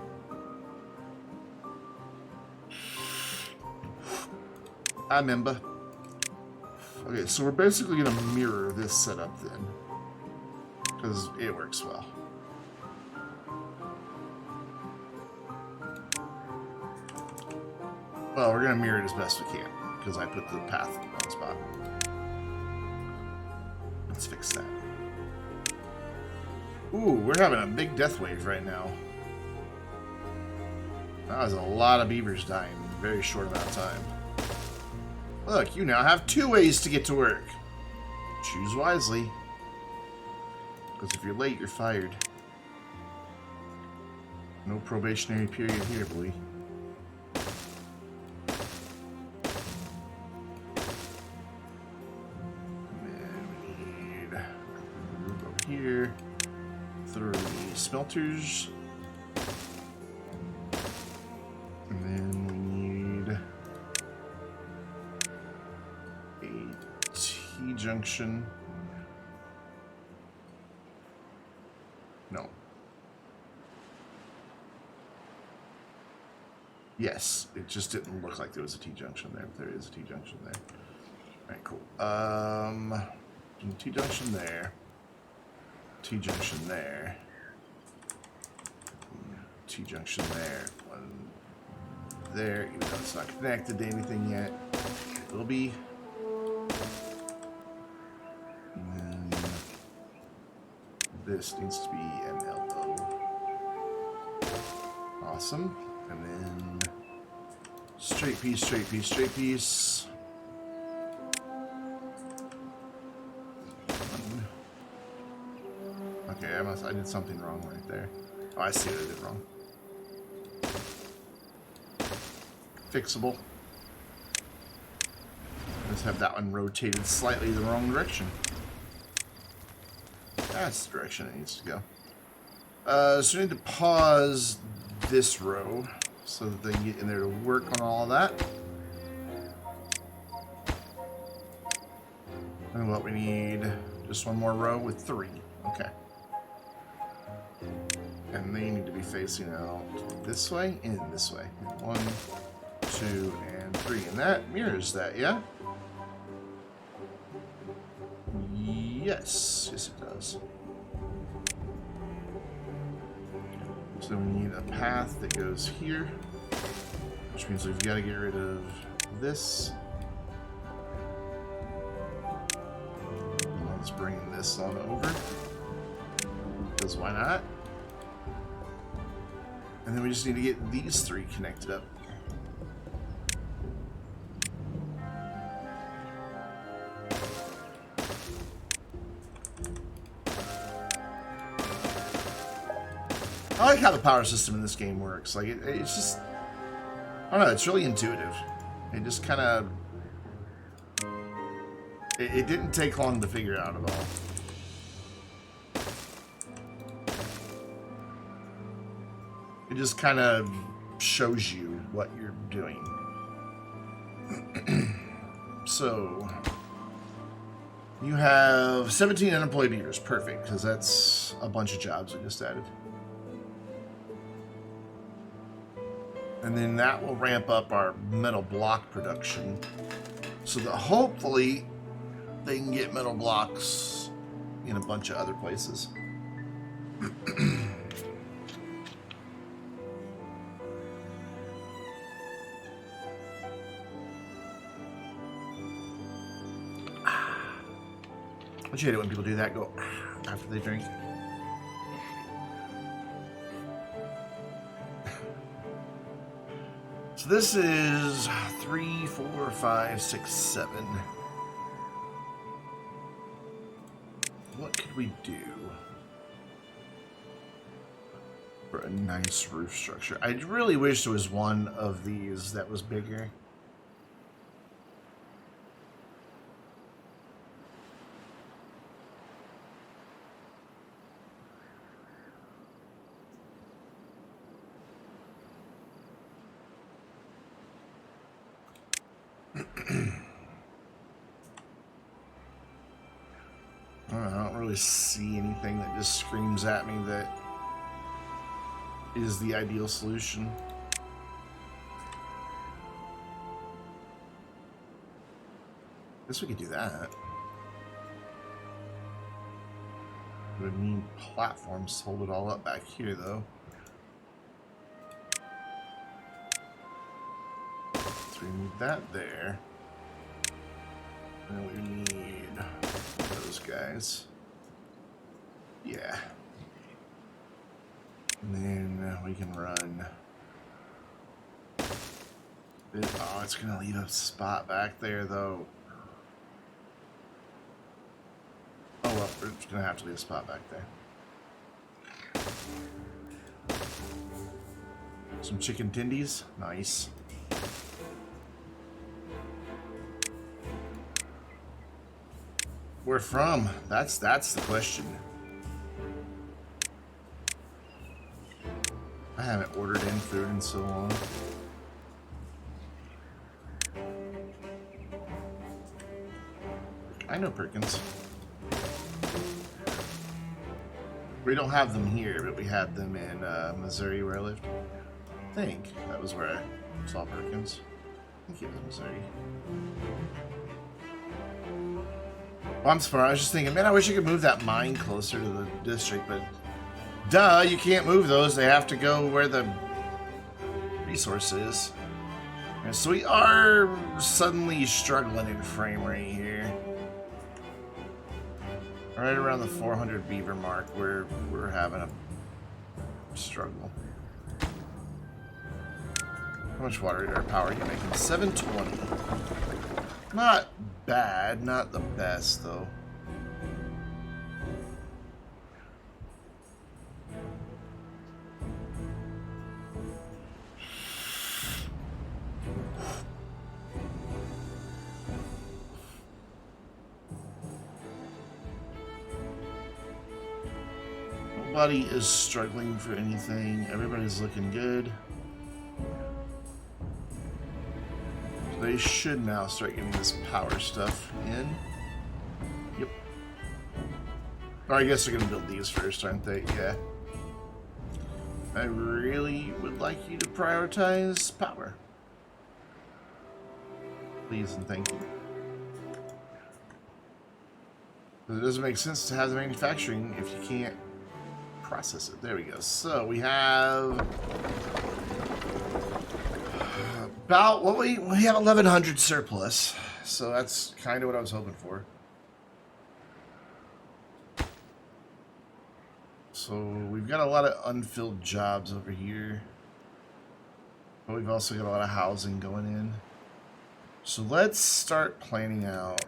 I remember. Okay, so we're basically going to mirror this setup then. Because it works well. Well, we're going to mirror it as best we can. Because I put the path in the wrong spot. Let's fix that. Ooh, we're having a big death wave right now. That was a lot of beavers dying in a very short amount of time. Look, you now have 2 ways to get to work. Choose wisely. Because if you're late, you're fired. No probationary period here, boy. And then we need a move over here. 3 smelters. And then we need a T-junction. No. Yes, it just didn't look like there was a T-junction there, but there is a T-junction there. Alright, cool. T-junction there. T-junction there. T-junction there. One there, even though it's not connected to anything yet. It will be. And then this needs to be an elbow. Awesome. And then straight piece, straight piece, straight piece. I did something wrong right there. Oh, I see what I did wrong. Fixable. Let's have that one rotated slightly the wrong direction. That's the direction it needs to go. So we need to pause this row so that they can get in there to work on all of that. And what we need, just one more row with 3. Okay. And they need to be facing out this way and this way. 1, 2, and 3. And that mirrors that, yeah? Yes. Yes, it does. So we need a path that goes here, which means we've got to get rid of this. Let's bring this on over, because why not? And then we just need to get these 3 connected up. I like how the power system in this game works. Like, it's just... I don't know, it's really intuitive. It just kind of... It didn't take long to figure out at all. It just kind of shows you what you're doing. So... You have 17 unemployed years. Perfect, because that's a bunch of jobs we just added. And then that will ramp up our metal block production so that hopefully they can get metal blocks in a bunch of other places. Don't you hate it when people do that? Go after they drink. So this is 3, 4, 5, 6, 7. What could we do for a nice roof structure? I really wish there was one of these that was bigger. I don't really see anything that just screams at me that is the ideal solution. Guess we could do that. We would need platforms to hold it all up back here, though. So we need that there. And we need those guys. Yeah. And then we can run. Oh, it's going to leave a spot back there, though. Oh, well, we're just going to have to leave a spot back there. Some chicken tendies. Nice. Where from? That's the question. I haven't ordered in food in so long. I know Perkins. We don't have them here, but we had them in Missouri where I lived. I think that was where I saw Perkins. I think it was Missouri. Well, I'm surprised. I was just thinking, man, I wish you could move that mine closer to the district, but duh, you can't move those. They have to go where the resource is. And so we are suddenly struggling in frame rate here. Right around the 400 beaver mark, where we're having a struggle. How much water or power are you making? 720. Not bad, not the best though. Nobody is struggling for anything. Everybody's looking good. So they should now start getting this power stuff in. Yep. Or I guess they're going to build these first, aren't they? Yeah. I really would like you to prioritize power. Please and thank you. It doesn't make sense to have the manufacturing if you can't process it. There we go. So we have about what we have 1,100 surplus. So that's kind of what I was hoping for. So we've got a lot of unfilled jobs over here, but we've also got a lot of housing going in. So let's start planning out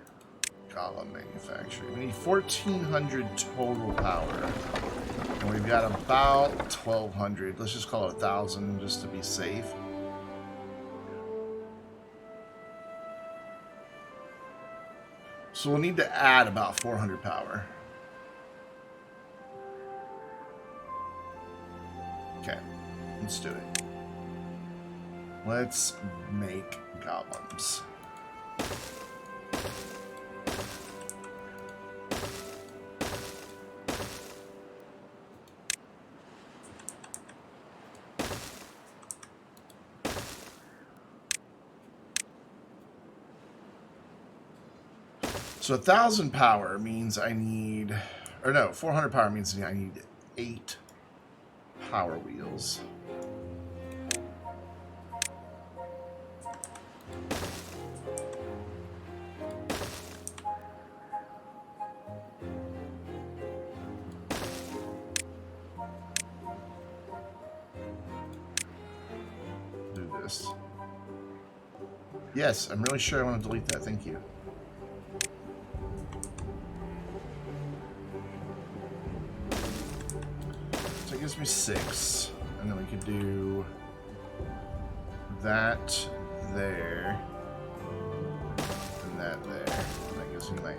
golem manufacturing. We need 1,400 total power, and we've got about 1,200. Let's just call it 1,000 just to be safe. So we'll need to add about 400 power. Okay, let's do it. Let's make golems. So 1,000 power means I need, or no, 400 power means I need 8 power wheels. Do this. Yes, I'm really sure I want to delete that. Thank you. So it gives me 6, and then we could do that there, and that there. And that gives me my 8.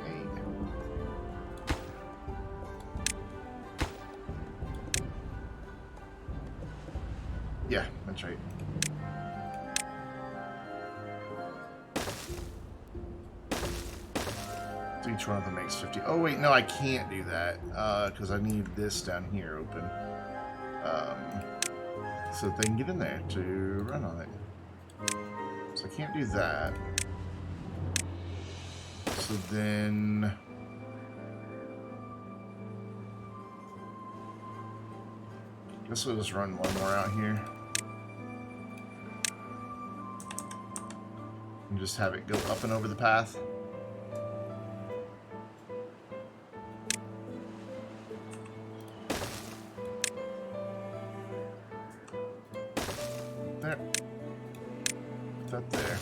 Yeah, that's right. So each one of them makes 50. Oh wait, no, I can't do that because I need this down here open. So that they can get in there to run on it. So I can't do that. So then... I guess we'll just run one more out here. And just have it go up and over the path. There. Put that there.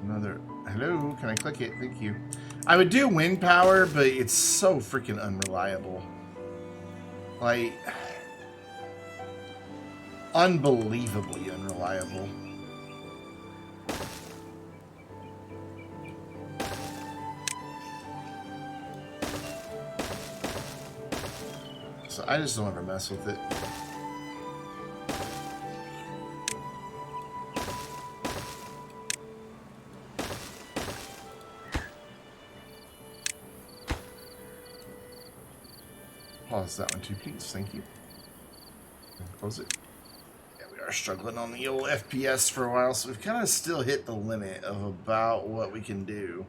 Another. Hello, can I click it? Thank you. I would do wind power, but it's so freaking unreliable. Like, unbelievably unreliable. So I just don't ever mess with it. Pause that one too, please. Thank you. And close it. Yeah, we are struggling on the old FPS for a while, so we've kind of still hit the limit of about what we can do.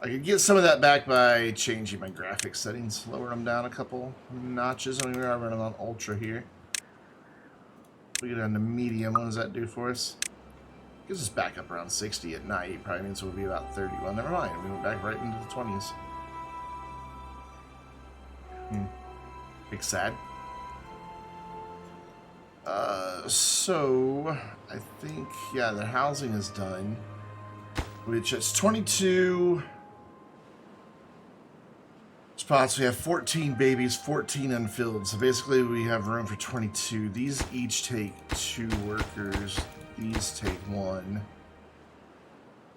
I could get some of that back by changing my graphics settings, lower them down a couple notches. I mean, we are running on ultra here. We get down to medium. What does that do for us? Gives us back up around 60 at night. Probably means we'll be about 30. Well, never mind. We went back right into the 20s. Big sad. So I think, yeah, the housing is done. Which it's 22 spots. We have 14 babies, 14 unfilled. So basically we have room for 22. These each take 2 workers. These take 1.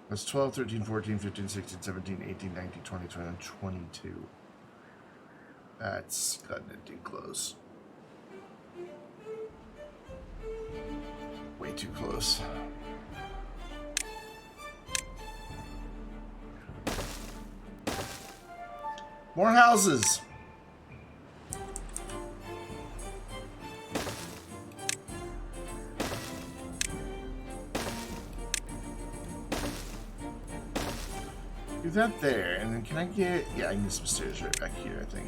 That's 12, 13, 14, 15, 16, 17, 18, 19, 20, 21, 22. That's cutting it too close. Way too close. More houses. Do that there, and then can I get... Yeah, I can get some stairs right back here, I think.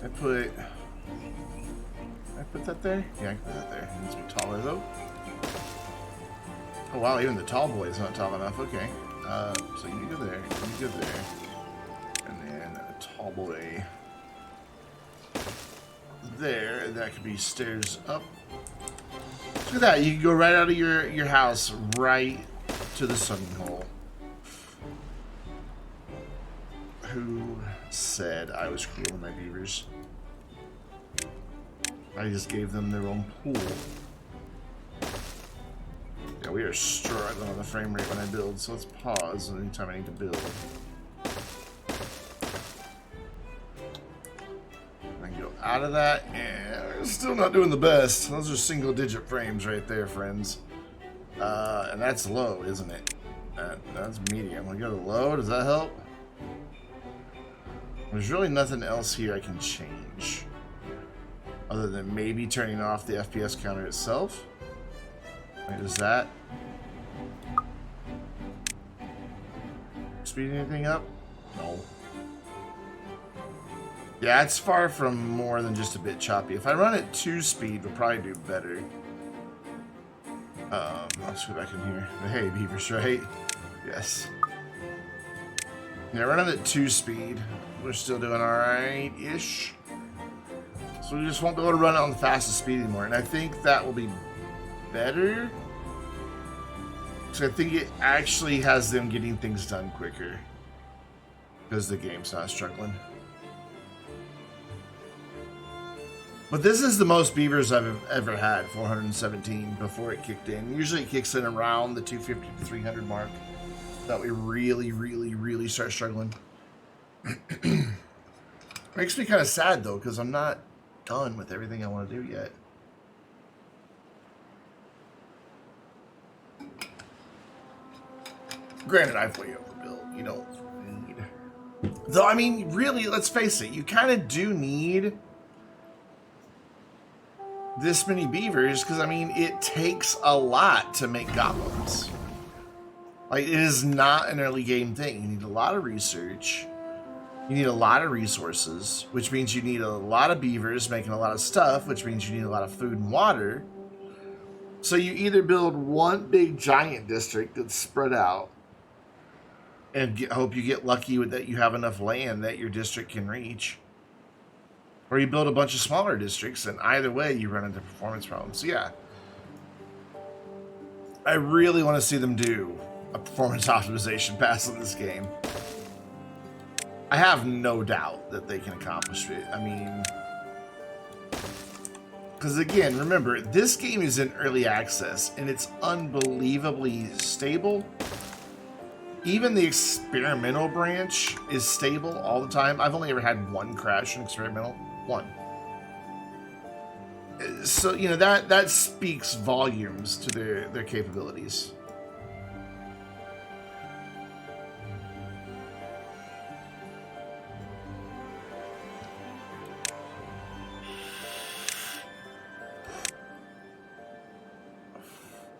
I put that there? Yeah, I can put that there. It needs to be taller, though. Oh, wow, even the tall boy is not tall enough. Okay. So you go there, you go there. And then a tall boy there. That could be stairs up. Look at that. You can go right out of your house right to the swimming hole. Who said I was killing my beavers? I just gave them their own pool. Yeah, we are struggling on the frame rate when I build, so let's pause anytime I need to build. I can go out of that, and we're still not doing the best. Those are single-digit frames right there, friends. And that's low, isn't it? That's medium. We go to low. Does that help? There's really nothing else here I can change. Other than maybe turning off the FPS counter itself. Wait, is that? Speed anything up? No. Yeah, it's far from more than just a bit choppy. If I run at 2 speed, we'll probably do better. Let's go back in here. Hey, beavers, right? Yes. Yeah, running at 2 speed. We're still doing alright-ish. So we just won't be able to run it on the fastest speed anymore. And I think that will be better. So I think it actually has them getting things done quicker. Because the game's not struggling. But this is the most beavers I've ever had, 417, before it kicked in. Usually it kicks in around the 250 to 300 mark. That we really start struggling. Makes me kind of sad though, because I'm not done with everything I want to do yet. Granted, I've way overbuilt. You don't need... Though, I mean, really, let's face it. You kind of do need this many beavers, because, I mean, it takes a lot to make golems. Like, it is not an early game thing. You need a lot of research. You need a lot of resources, which means you need a lot of beavers making a lot of stuff, which means you need a lot of food and water. So you either build one big giant district that's spread out and hope you get lucky with that you have enough land that your district can reach. Or you build a bunch of smaller districts, and either way you run into performance problems. So yeah, I really want to see them do a performance optimization pass in this game. I have no doubt that they can accomplish it. I mean, because again, remember, this game is in early access and it's unbelievably stable. Even the experimental branch is stable all the time. I've only ever had one crash in experimental. One. So, you know, that speaks volumes to their capabilities.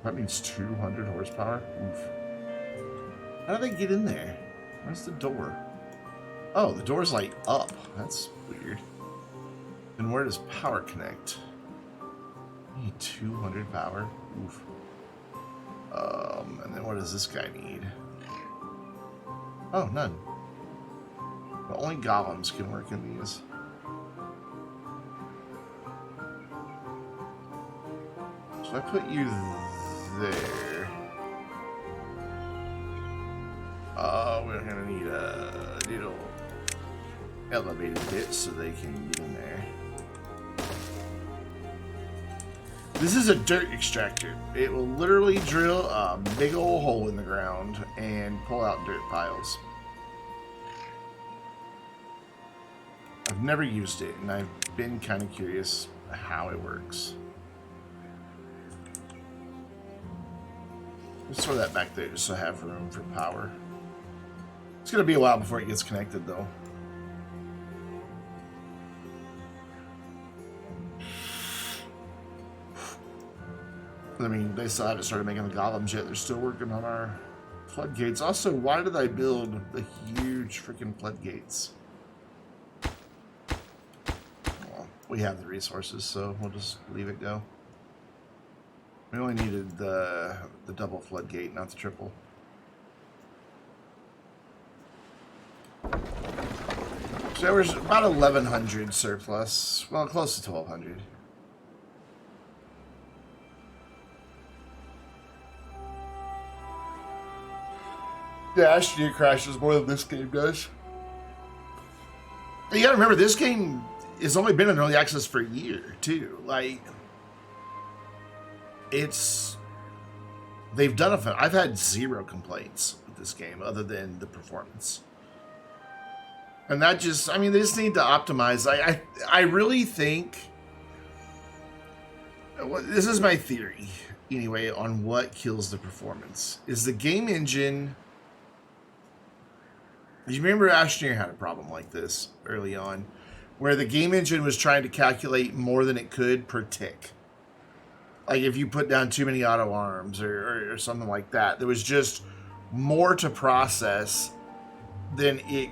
That means 200 horsepower? Oof. How do they get in there? Where's the door? Oh, the door's like up. That's weird. Then where does power connect? I need 200 power. Oof. And then what does this guy need? Oh, none. But only golems can work in these. So I put you there. We're gonna need a little elevated bit so they can get in there. This is a dirt extractor. It will literally drill a big old hole in the ground and pull out dirt piles. I've never used it, and I've been kind of curious how it works. Let's throw that back there just so I have room for power. It's going to be a while before it gets connected, though. I mean, they still haven't started making the golems yet. They're still working on our floodgates. Also, why did I build the huge freaking floodgates? Well, we have the resources, so we'll just leave it go. We only needed the double floodgate, not the triple. So there was about 1,100 surplus. Well, close to 1,200. Yeah, Astroneer crashes more than this game does. You gotta remember, this game has only been in early access for a year, too. Like, they've done I've had 0 complaints with this game other than the performance. And that just, I mean, they just need to optimize. I really think, this is my theory, anyway, on what kills the performance. Is the game engine. You remember Astroneer had a problem like this early on, where the game engine was trying to calculate more than it could per tick. Like if you put down too many auto arms or something like that, there was just more to process than it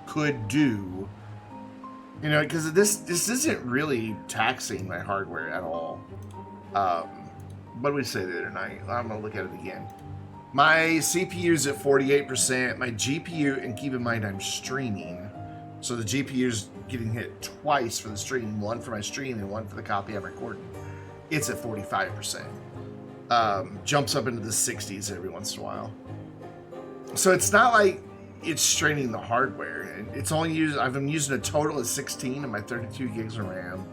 could do. You know, because this isn't really taxing my hardware at all. What did we say the other night? I'm gonna look at it again. My CPU is at 48%. My GPU, and keep in mind I'm streaming, so the GPU is getting hit twice for the stream, one for my stream and one for the copy I'm recording. It's at 45%. Jumps up into the 60s every once in a while. So it's not like it's straining the hardware. It's only I've been using a total of 16 of my 32 gigs of RAM.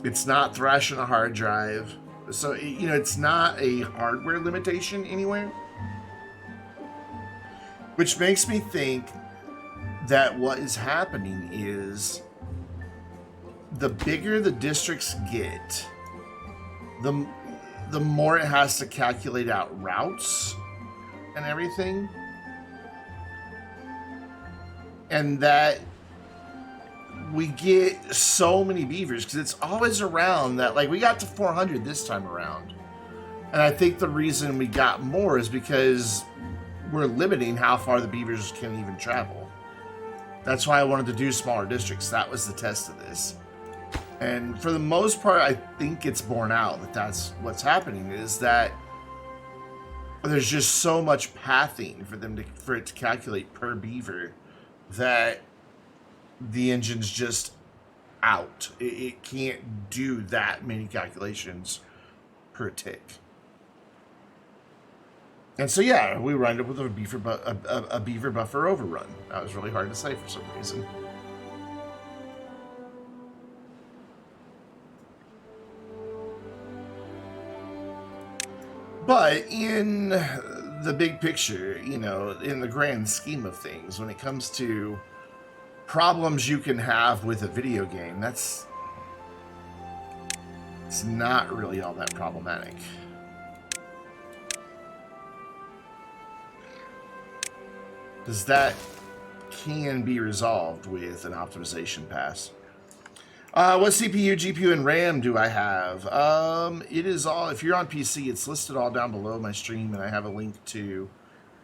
It's not thrashing a hard drive. So, you know, it's not a hardware limitation anywhere. Which makes me think that what is happening is the bigger the districts get, the more it has to calculate out routes and everything. And that we get so many beavers because it's always around that, like, we got to 400 this time around. And I think the reason we got more is because we're limiting how far the beavers can even travel. That's why I wanted to do smaller districts. That was the test of this. And for the most part, I think it's borne out that that's what's happening, is that there's just so much pathing for it to calculate per beaver that the engine's just out. It can't do that many calculations per tick. And so, yeah, we wound up with a beaver buffer overrun. That was really hard to say for some reason. But in the big picture, you know, in the grand scheme of things, when it comes to problems you can have with a video game, it's not really all that problematic. Because that can be resolved with an optimization pass. What CPU, GPU, and RAM do I have? It is all, if you're on PC, it's listed all down below my stream, and I have a link to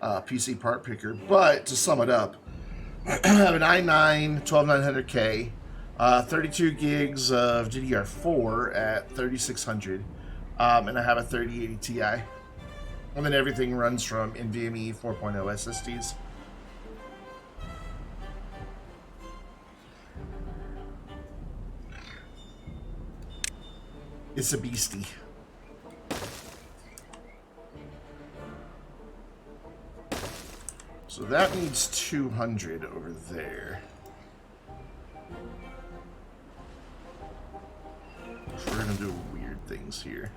PC Part Picker. But to sum it up, I have an i9 12900K, 32 gigs of DDR4 at 3600, and I have a 3080 Ti. And then everything runs from NVMe 4.0 SSDs. It's a beastie. So that needs 200 over there. So we're gonna do weird things here.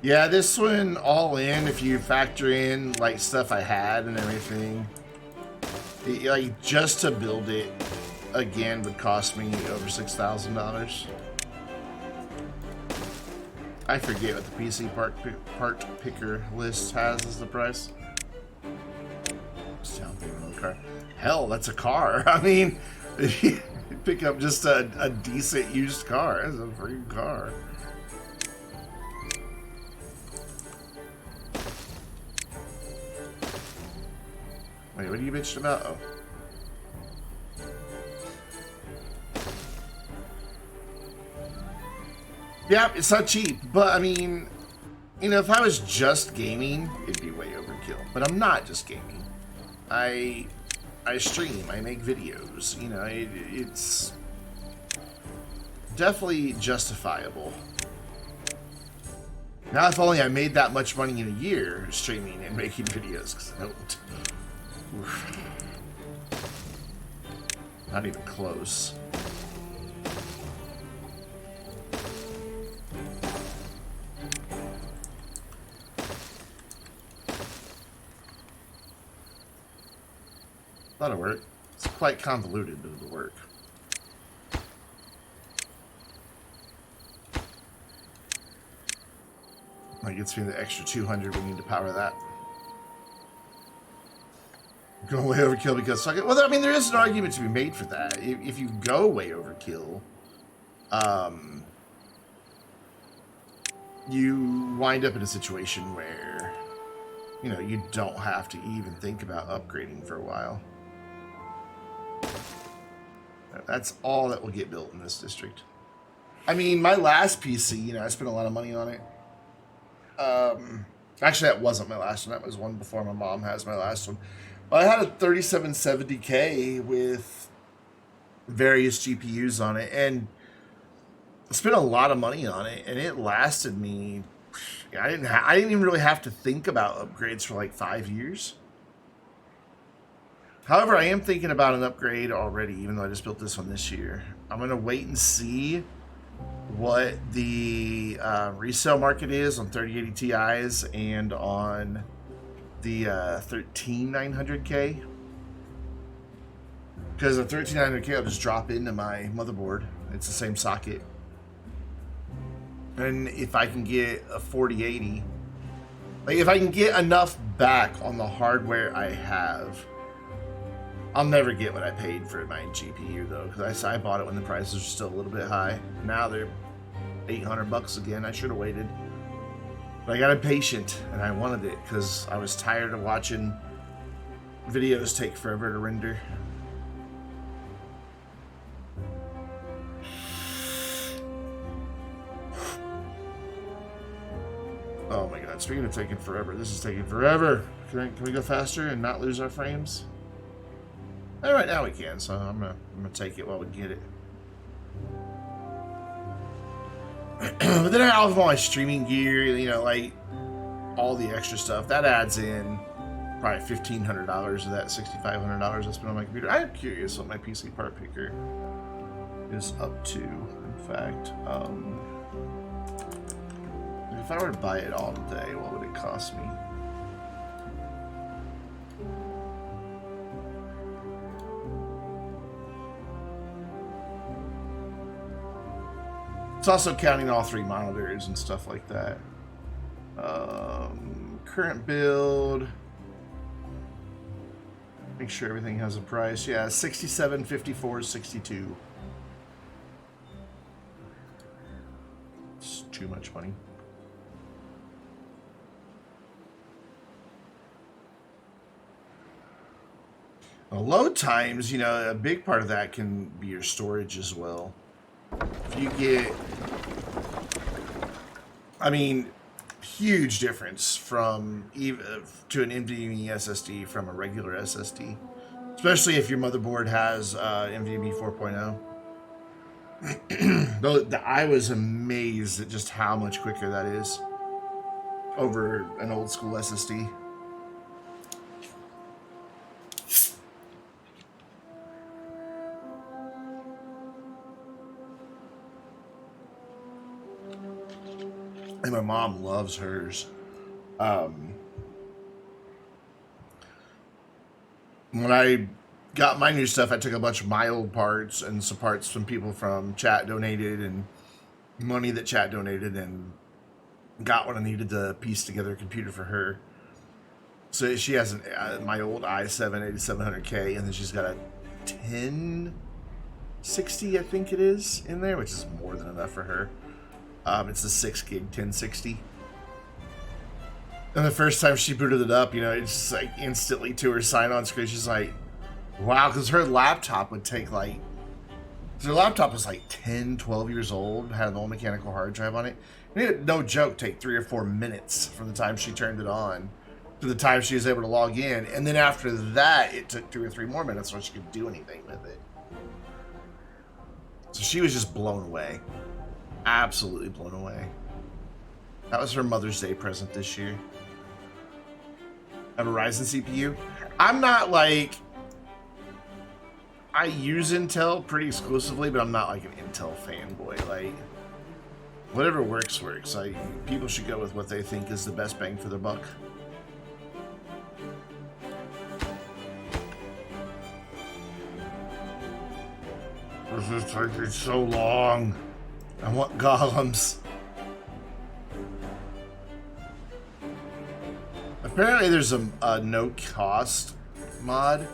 Yeah, this one all in, if you factor in like stuff I had and everything, like just to build it again would cost me over $6,000. I forget what the PC part picker list has as the price. Down payment on the car. Hell, that's a car. I mean, if you pick up just a decent used car, it's a freaking car. Wait, what are you bitching about? Oh. Yeah, it's not cheap, but I mean, you know, if I was just gaming, it'd be way overkill. But I'm not just gaming. I stream, I make videos, you know, it's definitely justifiable. Now, if only I made that much money in a year streaming and making videos, because I don't. Oof. Not even close. That'll work. It's quite convoluted, but it'll work. That gets me the extra 200 we need to power that. Going way overkill because fuck it. Well, I mean, there is an argument to be made for that. If you go way overkill, you wind up in a situation where, you know, you don't have to even think about upgrading for a while. That's all that will get built in this district. I mean, my last PC, you know, I spent a lot of money on it. Actually, that wasn't my last one. That was one before my mom has my last one. But I had a 3770K with various GPUs on it, and I spent a lot of money on it, and it lasted me. I didn't even really have to think about upgrades for like 5 years. However, I am thinking about an upgrade already, even though I just built this one this year. I'm going to wait and see what the resale market is on 3080 Ti's and on the 13900K. Because the 13900K will just drop into my motherboard. It's the same socket. And if I can get a 4080, like if I can get enough back on the hardware I have, I'll never get what I paid for my GPU though, because I bought it when the prices were still a little bit high. Now they're $800 again. I should have waited, but I got impatient and I wanted it because I was tired of watching videos take forever to render. Oh my god, speaking of taking forever, this is taking forever. Can we go faster and not lose our frames? All right, now we can, so I'm gonna take it while we get it. But then I have all my streaming gear, you know, like all the extra stuff. That adds in probably $1,500 of that $6,500 I spent on my computer. I'm curious what my PC part picker is up to, in fact. If I were to buy it all today, what would it cost me? It's also counting all 3 monitors and stuff like that. Current build. Make sure everything has a price. Yeah, 67.54.62. It's too much money. Well, load times, you know, a big part of that can be your storage as well. If you get, I mean, huge difference from to an NVMe SSD from a regular SSD, especially if your motherboard has NVMe 4.0. Though I was amazed at just how much quicker that is over an old school SSD. And My mom loves hers. When I got my new stuff, I took a bunch of my old parts and some parts from people from chat donated and money that chat donated, and got what I needed to piece together a computer for her. So she has my old i7 8700K, and then she's got a 1060, I think it is, in there, which is more than enough for her. It's a 6 gig 1060. And the first time she booted it up, it's just like instantly to her sign-on screen, she's like, wow, because her laptop would take like, her laptop was like 10, 12 years old, had an old mechanical hard drive on it. And it, no joke, take 3 or 4 minutes from the time she turned it on to the time she was able to log in. And then after that, it took 2 or 3 more minutes before she could do anything with it. So she was just blown away. Absolutely blown away. That was her Mother's Day present this year. A Ryzen CPU. I'm not like... I use Intel pretty exclusively, but I'm not like an Intel fanboy. Like, whatever works, works. Like, people should go with what they think is the best bang for their buck. This is taking so long. I want golems. Apparently there's a no-cost mod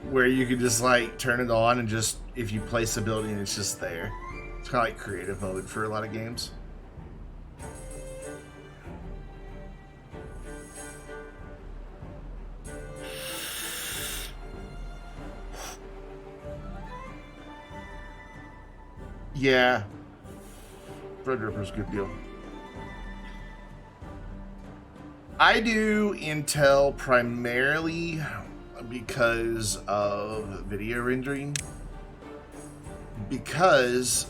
where you can just like turn it on and just, if you place a building, it's just there. It's kind of like creative mode for a lot of games. Yeah. Threadripper's a good deal. I do Intel primarily because of video rendering. Because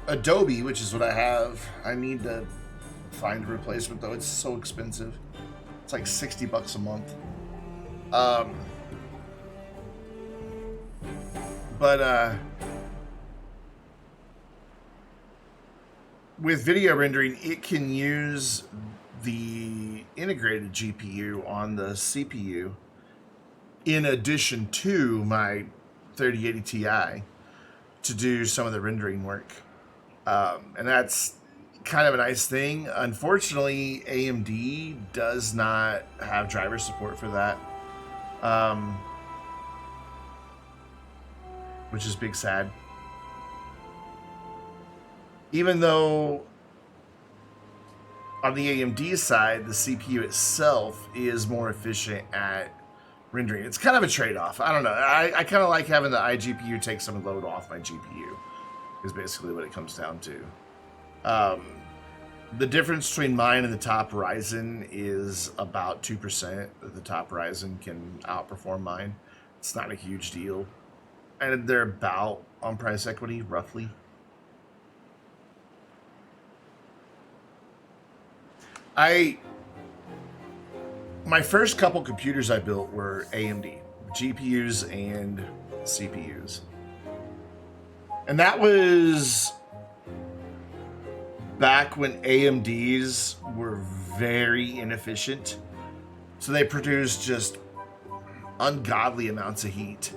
Adobe, which is what I have, I need to find a replacement though. It's so expensive. It's like $60 a month. With video rendering, it can use the integrated GPU on the CPU in addition to my 3080 Ti to do some of the rendering work. And that's kind of a nice thing. Unfortunately, AMD does not have driver support for that. Which is big sad. Even though on the AMD side, the CPU itself is more efficient at rendering. It's kind of a trade-off. I don't know. I kind of like having the iGPU take some load off my GPU, is basically what it comes down to. The difference between mine and the top Ryzen is about 2%. The top Ryzen can outperform mine. It's not a huge deal. And they're about on price equity, roughly. My first couple computers I built were AMD, GPUs and CPUs. And that was back when AMDs were very inefficient. So they produced just ungodly amounts of heat.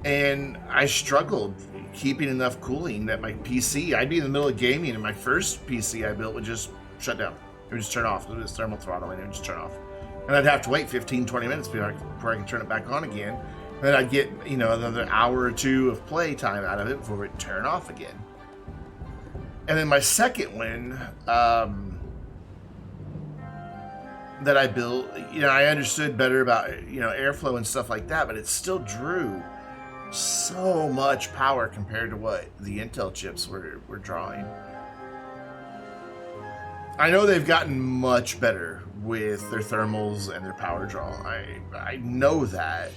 And I struggled keeping enough cooling that my PC, I'd be in the middle of gaming and my first PC I built would just shut down. It would just turn off. It would just thermal throttle and it would just turn off. And I'd have to wait 15, 20 minutes before I could turn it back on again. And then I'd get, another hour or two of play time out of it before it would turn off again. And then my second one that I built, I understood better about, airflow and stuff like that, but it still drew so much power compared to what the Intel chips were drawing. I know they've gotten much better with their thermals and their power draw. I know that.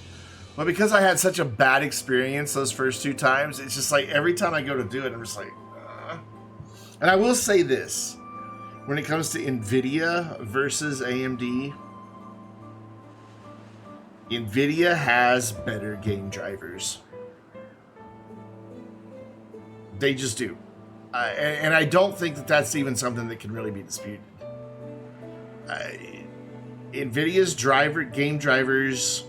But because I had such a bad experience those first 2 times, it's just like every time I go to do it, I'm just like, And I will say this. When it comes to NVIDIA versus AMD, NVIDIA has better game drivers. They just do. And I don't think that that's even something that can really be disputed. NVIDIA's game drivers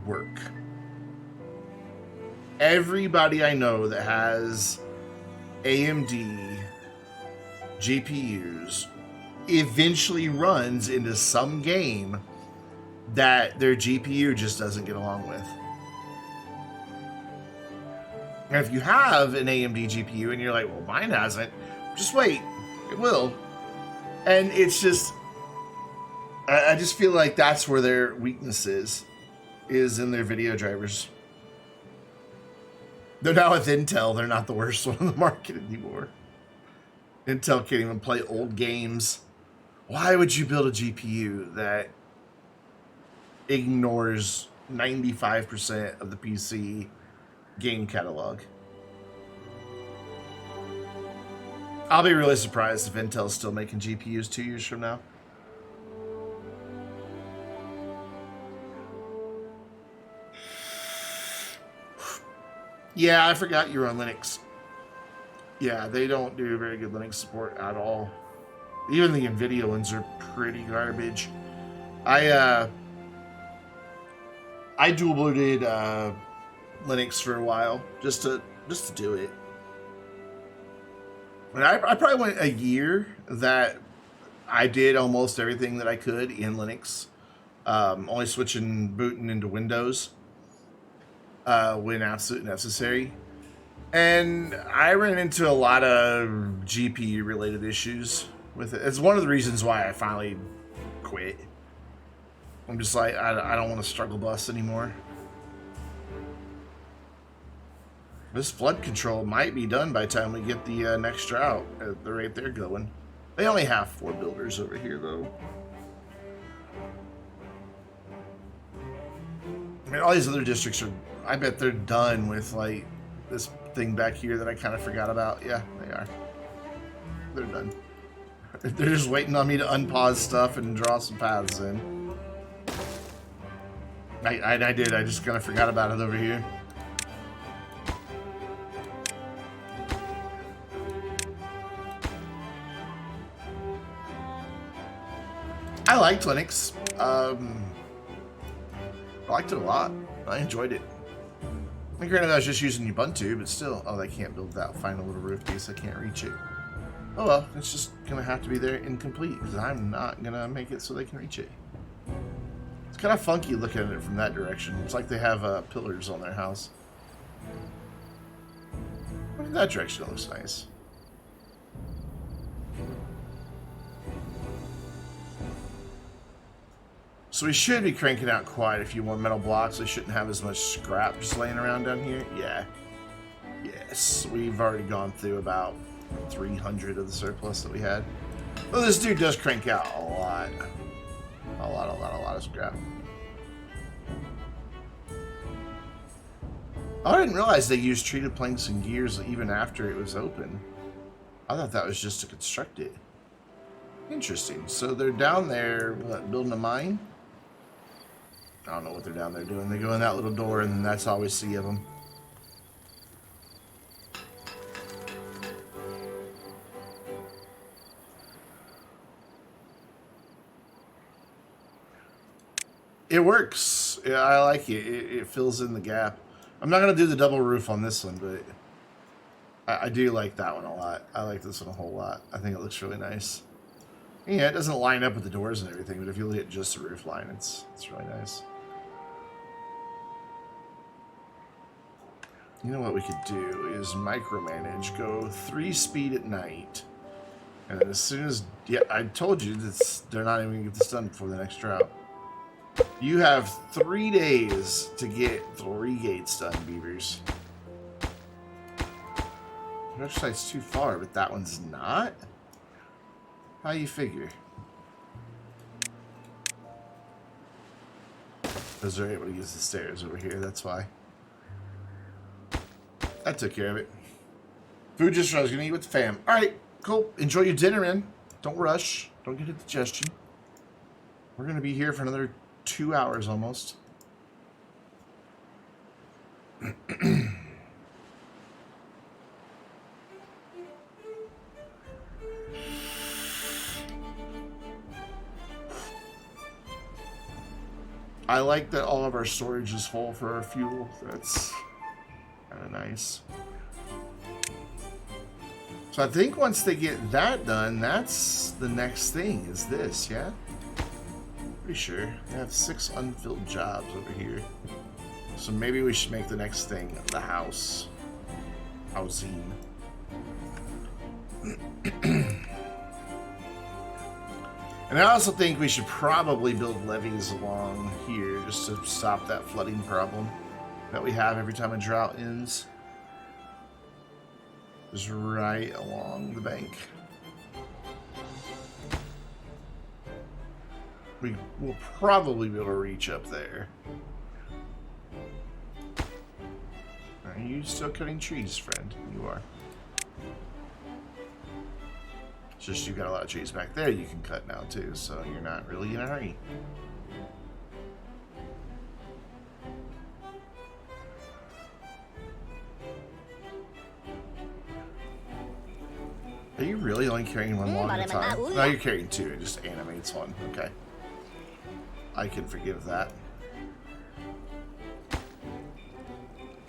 work. Everybody I know that has AMD GPUs eventually runs into some game that their GPU just doesn't get along with. And if you have an AMD GPU and you're like, well, mine hasn't, just wait, it will. And it's just, I just feel like that's where their weakness is in their video drivers. They're now with Intel, they're not the worst one on the market anymore. Intel can't even play old games. Why would you build a GPU that ignores 95% of the PC game catalog? I'll be really surprised if Intel's still making GPUs 2 years from now. Yeah, I forgot you were on Linux. Yeah, they don't do very good Linux support at all. Even the NVIDIA ones are pretty garbage. I dual booted Linux for a while just to do it. And I probably went a year that I did almost everything that I could in Linux, only booting into Windows when absolutely necessary. And I ran into a lot of GPU related issues with it. It's one of the reasons why I finally quit. I'm just like, I don't want to struggle bus anymore. This flood control might be done by the time we get the next drought at the rate they're going. They only have 4 builders over here, though. I mean, all these other districts are, I bet they're done with, like, this thing back here that I kind of forgot about. Yeah, they are. They're done. They're just waiting on me to unpause stuff and draw some paths in. I did. I just kind of forgot about it over here. I liked Linux. I liked it a lot. I enjoyed it. And granted, I was just using Ubuntu, but still. Oh, they can't build that final little roof piece. I can't reach it. Oh well, it's just gonna have to be there incomplete because I'm not gonna make it so they can reach it. It's kind of funky looking at it from that direction. It's like they have pillars on their house. But in that direction, it looks nice. So we should be cranking out quite a few more metal blocks. We shouldn't have as much scrap just laying around down here. Yeah. Yes, we've already gone through about 300 of the surplus that we had. Well, this dude does crank out a lot. A lot of scrap. Oh, I didn't realize they used treated planks and gears even after it was open. I thought that was just to construct it. Interesting. So they're down there, what, building a mine? I don't know what they're down there doing. They go in that little door, and that's all we see of them. It works. Yeah, I like it. It fills in the gap. I'm not going to do the double roof on this one, but I do like that one a lot. I like this one a whole lot. I think it looks really nice. Yeah, it doesn't line up with the doors and everything, but if you look at just the roof line, it's really nice. You know what we could do is micromanage, go 3-speed at night, and then as soon as, yeah, I told you that they're not even going to get this done before the next drought. You have 3 days to get 3 gates done, beavers. Your site's too far, but that one's not? How you figure? Because they're able to use the stairs over here, that's why. That took care of it. Food just I was going to eat with the fam. Alright, cool. Enjoy your dinner, man. Don't rush. Don't get indigestion. We're going to be here for another 2 hours almost. I like that all of our storage is full for our fuel. That's kind of nice. So I think once they get that done, that's the next thing, is this, yeah? Pretty sure. They have 6 unfilled jobs over here. So maybe we should make the next thing the house. Housing. And I also think we should probably build levees along here just to stop that flooding problem that we have every time a drought ends. Just right along the bank. We will probably be able to reach up there. Are you still cutting trees, friend? You are. It's just you've got a lot of trees back there you can cut now too, so you're not really in a hurry. Are you really only carrying one log at a time? No, you're carrying 2. It just animates one. Okay. I can forgive that.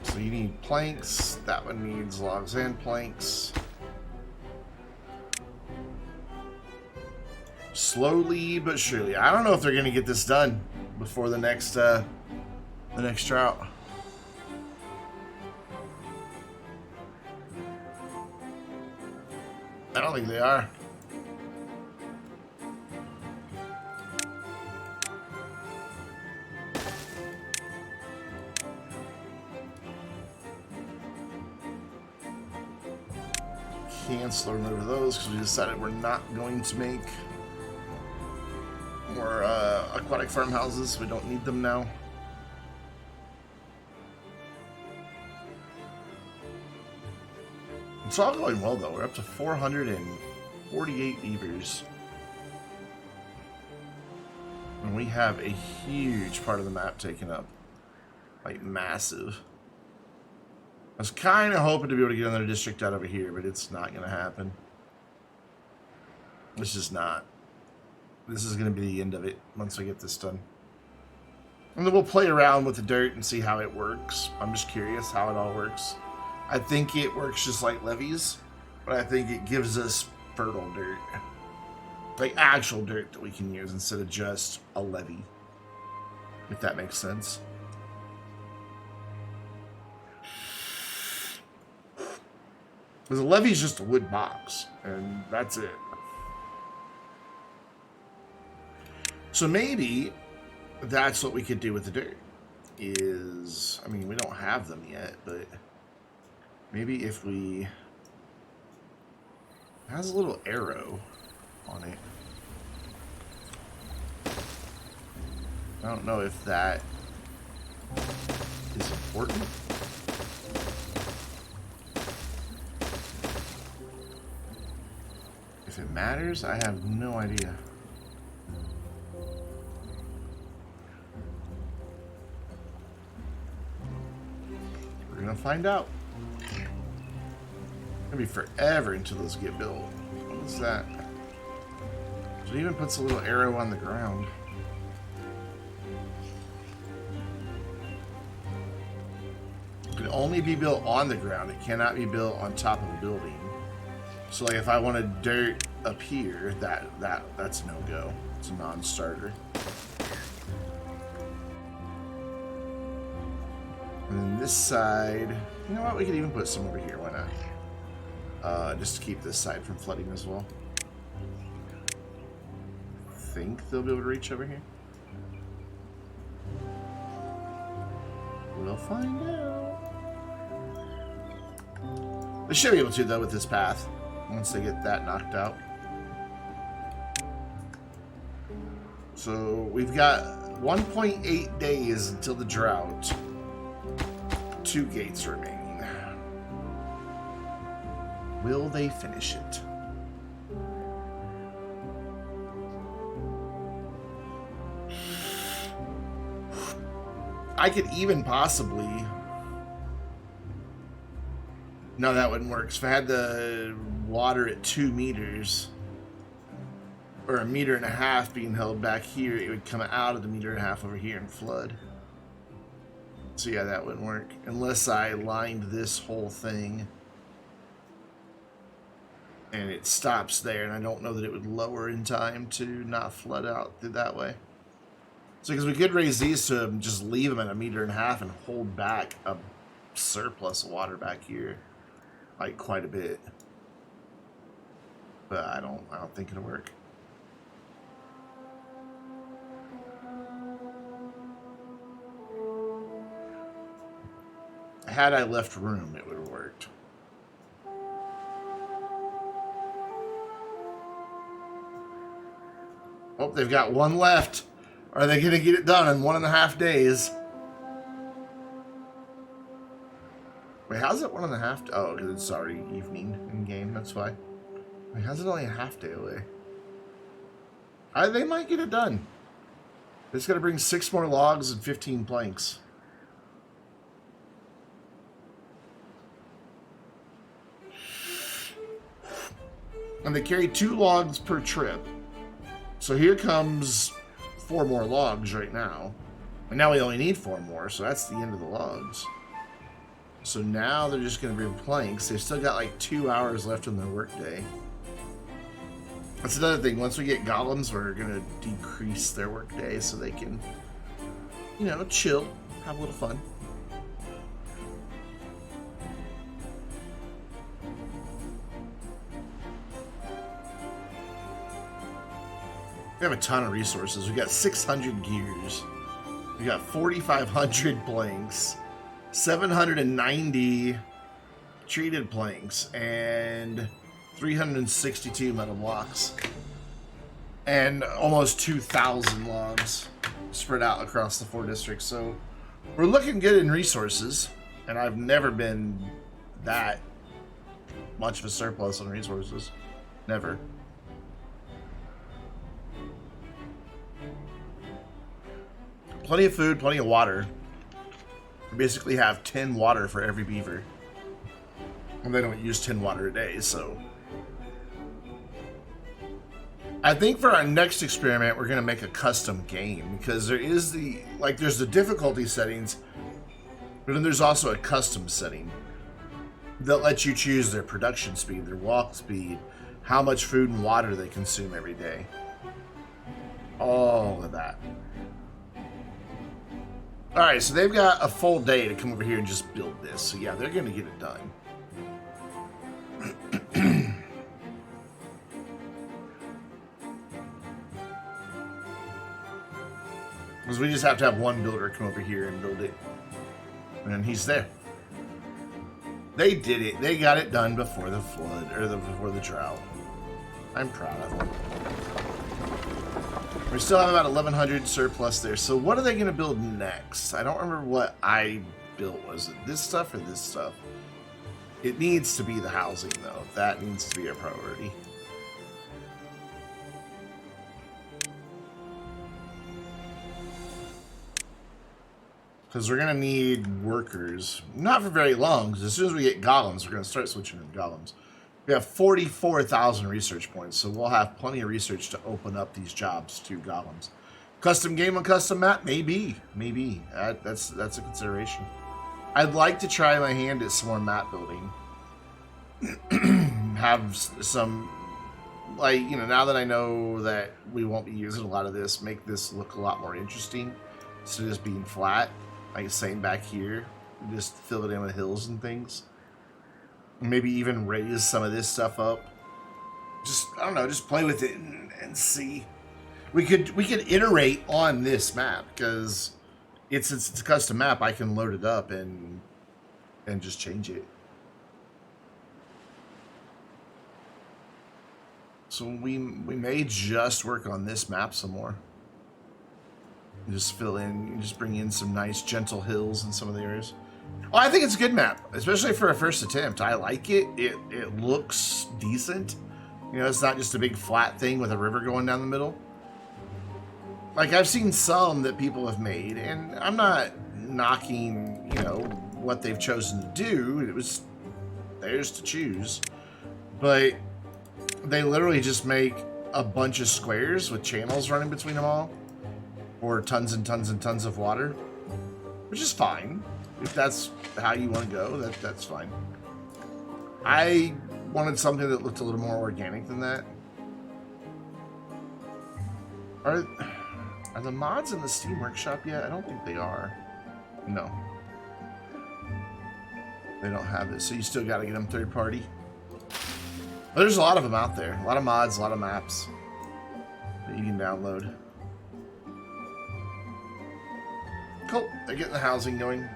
So you need planks. That one needs logs and planks. Slowly but surely. I don't know if they're gonna get this done before the next drought. I don't think they are. Cancel or remove those because we decided we're not going to make more aquatic farmhouses. We don't need them now. It's all going well though. We're up to 448 beavers. And we have a huge part of the map taken up. Like massive. I was kind of hoping to be able to get another district out over here, but it's not going to happen. It's just not. This is going to be the end of it once we get this done. And then we'll play around with the dirt and see how it works. I'm just curious how it all works. I think it works just like levees, but I think it gives us fertile dirt. Like actual dirt that we can use instead of just a levee. If that makes sense. Because a levee is just a wood box, and that's it. So maybe that's what we could do with the dirt. Is, I mean, we don't have them yet, but maybe if we... It has a little arrow on it. I don't know if that is important. If it matters, I have no idea. We're gonna find out. It's gonna be forever until those get built. What is that? So it even puts a little arrow on the ground. It can only be built on the ground. It cannot be built on top of a building. So like if I wanted dirt up here, that's no go. It's a non-starter. And then this side, you know what? We could even put some over here. Why not? Just to keep this side from flooding as well. I think they'll be able to reach over here. We'll find out. They should be able to though with this path. Once they get that knocked out. So we've got 1.8 days until the drought. 2 gates remaining. Will they finish it? I could even possibly... No, that wouldn't work. So if I had the water at 2 meters, or a meter and a half being held back here, it would come out of the meter and a half over here and flood. So yeah, that wouldn't work unless I lined this whole thing and it stops there, and I don't know that it would lower in time to not flood out through that way. So because we could raise these to just leave them at a meter and a half and hold back a surplus of water back here, like quite a bit. But I don't think it'll work. Had I left room, it would have worked. Oh, they've got one left. Are they going to get it done in 1.5 days? Wait, how's it 1.5? Oh, because it's already evening in game. That's why. Wait, how's it only a half day away? They might get it done. They just got to bring 6 more logs and 15 planks. And they carry 2 logs per trip. So here comes 4 more logs right now. And now we only need 4 more, so that's the end of the logs. So now they're just going to bring planks. They've still got like 2 hours left in their workday. That's another thing. Once we get golems, we're going to decrease their workday so they can, you know, chill, have a little fun. We have a ton of resources. We got 600 gears. We got 4,500 planks, 790 treated planks, and 362 metal blocks, and almost 2,000 logs spread out across the 4 districts. So we're looking good in resources, and I've never been that much of a surplus on resources. Never. Plenty of food, plenty of water. We basically have 10 water for every beaver. And they don't use 10 water a day, so. I think for our next experiment, we're going to make a custom game. Because there is there's the difficulty settings. But then there's also a custom setting that lets you choose their production speed, their walk speed, how much food and water they consume every day. All of that. Alright, so they've got a full day to come over here and just build this. So yeah, they're going to get it done. Because we just have to have one builder come over here and build it. And he's there. They did it. They got it done before the flood, or before the drought. I'm proud of them. We still have about 1,100 surplus there. So what are they going to build next? I don't remember what I built. Was it this stuff or this stuff? It needs to be the housing, though. That needs to be a priority. Because we're going to need workers. Not for very long, because as soon as we get golems, we're going to start switching to golems. We have 44,000 research points, so we'll have plenty of research to open up these jobs to golems. Custom game and custom map? Maybe. Maybe. That's a consideration. I'd like to try my hand at some more map building. Have some, like, you know, now that I know that we won't be using a lot of this, make this look a lot more interesting instead of just being flat. Like same back here. Just fill it in with hills and things. Maybe even raise some of this stuff up. Just, I don't know, just play with it and see. We could iterate on this map because it's a custom map. I can load it up and just change it. So we may just work on this map some more. Just fill in, just bring in some nice gentle hills in some of the areas. Oh, I think it's a good map, especially for a first attempt. I like it. It looks decent. You know, it's not just a big flat thing with a river going down the middle. Like, I've seen some that people have made, and I'm not knocking, you know, what they've chosen to do. It was theirs to choose. But they literally just make a bunch of squares with channels running between them all, or tons and tons and tons of water, which is fine. If that's how you want to go, that's fine. I wanted something that looked a little more organic than that. Are the mods in the Steam Workshop yet? I don't think they are. No. They don't have it, so you still got to get them third party. But there's a lot of them out there. A lot of mods, a lot of maps that you can download. Cool. They're getting the housing going.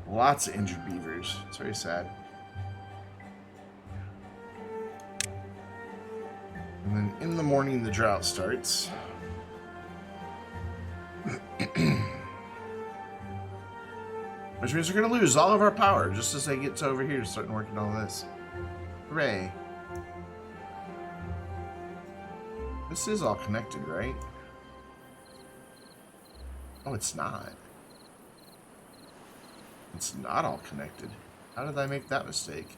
Lots of injured beavers. It's very sad. And then in the morning, the drought starts. Which means we're going to lose all of our power just as they get to over here starting working on this. Hooray. This is all connected, right? Oh, it's not. It's not all connected. How did I make that mistake?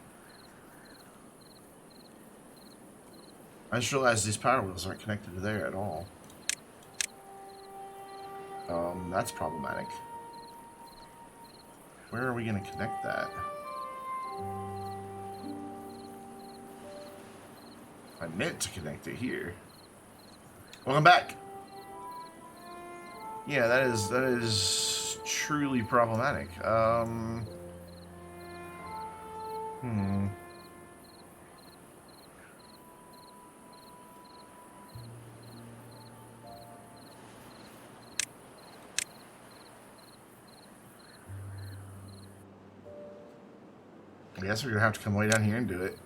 I just realized these power wheels aren't connected to there at all. That's problematic. Where are we going to connect that? I meant to connect it here. Welcome back. Yeah, that is truly problematic. I guess we're gonna have to come way down here and do it.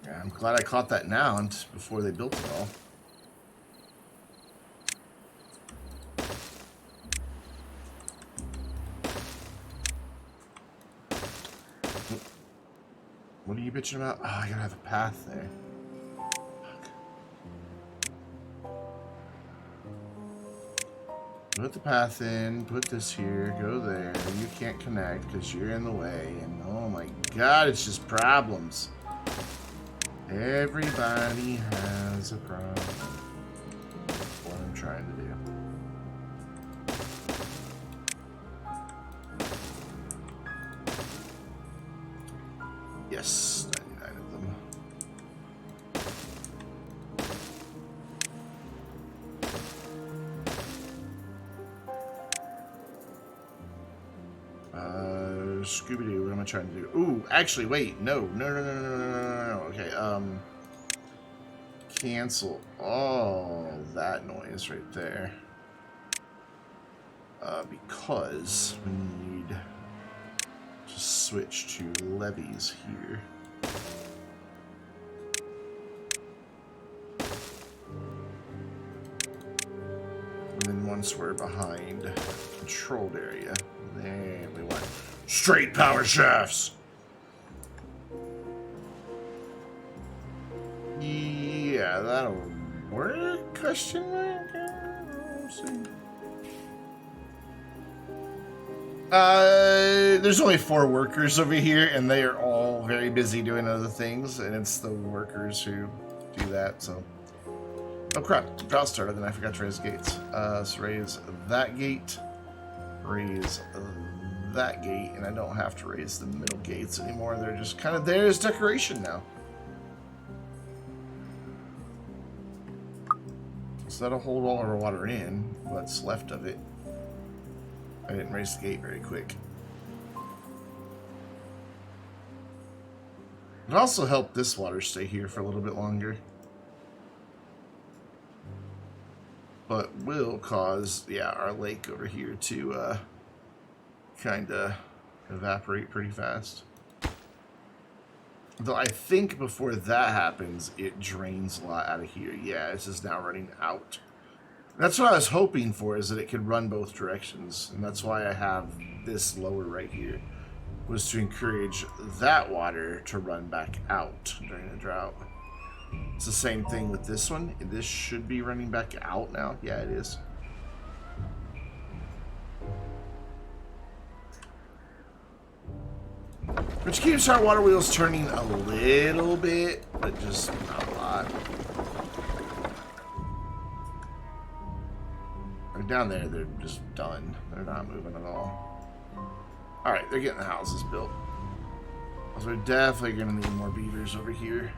Yeah, I'm glad I caught that now and before they built it all. What are you bitching about? Oh, I gotta have a path there. Put the path in, put this here, go there. You can't connect because you're in the way. And oh my god, it's just problems. Everybody has a problem. That's what I'm trying to do. Yes, 99 of them. Scooby-Doo, what am I trying to do? Ooh, actually, wait, no. Okay, cancel all that noise right there. Because we need to switch to levies here. And then once we're behind controlled area, there we went. Straight power shafts! Yeah, that'll work? Question mark? We'll see. There's only 4 workers over here, and they are all very busy doing other things, and it's the workers who do that, so... Oh crap, drought started, then I forgot to raise gates. So raise that gate, raise that gate, and I don't have to raise the middle gates anymore. They're just kind of there as decoration now. So that'll hold all our water in, what's left of it. I didn't raise the gate very quick. It also helped this water stay here for a little bit longer. But will cause, yeah, our lake over here to kind of evaporate pretty fast. Though I think before that happens, it drains a lot out of here. Yeah, this is now running out. That's what I was hoping for, is that it could run both directions. And that's why I have this lower right here, was to encourage that water to run back out during the drought. It's the same thing with this one. This should be running back out now. Yeah, it is. Which keeps our water wheels turning a little bit, but just not a lot. And down there, they're just done. They're not moving at all. Alright, they're getting the houses built. So we're definitely going to need more beavers over here.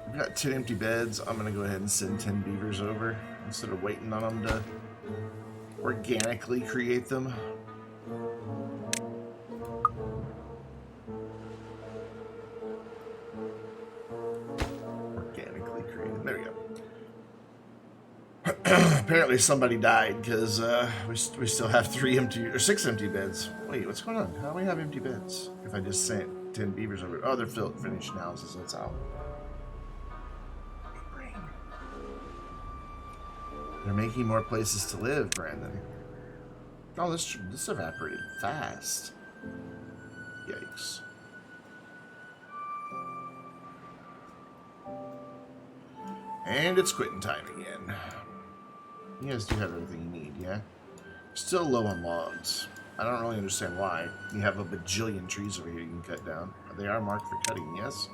We've got 10 empty beds. I'm going to go ahead and send 10 beavers over instead of waiting on them to organically create them. Organically create them. There we go. Apparently somebody died because we still have 6 empty beds. Wait, what's going on? How do we have empty beds if I just sent 10 beavers over? Oh, they're finished now, so that's out. They're making more places to live, Brandon. Oh, this evaporated fast. Yikes. And it's quitting time again. You guys do have everything you need, yeah? Still low on logs. I don't really understand why. You have a bajillion trees over here you can cut down. They are marked for cutting, yes?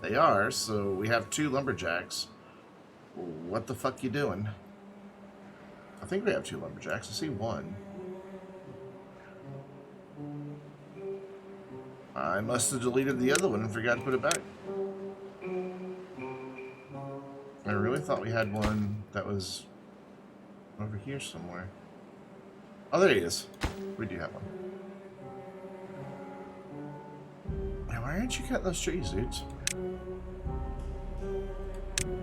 They are, so we have 2 lumberjacks. What the fuck you doing? I think we have 2 lumberjacks. I see 1. I must have deleted the other one and forgot to put it back. I really thought we had one that was over here somewhere. Oh, there he is. We do have one. Now, why aren't you cutting those trees, dudes?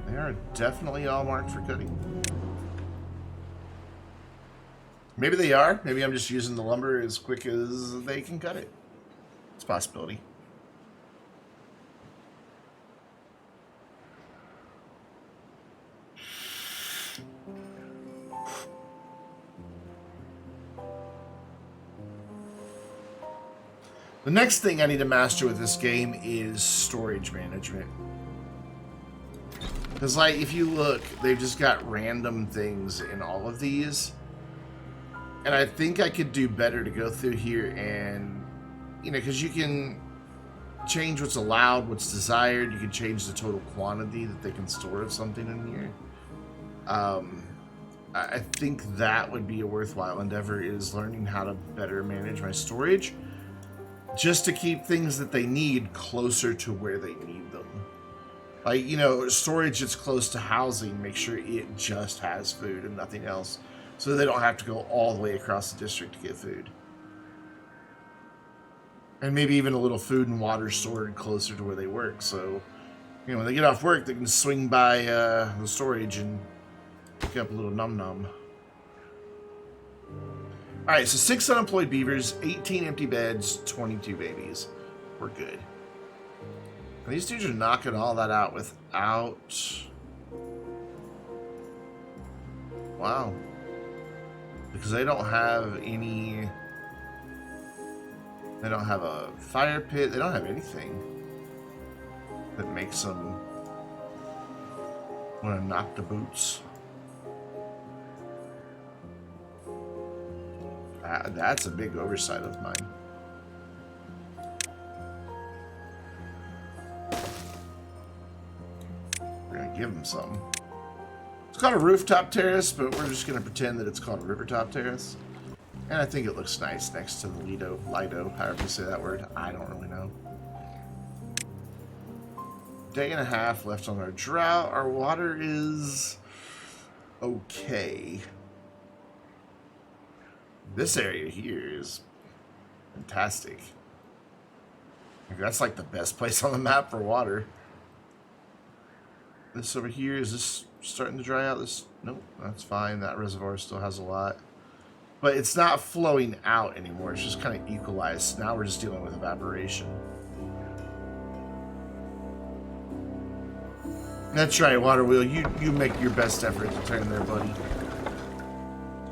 They are definitely all marked for cutting. Maybe they are. Maybe I'm just using the lumber as quick as they can cut it. It's a possibility. The next thing I need to master with this game is storage management. Because, like, if you look, they've just got random things in all of these. And I think I could do better to go through here and, you know, because you can change what's allowed, what's desired. You can change the total quantity that they can store of something in here. I think that would be a worthwhile endeavor, is learning how to better manage my storage. Just to keep things that they need closer to where they need them. Like, you know, storage that's close to housing, make sure it just has food and nothing else. So they don't have to go all the way across the district to get food. And maybe even a little food and water stored closer to where they work. So, you know, when they get off work, they can swing by the storage and pick up a little num-num. Alright, so 6 unemployed beavers, 18 empty beds, 22 babies. We're good. And these dudes are knocking all that out without... Wow. Because they don't have any... They don't have a fire pit. They don't have anything that makes them want to knock the boots. That's a big oversight of mine. We're going to give them some. It's called a rooftop terrace, but we're just going to pretend that it's called a rivertop terrace. And I think it looks nice next to the Lido, however you say that word. I don't really know. Day and a half left on our drought. Our water is okay. This area here is fantastic. That's like the best place on the map for water. This over here, is this starting to dry out? This, nope, that's fine. That reservoir still has a lot. But it's not flowing out anymore. It's just kind of equalized. Now we're just dealing with evaporation. That's right, Water Wheel. You make your best effort to turn there, buddy.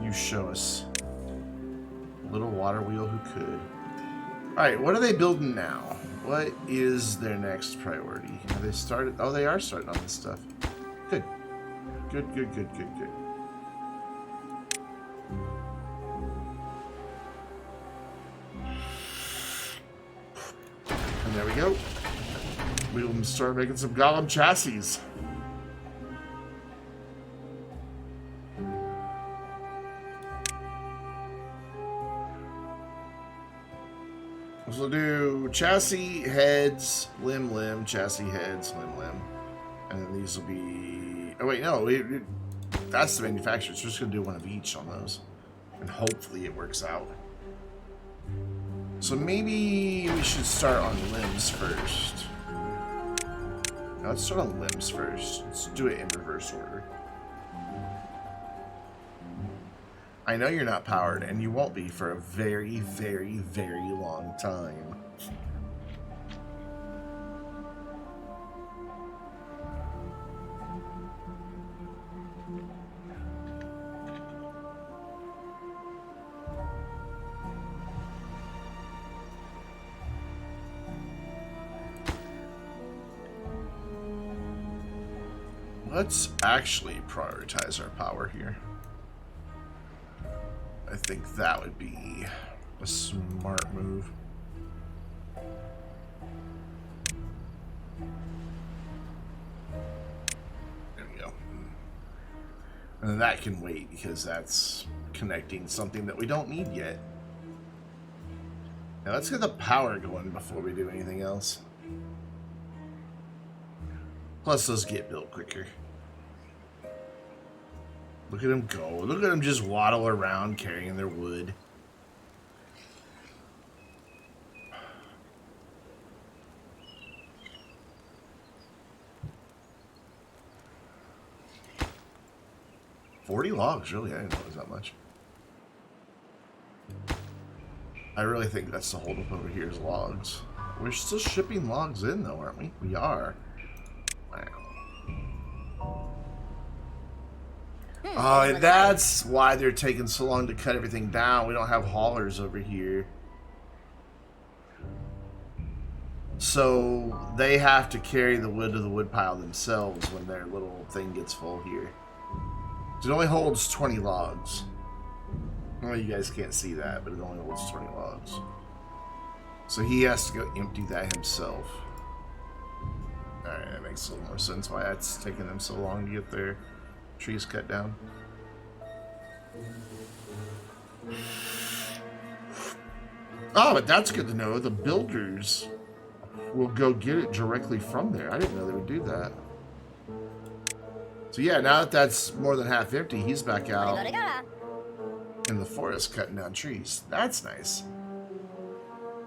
You show us. Little water wheel who could. Alright, what are they building now? What is their next priority? Have they started? Oh, they are starting on this stuff. Good. Good. there we go. We will start making some Golem chassis. So we'll do chassis, heads, limb, chassis, heads, limb. And then these will be... Oh, wait, no. That's the manufacturer. So we're just going to do one of each on those. And hopefully it works out. So maybe we should start on limbs first. No, let's start on limbs first. Let's do it in reverse order. I know you're not powered, and you won't be for a very, very, very long time. Let's actually prioritize our power here. I think that would be a smart move. There we go. And then that can wait because that's connecting something that we don't need yet. Now let's get the power going before we do anything else. Plus those get built quicker. Look at them go. Look at them just waddle around carrying their wood. $40 logs, really? I didn't know it was that much. I really think that's the holdup over here is logs. We're still shipping logs in though, aren't we? We are. Wow. Oh, and that's why they're taking so long to cut everything down. We don't have haulers over here. So they have to carry the wood to the woodpile themselves when their little thing gets full here. It only holds 20 logs. Well, you guys can't see that, but it only holds 20 logs. So he has to go empty that himself. Alright, that makes a little more sense why it's taking them so long to get their trees cut down. Oh, but that's good to know. The builders will go get it directly from there. I didn't know they would do that. So yeah, now that that's more than half empty, he's back out in the forest cutting down trees. That's nice.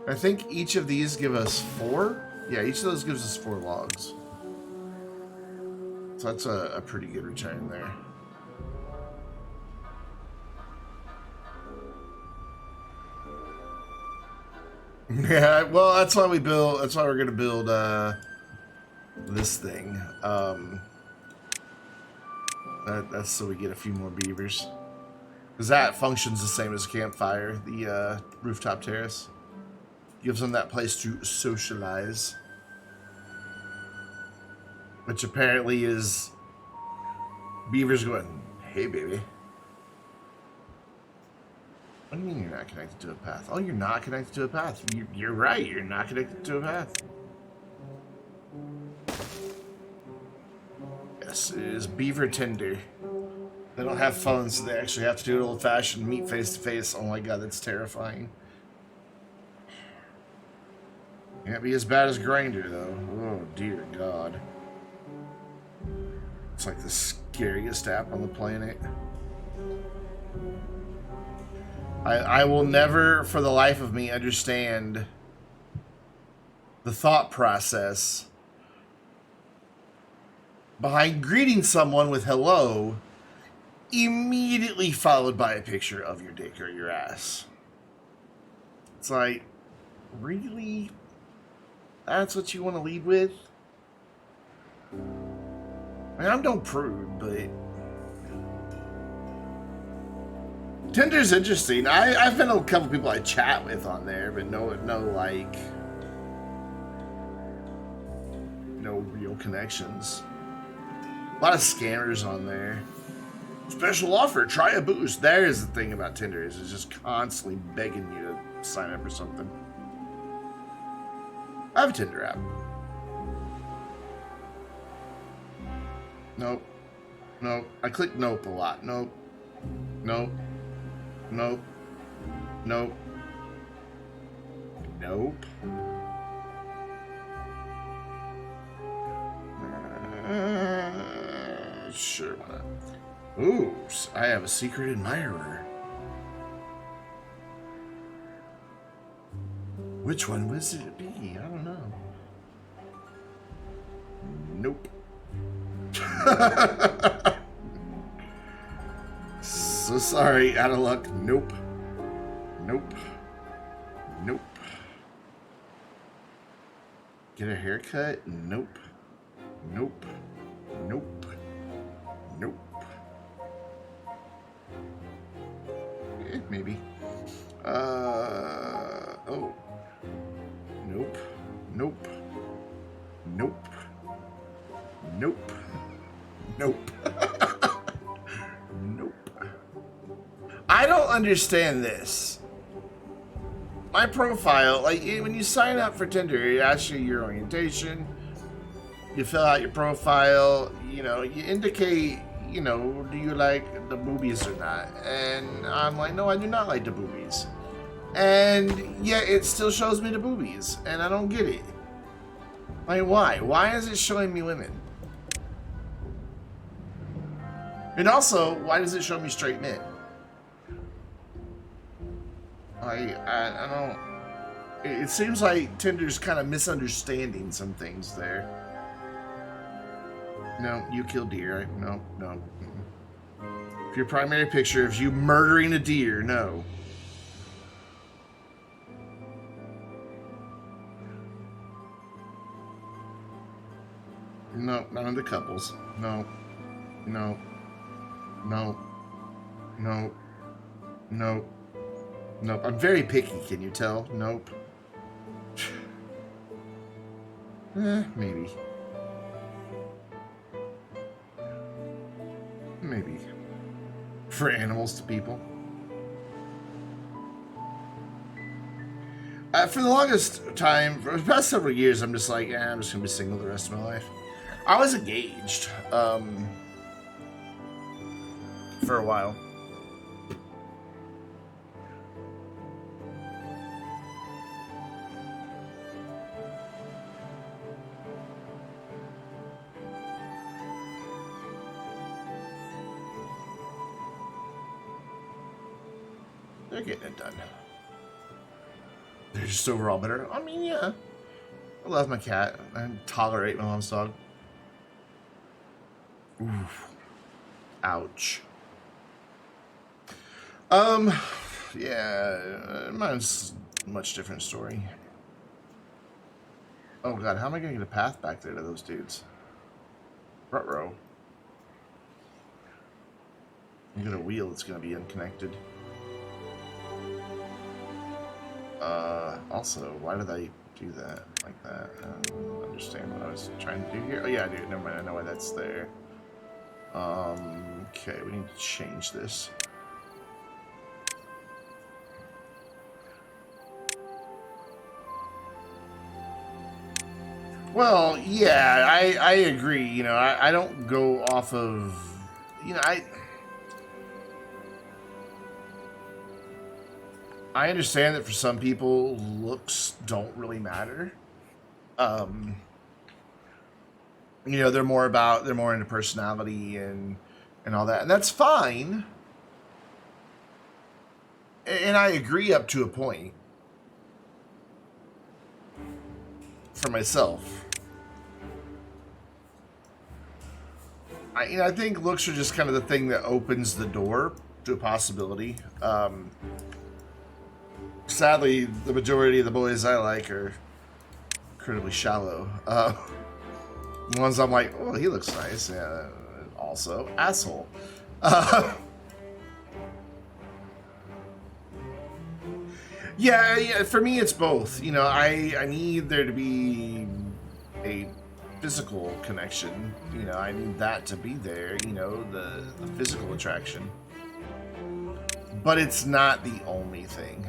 I think each of these give us 4. Yeah, each of those gives us 4 logs. So that's a pretty good return there. Yeah, well, that's why we build. That's why we're gonna build this thing. That's so we get a few more beavers. Because that functions the same as a campfire. The rooftop terrace gives them that place to socialize. Which apparently is beavers going, hey baby. What do you mean you're not connected to a path? Oh, you're not connected to a path. You're right, you're not connected to a path. Yes, it is beaver Tinder. They don't have phones, so they actually have to do it old-fashioned, meet face-to-face. Oh my god, that's terrifying. Can't be as bad as Grindr, though. Oh, dear god. It's like the scariest app on the planet. I will never, for the life of me, understand the thought process behind greeting someone with hello, immediately followed by a picture of your dick or your ass. It's like, really? That's what you want to lead with? I mean, I'm no prude, but Tinder's interesting. I've been a couple people I chat with on there, but no real connections. A lot of scammers on there. Special offer, try a boost. There's the thing about Tinder, is it's just constantly begging you to sign up for something. I have a Tinder app. Nope. Nope. I click nope a lot. Nope. Nope. Nope. Nope. Nope. Sure, why not? Ooh, I have a secret admirer. Which one was it be? I don't know. Nope. So sorry, out of luck. Nope. Nope. Nope. Get a haircut? Nope. Nope. Nope. Nope. Maybe. Oh. Nope. Nope. Nope. Nope. Nope. Nope. I don't understand this. My profile, like when you sign up for Tinder, it asks you your orientation. You fill out your profile. You know, you indicate, you know, do you like the boobies or not? And I'm like, no, I do not like the boobies. And yet it still shows me the boobies, and I don't get it. Like, why? Why is it showing me women? And also, why does it show me straight men? I don't... It seems like Tinder's kind of misunderstanding some things there. No, you kill deer. No, no. If your primary picture is you murdering a deer, no. No, none of the couples. No. No. No. No. No. Nope. I'm very picky, can you tell? Nope. Maybe. Maybe. For animals to people. For the longest time, for the past several years, I'm just like, I'm just going to be single the rest of my life. I was engaged for a while. They're getting it done. They're just overall better. I mean, yeah. I love my cat. I tolerate my mom's dog. Oof. Ouch. Yeah, mine's a much different story. Oh god, how am I gonna get a path back there to those dudes? Ruh-roh. You get a wheel that's gonna be unconnected. Also, why did I do that like that? I don't understand what I was trying to do here. Oh yeah, I do. Never mind, I know why that's there. Okay, we need to change this. Well, yeah, I agree. You know, I don't go off of, you know, I understand that for some people, looks don't really matter. You know, they're more into personality and all that, and that's fine. And I agree up to a point for myself. I think looks are just kind of the thing that opens the door to a possibility. Sadly, the majority of the boys I like are incredibly shallow. The ones I'm like, oh, he looks nice. Yeah, also, asshole. Yeah, for me, it's both. You know, I need there to be a physical connection. You know, I need that to be there. You know, the physical attraction. But it's not the only thing.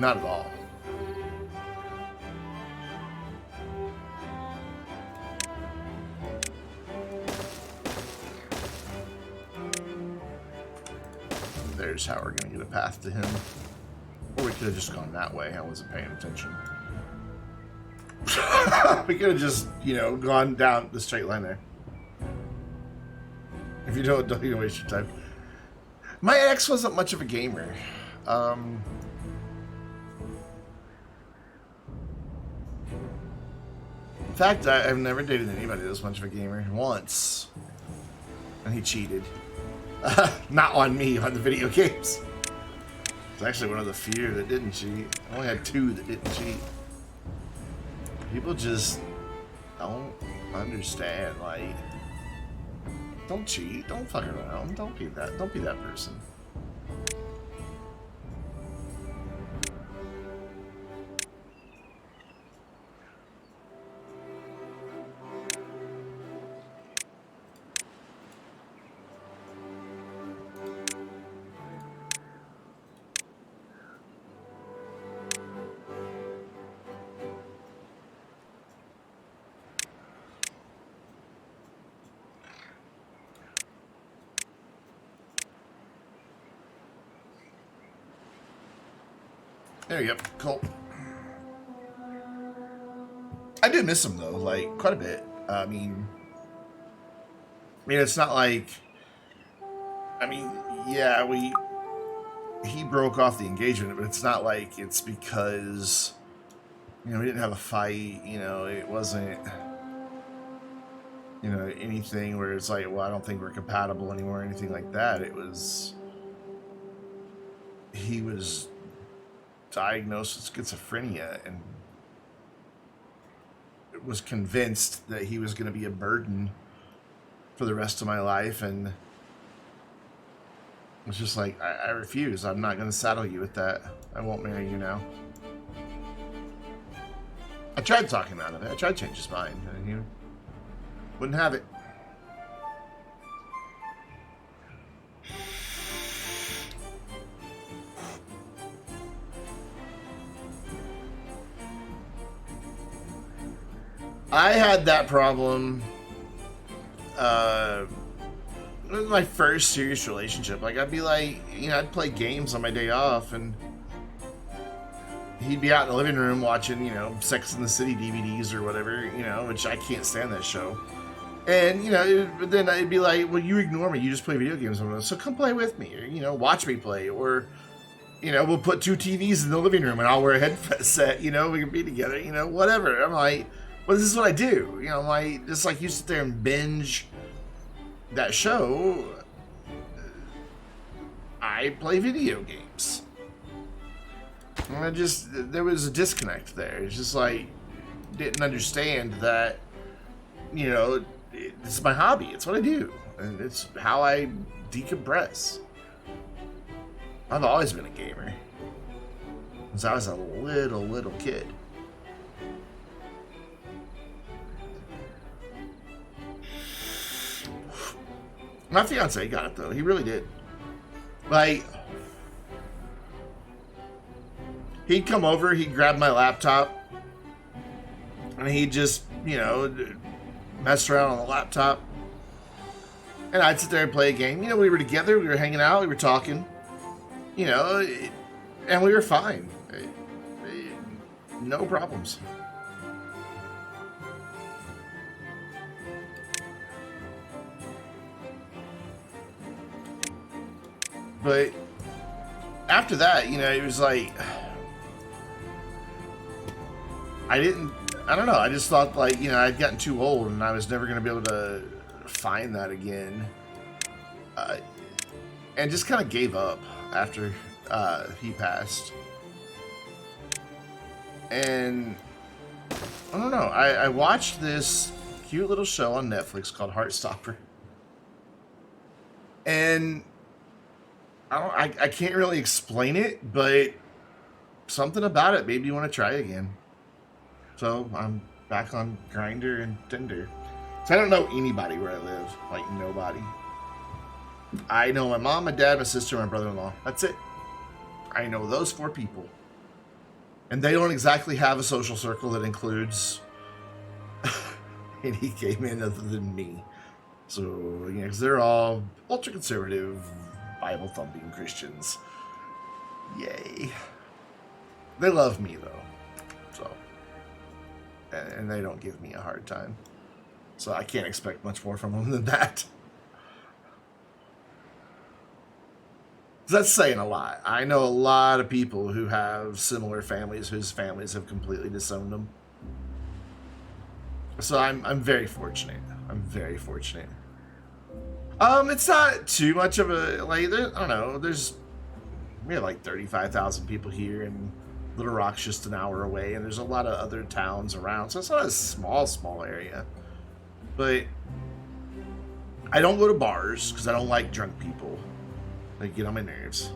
Not at all. There's how we're going to get a path to him. Or we could have just gone that way. I wasn't paying attention. We could have just, you know, gone down the straight line there. If you don't even waste your time. My ex wasn't much of a gamer. In fact, I've never dated anybody that was much of a gamer. Once. And he cheated. Not on me, on the video games. It's actually one of the few that didn't cheat. I only had 2 that didn't cheat. People just don't understand, like, don't cheat, don't fuck around, don't be that person. There you go. Cool. I do miss him though, like quite a bit. I mean, it's not like. I mean, yeah, he broke off the engagement, but it's not like it's because, you know, we didn't have a fight. You know, it wasn't, you know, anything where it's like, well, I don't think we're compatible anymore, or anything like that. It was. He was diagnosed with schizophrenia and was convinced that he was going to be a burden for the rest of my life, and it's just like, I refuse. I'm not going to saddle you with that. I won't marry you now. I tried talking him out of it. I tried to change his mind, and he wouldn't have it. I had that problem in my first serious relationship. Like, I'd be like, you know, I'd play games on my day off, and he'd be out in the living room watching, you know, Sex and the City DVDs or whatever, you know, which I can't stand that show. And, you know, then I'd be like, well, you ignore me. You just play video games. So come play with me, or, you know, watch me play. Or, you know, we'll put 2 TVs in the living room, and I'll wear a headset, you know, we can be together, you know, whatever. I'm like, well, this is what I do. You know, like, just like you sit there and binge that show, I play video games. And there was a disconnect there. It's just like, didn't understand that, you know, it's my hobby. It's what I do. And it's how I decompress. I've always been a gamer. Since I was a little kid. My fiance got it though. He really did. Like, he'd come over, he'd grab my laptop, and he'd just, you know, mess around on the laptop. And I'd sit there and play a game. You know, we were together, we were hanging out, we were talking, you know, and we were fine. No problems. But after that, you know, it was like, I don't know, I just thought, like, you know, I'd gotten too old and I was never going to be able to find that again. And just kind of gave up after he passed. And I don't know, I watched this cute little show on Netflix called Heartstopper. And I can't really explain it, but something about it made me want to try again. So I'm back on Grindr and Tinder. So I don't know anybody where I live, like nobody. I know my mom, my dad, my sister, my brother-in-law. That's it. I know those 4 people. And they don't exactly have a social circle that includes any gay men other than me. So, you know, because they're all ultra-conservative, Bible-thumping Christians. Yay. They love me, though. So, and they don't give me a hard time. So I can't expect much more from them than that. That's saying a lot. I know a lot of people who have similar families whose families have completely disowned them. So I'm very fortunate. I'm very fortunate. It's not too much of a, like, I don't know, we have like 35,000 people here, and Little Rock's just an hour away, and there's a lot of other towns around, so it's not a small area. But I don't go to bars, because I don't like drunk people. They get on my nerves.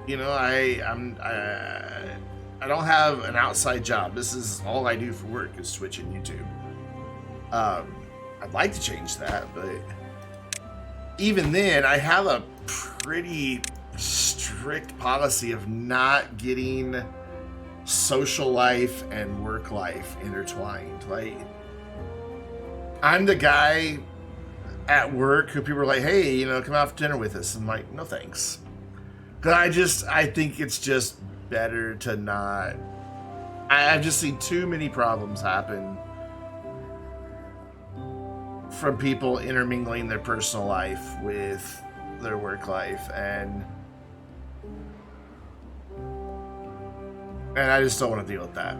You know, I don't have an outside job. This is all I do for work, is Twitch and YouTube. I'd like to change that, but even then, I have a pretty strict policy of not getting social life and work life intertwined. Like, I'm the guy at work who people are like, hey, you know, come out for dinner with us. I'm like, no thanks. Because I think it's just better to not. I've just seen too many problems happen from people intermingling their personal life with their work life, and I just don't want to deal with that.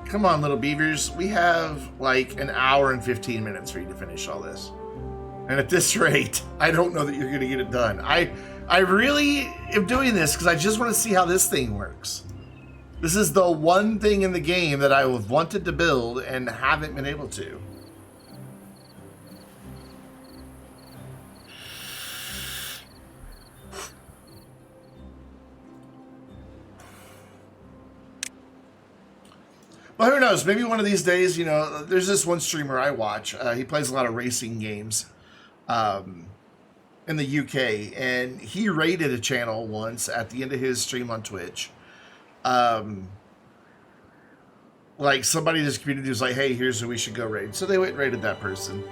Come on, little beavers. We have like an hour and 15 minutes for you to finish all this. And at this rate, I don't know that you're going to get it done. I really am doing this because I just want to see how this thing works. This is the one thing in the game that I have wanted to build and haven't been able to. Well, who knows? Maybe one of these days, you know, there's this one streamer I watch. He plays a lot of racing games in the UK, and he raided a channel once at the end of his stream on Twitch. Like, somebody in his community was like, hey, here's who we should go raid. So they went and raided that person.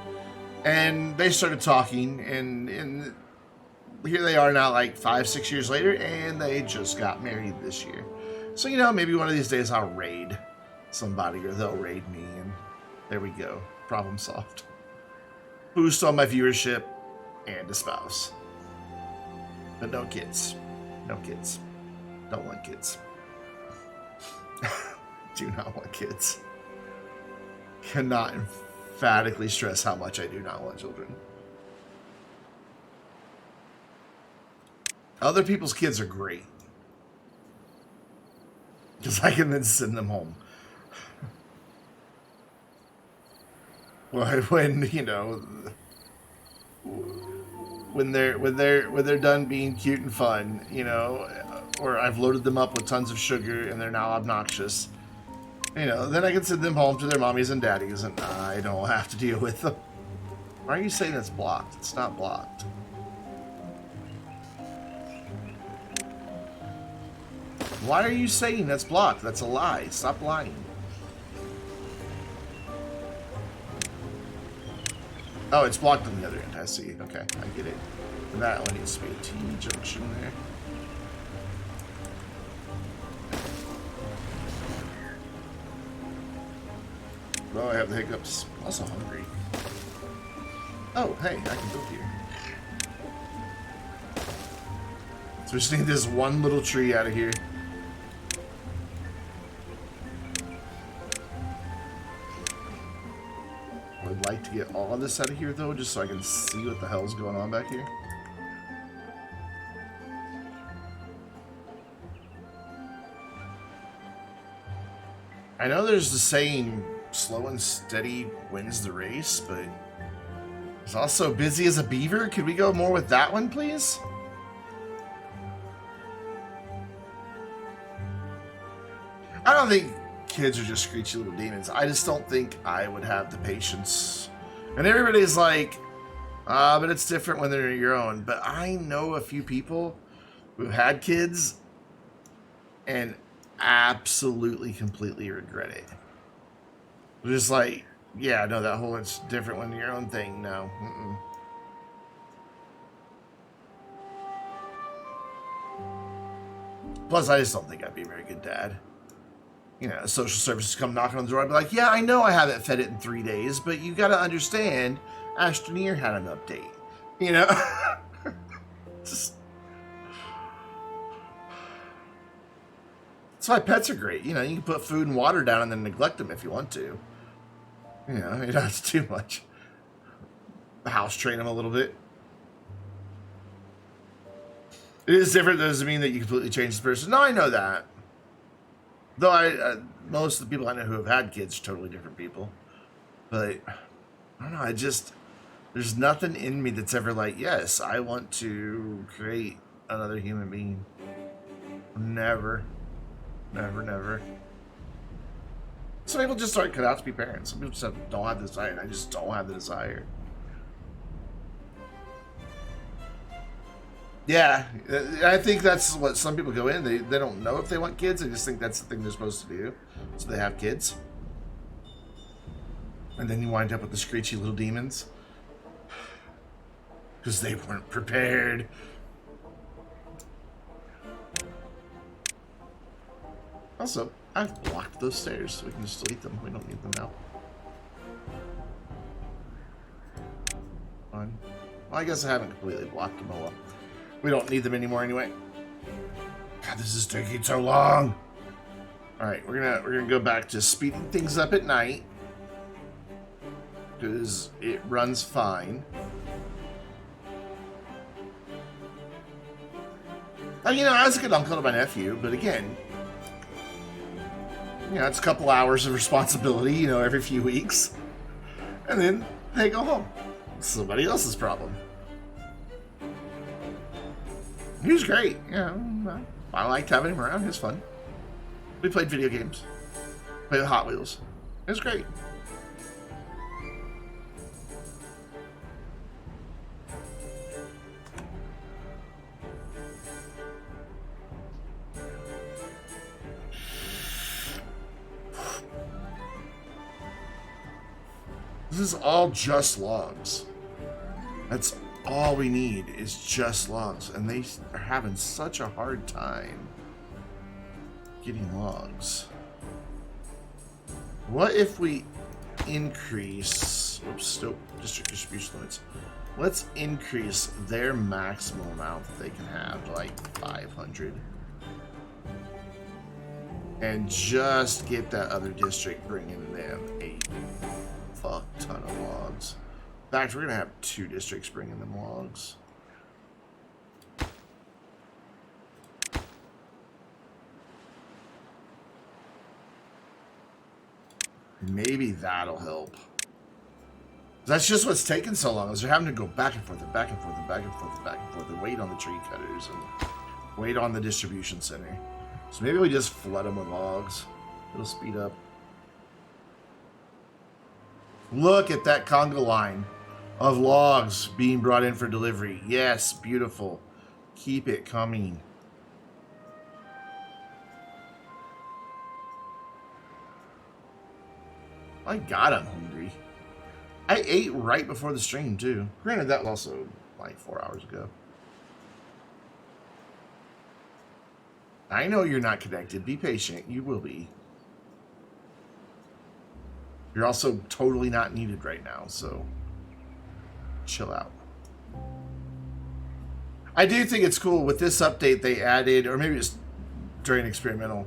And they started talking, and here they are now, like 5-6 years later, and they just got married this year. So, you know, maybe one of these days I'll raid somebody, or they'll raid me, and there we go. Problem solved. Boost on my viewership and a spouse. But no kids. No kids. Don't want kids. Do not want kids. Cannot emphatically stress how much I do not want children. Other people's kids are great, because I can then send them home. When you know, when they're done being cute and fun, you know, or I've loaded them up with tons of sugar and they're now obnoxious, you know, then I can send them home to their mommies and daddies, and I don't have to deal with them. Why are you saying it's blocked? It's not blocked. Why are you saying that's blocked? That's a lie. Stop lying. Oh, it's blocked on the other end. I see. Okay, I get it. And that one needs to be a T-junction there. Oh, I have the hiccups. I'm also hungry. Oh, hey, I can build here. So we just need this one little tree out of here. I would like to get all of this out of here, though, just so I can see what the hell's going on back here. I know there's the saying, slow and steady wins the race, but it's also busy as a beaver. Could we go more with that one, please? I don't think kids are just screechy little demons. I just don't think I would have the patience And everybody's like, but it's different when they're your own. But I know a few people who've had kids and absolutely, completely regret it. They're just like, yeah, no, that whole it's different when you're your own thing. No. Mm-mm. Plus, I just don't think I'd be a very good dad. You know, social services come knocking on the door. I'd be like, yeah, I know I haven't fed it in 3 days, but you got to understand, Ashton Ear had an update. You know? Just... That's why pets are great. You know, you can put food and water down and then neglect them if you want to. You know, you don't have to do much. House train them a little bit. It is different. That doesn't mean that you completely change the person. No, I know that. Though most of the people I know who have had kids are totally different people. But, I don't know, there's nothing in me that's ever like, yes, I want to create another human being. Never. Never, never. Some people just aren't cut out to be parents. Some people just don't have the desire, and I just don't have the desire. Yeah, I think that's what some people go in. They don't know if they want kids. They just think that's the thing they're supposed to do. So they have kids. And then you wind up with the screechy little demons. Because they weren't prepared. Also, I've blocked those stairs, so we can just delete them. We don't need them now. Fine. Well, I guess I haven't completely blocked them. Oh well. We don't need them anymore anyway. God, this is taking so long. All right, we're gonna go back to speeding things up at night because it runs fine. You know, I was a good uncle to my nephew, but again, you know, it's a couple hours of responsibility, you know, every few weeks, and then they go home. It's somebody else's problem. He was great. Yeah, I liked having him around. It was fun. We played video games. Played with Hot Wheels. It was great. This is all just logs. That's all we need is just logs, and they are having such a hard time getting logs. What if we increase... Oops, nope, district distribution limits. Let's increase their maximum amount that they can have to like 500. And just get that other district bringing them a fuck ton of logs. In fact, we're going to have 2 districts bringing them logs. Maybe that'll help. That's just what's taking so long, is they're having to go back and forth and back and forth and back and forth and back and forth and wait on the tree cutters and wait on the distribution center. So maybe we just flood them with logs. It'll speed up. Look at that conga line of logs being brought in for delivery. Yes, beautiful. Keep it coming. My God, I'm hungry. I ate right before the stream, too. Granted, that was also like 4 hours ago. I know you're not connected. Be patient. You will be. You're also totally not needed right now, so chill out. I do think it's cool with this update they added, or maybe it's during experimental,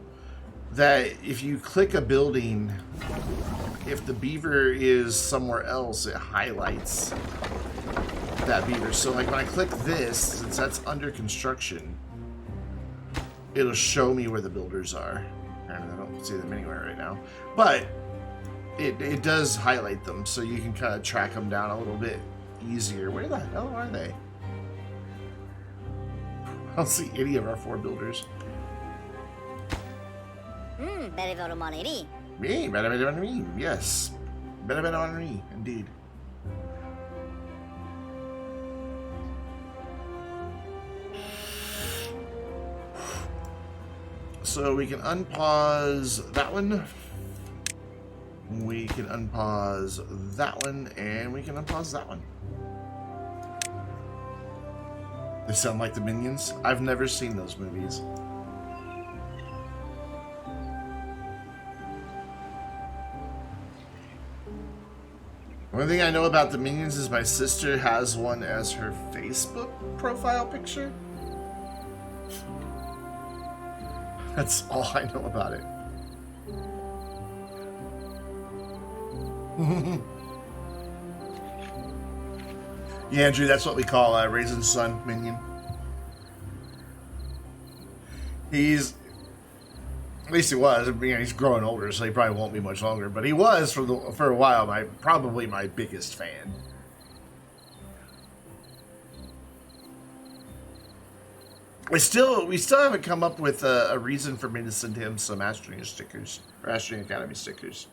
that if you click a building, if the beaver is somewhere else, it highlights that beaver. So like when I click this, since that's under construction, it'll show me where the builders are. And I don't see them anywhere right now. But it does highlight them, so you can kind of track them down a little bit easier. Where the hell are they? I don't see any of our 4 builders. Very well, Me, yes. Indeed. So we can unpause that one. We can unpause that one, and we can unpause that one. They sound like the Minions. I've never seen those movies. One thing I know about the Minions is my sister has one as her Facebook profile picture. That's all I know about it. Yeah, Andrew, that's what we call Raisin's son, Minion. He's, at least he was. He's growing older, so he probably won't be much longer. But he was for a while probably my biggest fan. We still haven't come up with a reason for me to send him some Astroneer stickers or Astroneer Academy stickers.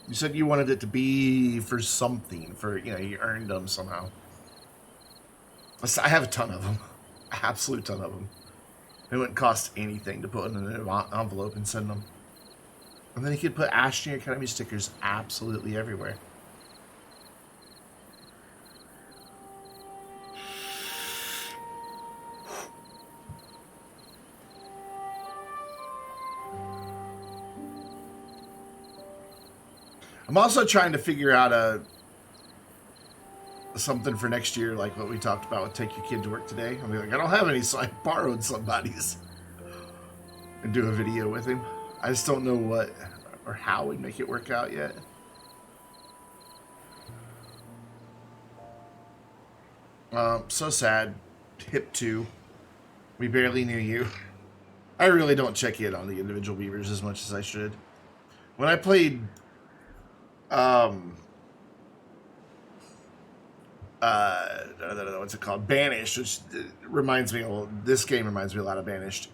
You said you wanted it to be for something, for you earned them somehow. I have a ton of them, absolute ton of them. It wouldn't cost anything to put in an envelope and send them. And then you could put Astroneer Academy stickers absolutely everywhere. I'm also trying to figure out something for next year, like what we talked about with Take Your Kid to Work Today. I'll be like, I don't have any, so I borrowed somebody's and do a video with him. I just don't know what or how we'd make it work out yet. So sad. Hip 2. We barely knew you. I really don't check in on the individual beavers as much as I should. When I played what's it called? Banished, which reminds me, well, this game reminds me a lot of Banished.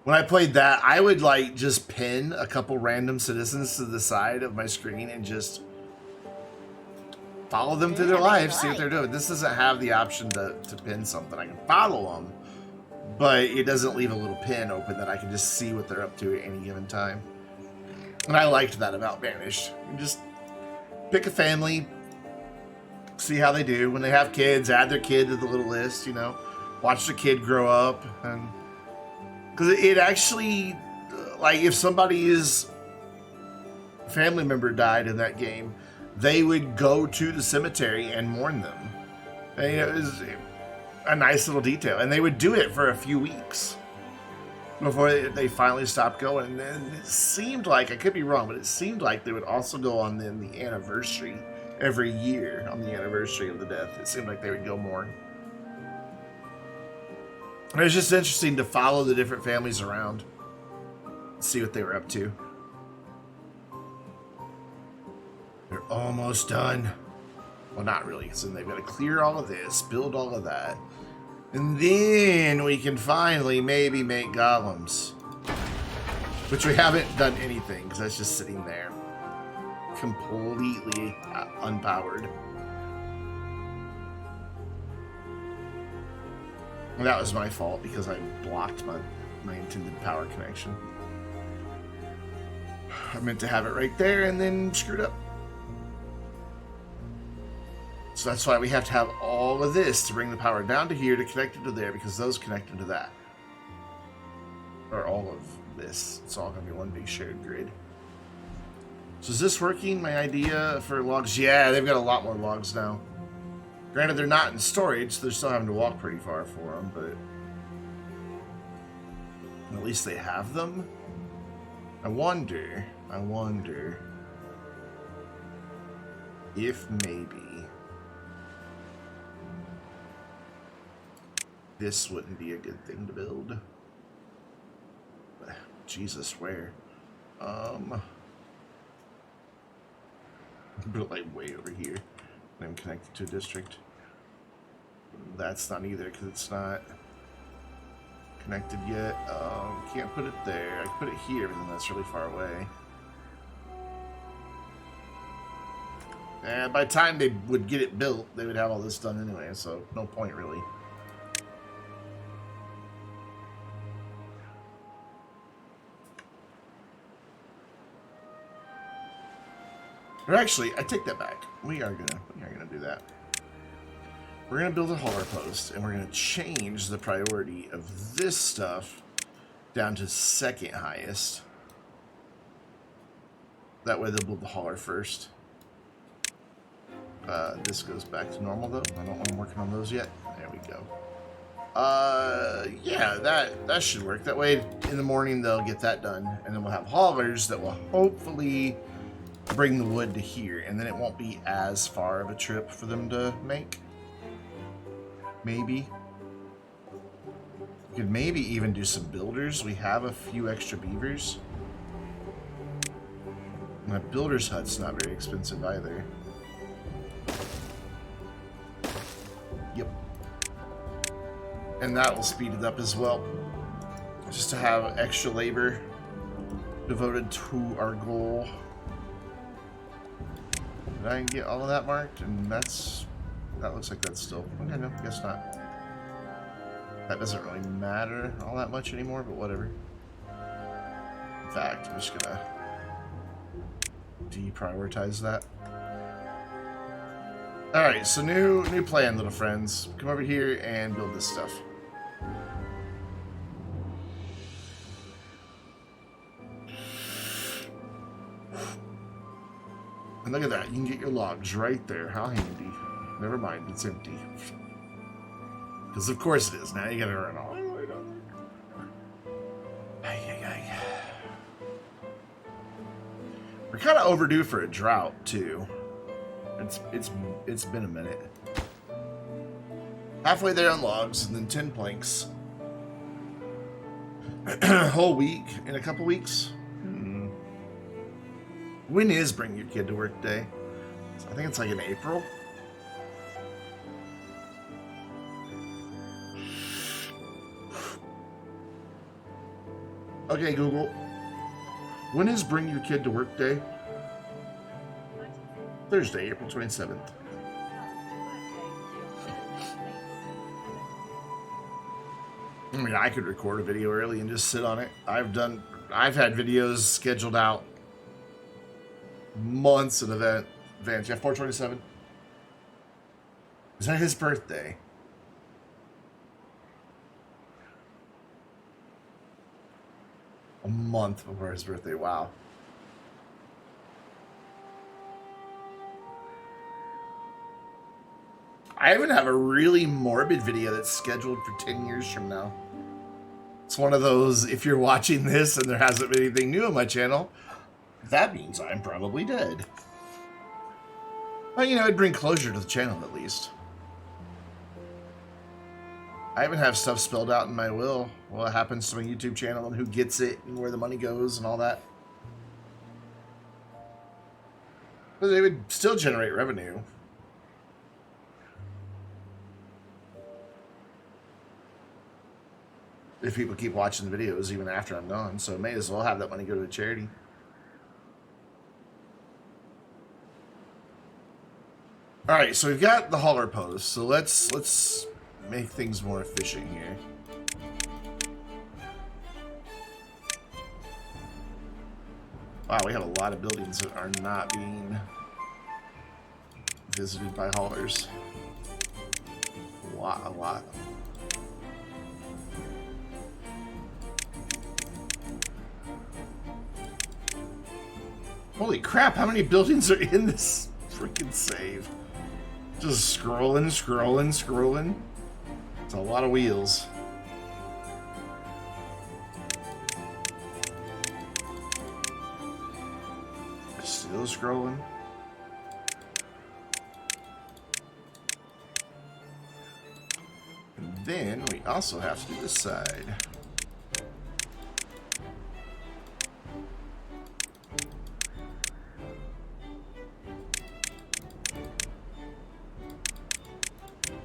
When I played that, I would like just pin a couple random citizens to the side of my screen and just follow them through their lives, see what they're doing. This doesn't have the option to pin something. I can follow them, but it doesn't leave a little pin open that I can just see what they're up to at any given time. And I liked that about Banished. You just pick a family, see how they do. When they have kids, add their kid to the little list, watch the kid grow up. And because it actually, like, if somebody's family member died in that game, they would go to the cemetery and mourn them. And, it was a nice little detail. And they would do it for a few weeks before they finally stopped going. And then it seemed like, I could be wrong, but it seemed like they would also go on then the anniversary every year, on the anniversary of the death. It seemed like they would go mourn. And it was just interesting to follow the different families around, see what they were up to. They're almost done. Well, not really, because then they've got to clear all of this, build all of that. And then we can finally maybe make golems. Which we haven't done anything, because that's just sitting there. Completely unpowered. And that was my fault, because I blocked my intended power connection. I meant to have it right there, and then screwed up. So that's why we have to have all of this to bring the power down to here to connect it to there, because those connect into that. Or all of this. It's all going to be one big shared grid. So is this working, my idea for logs? Yeah, they've got a lot more logs now. Granted, they're not in storage, so they're still having to walk pretty far for them, but at least they have them. I wonder if maybe this wouldn't be a good thing to build. Jesus, where? But like way over here. I'm connected to a district. That's not either, because it's not connected yet. Can't put it there. I can put it here, but then that's really far away. And by the time they would get it built, they would have all this done anyway, so no point really. Or actually, I take that back. We are gonna do that. We're gonna build a hauler post, and we're gonna change the priority of this stuff down to second highest. That way they'll build the hauler first. This goes back to normal though. I don't want them working on those yet. There we go. Yeah, that should work. That way in the morning they'll get that done, and then we'll have haulers that will hopefully bring the wood to here, and then it won't be as far of a trip for them to make. Maybe. We could maybe even do some builders. We have a few extra beavers. My builder's hut's not very expensive either. Yep. And that will speed it up as well. Just to have extra labor devoted to our goal. Did I get all of that marked? And that looks like that's still... Okay, no, guess not. That doesn't really matter all that much anymore, but whatever. In fact, I'm just gonna deprioritize that. Alright, so new plan, little friends. Come over here and build this stuff. And look at that, you can get your logs right there. How handy. Never mind, it's empty. Because of course it is. Now you gotta run all the way down there. We're kind of overdue for a drought too. It's been a minute. Halfway there on logs, and then 10 planks. Whole week in a couple weeks. When is Bring Your Kid to Work Day? I think it's like in April. Okay, Google. When is Bring Your Kid to Work Day? Thursday, April 27th. I mean, I could record a video early and just sit on it. I've had videos scheduled out months in advance. Yeah, 427. Is that his birthday? A month before his birthday. Wow. I even have a really morbid video that's scheduled for 10 years from now. It's one of those, if you're watching this and there hasn't been anything new on my channel, that means I'm probably dead. Well, you know, it'd bring closure to the channel at least. I even have stuff spelled out in my will. What happens to my YouTube channel and who gets it and where the money goes and all that. But they would still generate revenue. If people keep watching the videos even after I'm gone. So may as well have that money go to a charity. Alright, so we've got the hauler post. So let's make things more efficient here. Wow, we have a lot of buildings that are not being visited by haulers. A lot. Holy crap, how many buildings are in this freaking save? Just scrolling. It's a lot of wheels. Still scrolling. And then we also have to do this side.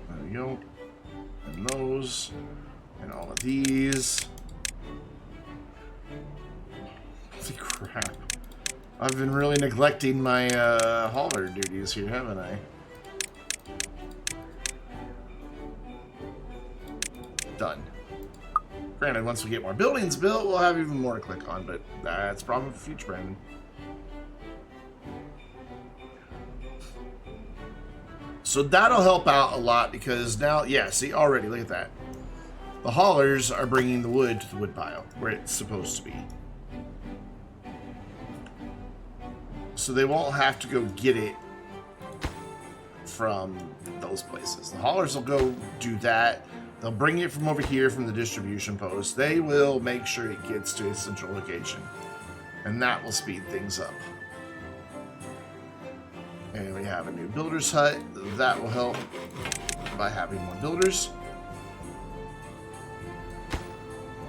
There we go. And those. And all of these. Holy crap. I've been really neglecting my hauler duties here, haven't I? Done. Granted, once we get more buildings built, we'll have even more to click on, but that's a problem for future Brandon. So that'll help out a lot because now, yeah, see, already, look at that. The haulers are bringing the wood to the wood pile where it's supposed to be. So they won't have to go get it from those places. The haulers will go do that. They'll bring it from over here from the distribution post. They will make sure it gets to its central location. And that will speed things up. And we have a new builder's hut. That will help by having more builders.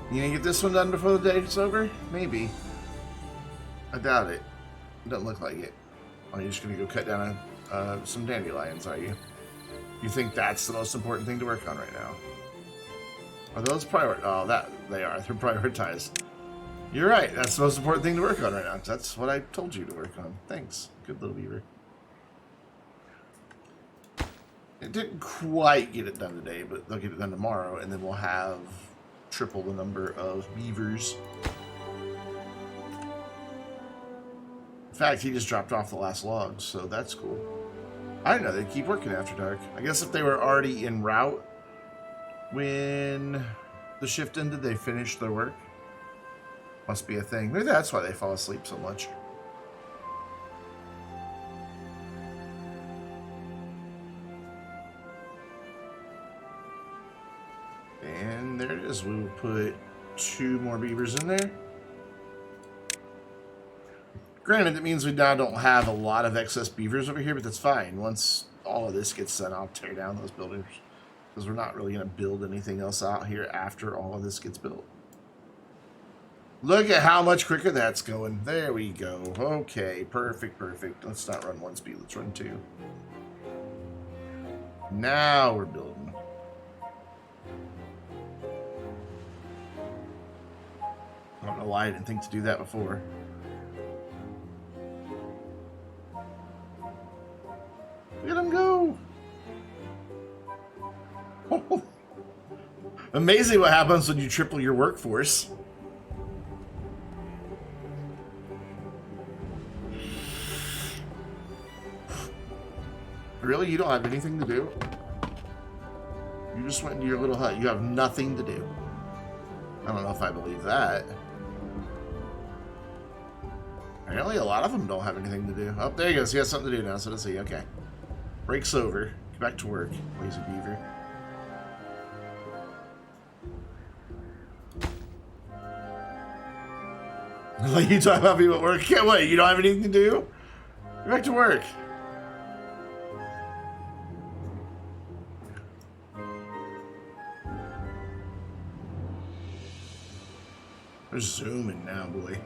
You gonna get this one done before the day's over? Maybe. I doubt it. It doesn't look like it. Oh, you're just gonna go cut down some dandelions, are you? You think that's the most important thing to work on right now? Are those Oh, that they are. They're prioritized. You're right. That's the most important thing to work on right now. That's what I told you to work on. Thanks. Good little beaver. It didn't quite get it done today, but they'll get it done tomorrow, and then we'll have triple the number of beavers. In fact, he just dropped off the last logs, so that's cool. I didn't know they'd keep working after dark. I guess if they were already en route when the shift ended, they finished their work. Must be a thing. Maybe that's why they fall asleep so much. And there it is. We will put 2 more beavers in there. Granted, that means we now don't have a lot of excess beavers over here, but that's fine. Once all of this gets done, I'll tear down those buildings. Because we're not really going to build anything else out here after all of this gets built. Look at how much quicker that's going. There we go. Okay, perfect, perfect. Let's not run 1 speed. Let's run 2. Now we're building. I don't know why I didn't think to do that before. Look at him go. Amazing what happens when you triple your workforce. Really? You don't have anything to do? You just went into your little hut. You have nothing to do. I don't know if I believe that. Apparently a lot of them don't have anything to do. Oh, there he goes. He has something to do now, so let's see. Okay. Break's over. Get back to work, lazy beaver. Like you talk about people at work. Can't wait. You don't have anything to do? Get back to work. They're zooming now, boy.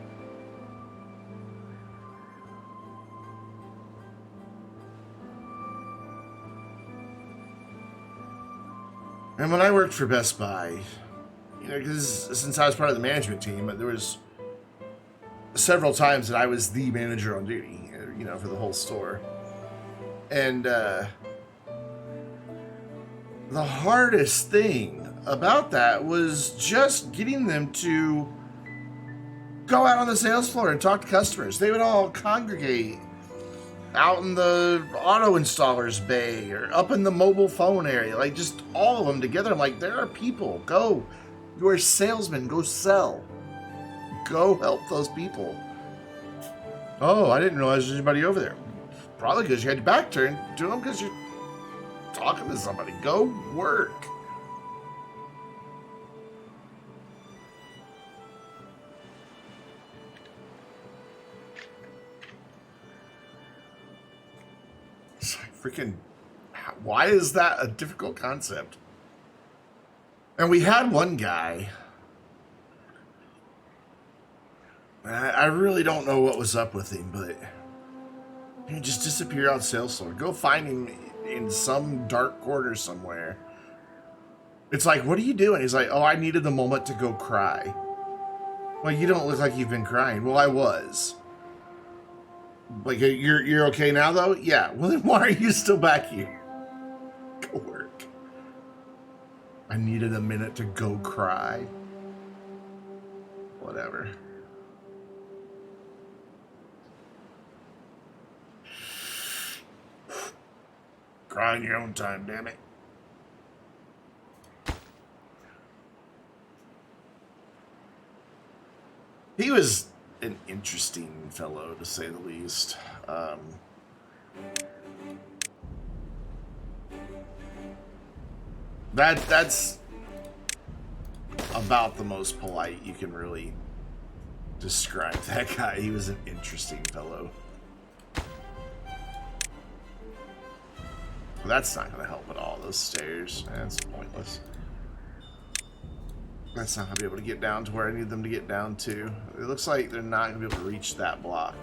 And when I worked for Best Buy, you know, because since I was part of the management team, there was several times that I was the manager on duty, you know, for the whole store. And the hardest thing about that was just getting them to go out on the sales floor and talk to customers. They would all congregate out in the auto installer's bay or up in the mobile phone area, like just all of them together. I'm like, there are people. Go. You are salesmen. Go sell. Go help those people. Oh, I didn't realize there's anybody over there. Probably because you had your back turned to them because you're talking to somebody. Go work. Freaking, why is that a difficult concept? And we had one guy. I really don't know what was up with him, but he just disappeared out sales floor. Go find him in some dark corner somewhere. It's like, what are you doing? He's like, oh, I needed the moment to go cry. Well, you don't look like you've been crying. Well, I was. Like, you're okay now, though? Yeah. Well, then why are you still back here? Go work. I needed a minute to go cry. Whatever. Cry in your own time, damn it. He was an interesting fellow, to say the least. That's about the most polite you can really describe that guy. He was an interesting fellow. Well, that's not going to help at all. Those stairs, that's pointless. That's not going to be able to get down to where I need them to get down to. It looks like they're not going to be able to reach that block.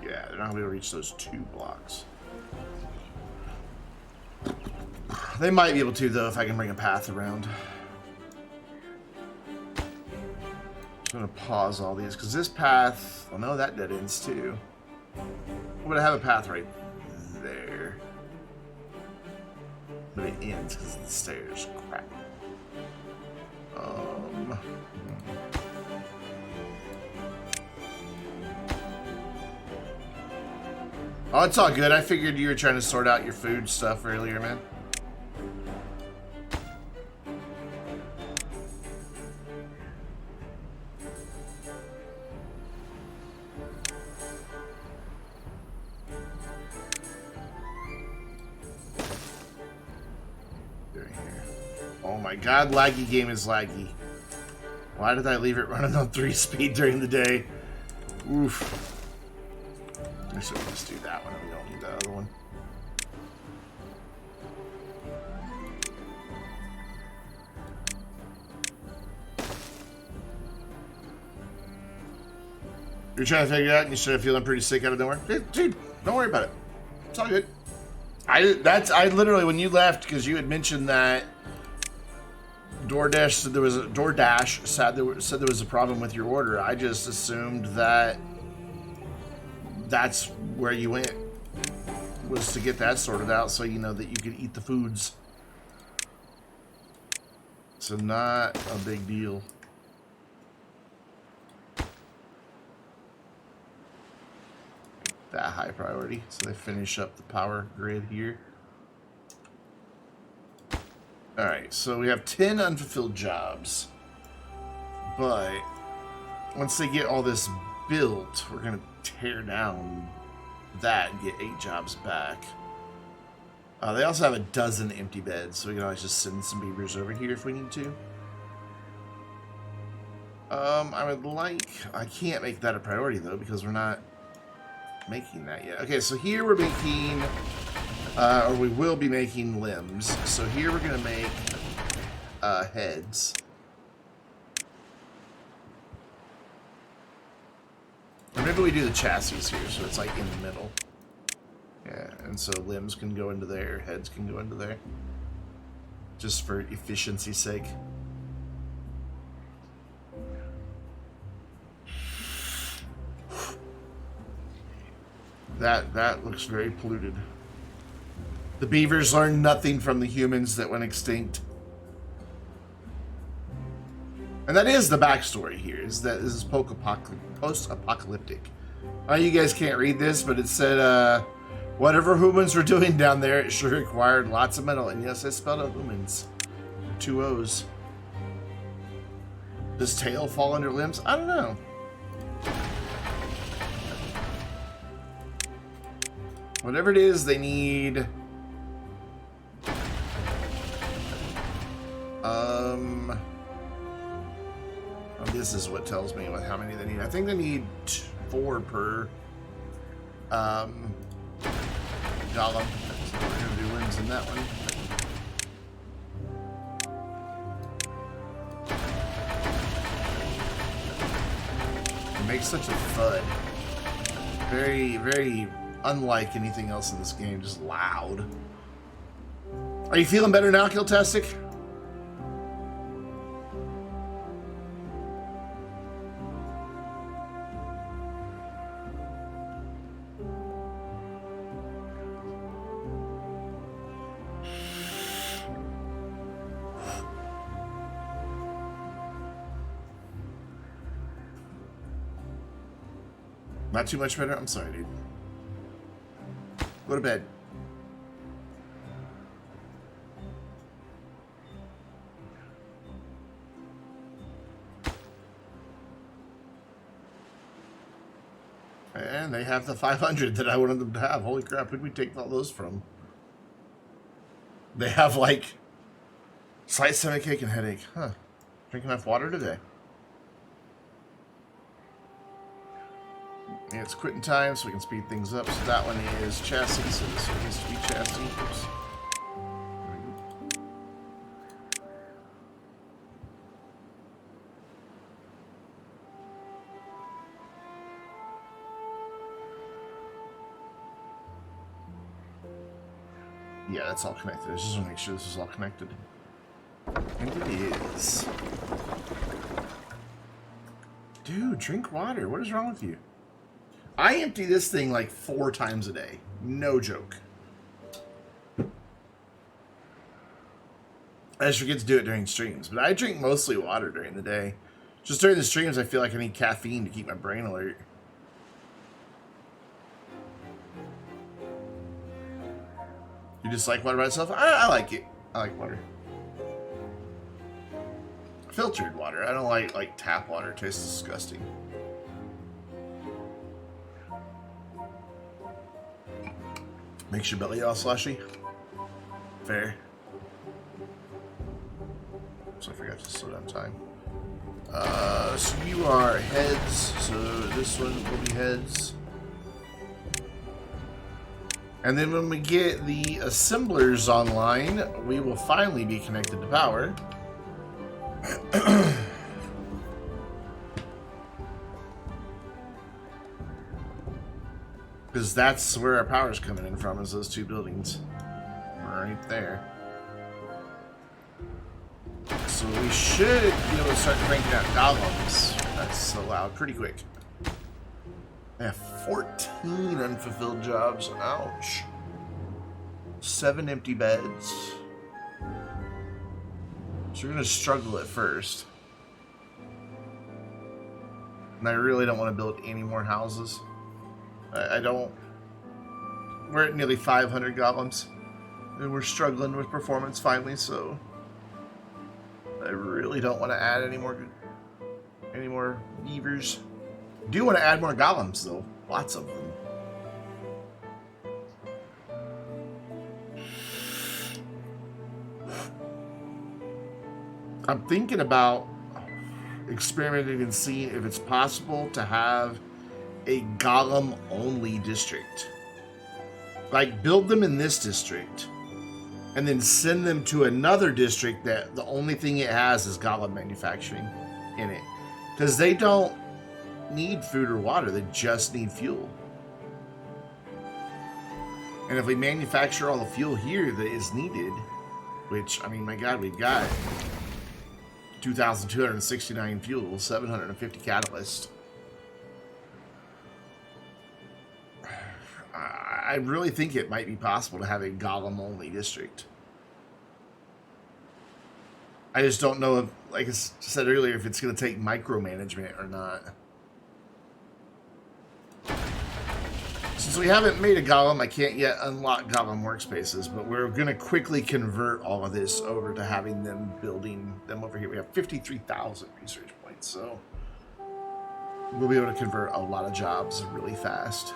Yeah, they're not going to be able to reach those 2 blocks. They might be able to, though, if I can bring a path around. I'm going to pause all these, because this path... Oh, no, that dead ends, too. I'm going to have a path right there. But it ends because of the stairs. Crap. Oh, it's all good. I figured you were trying to sort out your food stuff earlier, man. Oh my god, laggy game is laggy. Why did I leave it running on 3 speed during the day? Oof. I should just do that one. We don't need that other one. You're trying to figure it out and you started feeling pretty sick out of nowhere? Dude, don't worry about it. It's all good. I literally, when you left, because you had mentioned that DoorDash said there was a problem with your order, I just assumed that that's where you went, was to get that sorted out so you know that you could eat the foods. So not a big deal. That high priority, so they finish up the power grid here. Alright, so we have 10 unfulfilled jobs. But once they get all this built, we're going to tear down that and get 8 jobs back. They also have a dozen empty beds, so we can always just send some beavers over here if we need to. I can't make that a priority though, because we're not making that yet. Okay, so here we're making, or we will be making limbs. So here we're going to make heads. Or maybe we do the chassis here, so it's like in the middle. Yeah, and so limbs can go into there, heads can go into there. Just for efficiency's sake. That looks very polluted. The beavers learned nothing from the humans that went extinct. And that is the backstory here, is that this is post-apocalyptic. You guys can't read this, but it said, whatever humans were doing down there, it sure required lots of metal. And yes, I spelled out humans. 2 O's. Does tail fall under limbs? I don't know. Whatever it is, they need... Oh, this is what tells me how many they need. I think they need 4 per golem. So we're going to do limbs in that one. It makes such a thud. Very, very unlike anything else in this game, just loud. Are you feeling better now, Kiltastic? Not too much better? I'm sorry, dude. Go to bed. And they have the 500 that I wanted them to have. Holy crap, who'd we take all those from? They have, like, slight stomach ache and headache. Huh. Drink enough water today. Yeah, it's quitting time, so we can speed things up. So that one is chassis, so this one needs to be chassis. Oops. Yeah, that's all connected. I just want to make sure this is all connected. And it is. Dude, drink water. What is wrong with you? I empty this thing like 4 times a day. No joke. I just forget to do it during streams. But I drink mostly water during the day. Just during the streams, I feel like I need caffeine to keep my brain alert. You just like water by itself? I like it. I like water. Filtered water. I don't like tap water. It tastes disgusting. Makes your belly all slushy. Fair. So I forgot to slow down time. So you are heads. So this one will be heads. And then when we get the assemblers online, we will finally be connected to power. Because that's where our power's coming in from, is those 2 buildings. Right there. So we should be able to start cranking out golems. That's allowed pretty quick. I have 14 unfulfilled jobs. Ouch. 7 empty beds. So we're going to struggle at first. And I really don't want to build any more houses. I don't... We're at nearly 500 golems. And we're struggling with performance finally, so... I really don't want to add any more beavers. Do want to add more golems, though. Lots of them. I'm thinking about experimenting and seeing if it's possible to have a golem-only district. Like, build them in this district, and then send them to another district that the only thing it has is golem manufacturing in it. Because they don't need food or water, they just need fuel. And if we manufacture all the fuel here that is needed, which, I mean, my god, we've got 2,269 fuel, 750 catalyst. I really think it might be possible to have a golem-only district. I just don't know if, like I said earlier, if it's going to take micromanagement or not. Since we haven't made a golem, I can't yet unlock golem workspaces, but we're going to quickly convert all of this over to having them building them over here. We have 53,000 research points, so we'll be able to convert a lot of jobs really fast.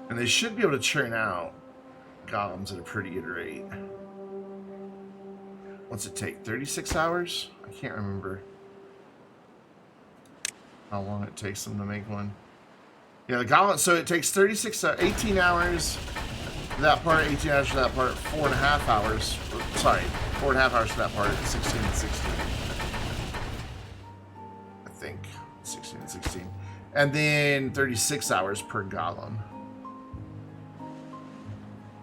And they should be able to churn out golems at a pretty good rate. What's it take? 36 hours? I can't remember how long it takes them to make one. Yeah, the golem, so it takes 18 hours for that part, 18 hours for that part, 4.5 hours. Sorry, 4.5 hours for that part, 16 and 16. I think 16 and 16. And then 36 hours per golem.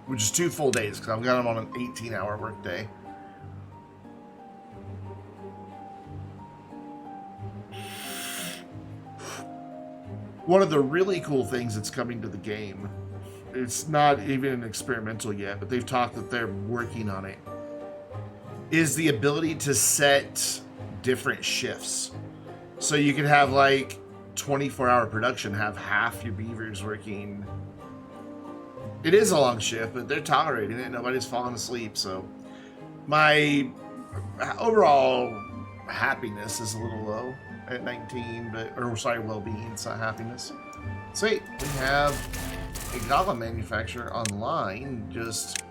Which is 2 full days, because I've got them on an 18-hour work day. One of the really cool things that's coming to the game, it's not even experimental yet, but they've talked that they're working on it, is the ability to set different shifts. So you can have like 24-hour production, have half your beavers working. It is a long shift, but they're tolerating it. Nobody's falling asleep. So my overall happiness is a little low at 19, well-being, it's not happiness. Sweet, we have a golem manufacturer online, just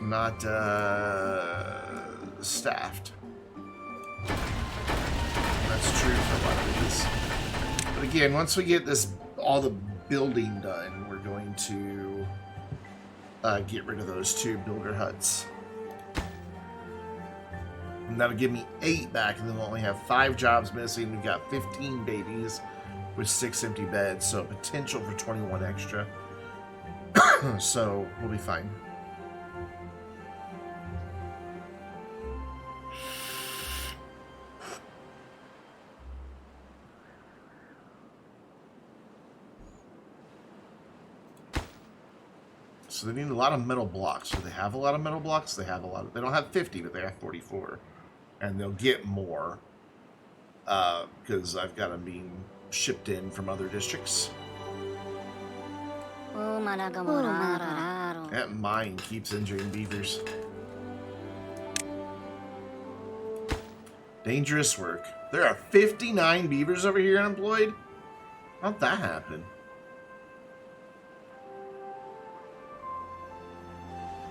not staffed. That's true for a lot of these. But again, once we get all the building done, we're going to get rid of those 2 builder huts. And that'll give me 8 back, and then we'll only have 5 jobs missing. We've got 15 babies with 6 empty beds, so potential for 21 extra. So we'll be fine. So they need a lot of metal blocks. So they have a lot of metal blocks. They have a lot of. They don't have 50, but they have 44, and they'll get more because I've got them being shipped in from other districts. That mine keeps injuring beavers. Dangerous work. There are 59 beavers over here unemployed. How'd that happen?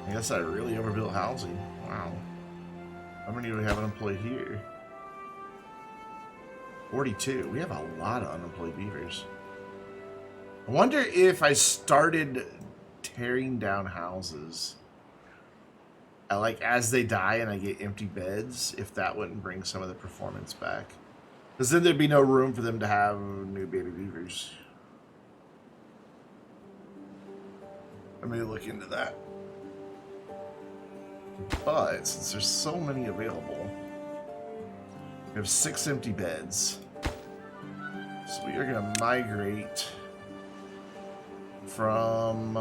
I guess I really overbuilt housing. Wow. How many do we have unemployed here? 42. We have a lot of unemployed beavers. I wonder if I started tearing down houses, like as they die and I get empty beds, if that wouldn't bring some of the performance back. Because then there'd be no room for them to have new baby beavers. Let me look into that. But since there's so many available, we have 6 empty beds. So we are going to migrate from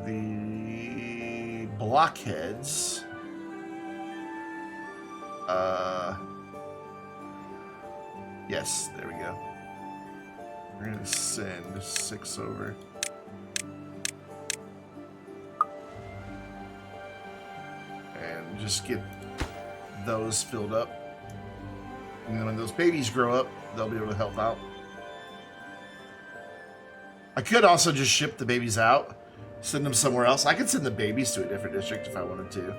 the blockheads. Yes, there we go. We're going to send 6 over. And just get those filled up. And then when those babies grow up, they'll be able to help out. I could also just ship the babies out, send them somewhere else. I could send the babies to a different district if I wanted to.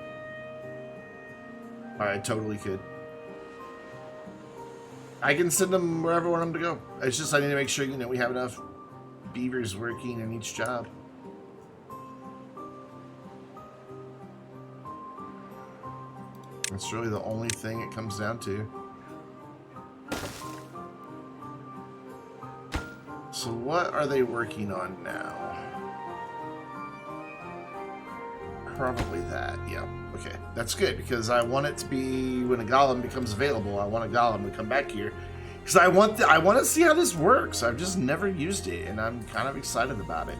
I totally could. I can send them wherever I want them to go. It's just I need to make sure, we have enough beavers working in each job. That's really the only thing it comes down to. So what are they working on now? Probably that, yeah. Okay, that's good, because I want it to be, when a golem becomes available, I want a golem to come back here. Because I want to see how this works. I've just never used it, and I'm kind of excited about it.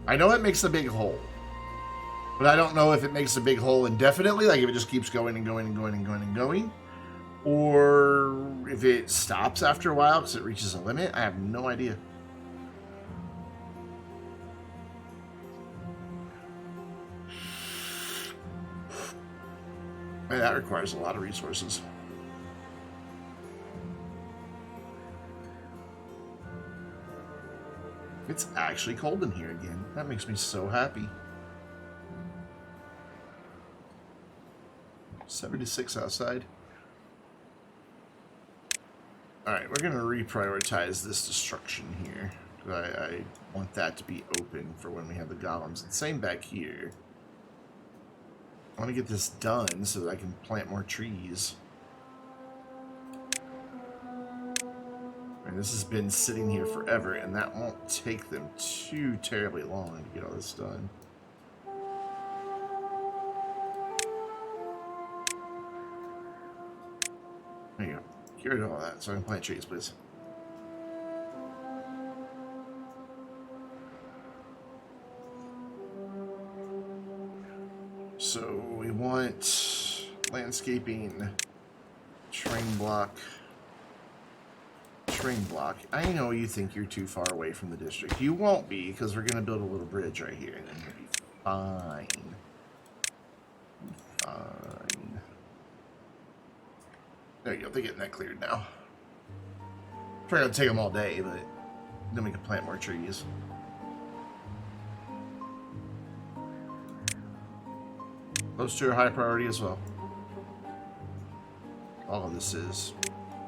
I know it makes a big hole. But I don't know if it makes a big hole indefinitely, like if it just keeps going and going and going and going and going. Or if it stops after a while because it reaches a limit. I have no idea. Man, that requires a lot of resources. It's actually cold in here again. That makes me so happy. 76 outside. Alright, we're going to reprioritize this destruction here. I want that to be open for when we have the golems. And same back here. I want to get this done so that I can plant more trees. And this has been sitting here forever, and that won't take them too terribly long to get all this done. There you go. Get rid of all that so I can plant trees, please. want landscaping, terrain block, terrain block. I know you think you're too far away from the district. You won't be, because we're going to build a little bridge right here, and then you'll be fine. Fine. There you go. They're getting that cleared now. Probably going to take them all day, but then we can plant more trees. Those two are high priority as well. All of this is.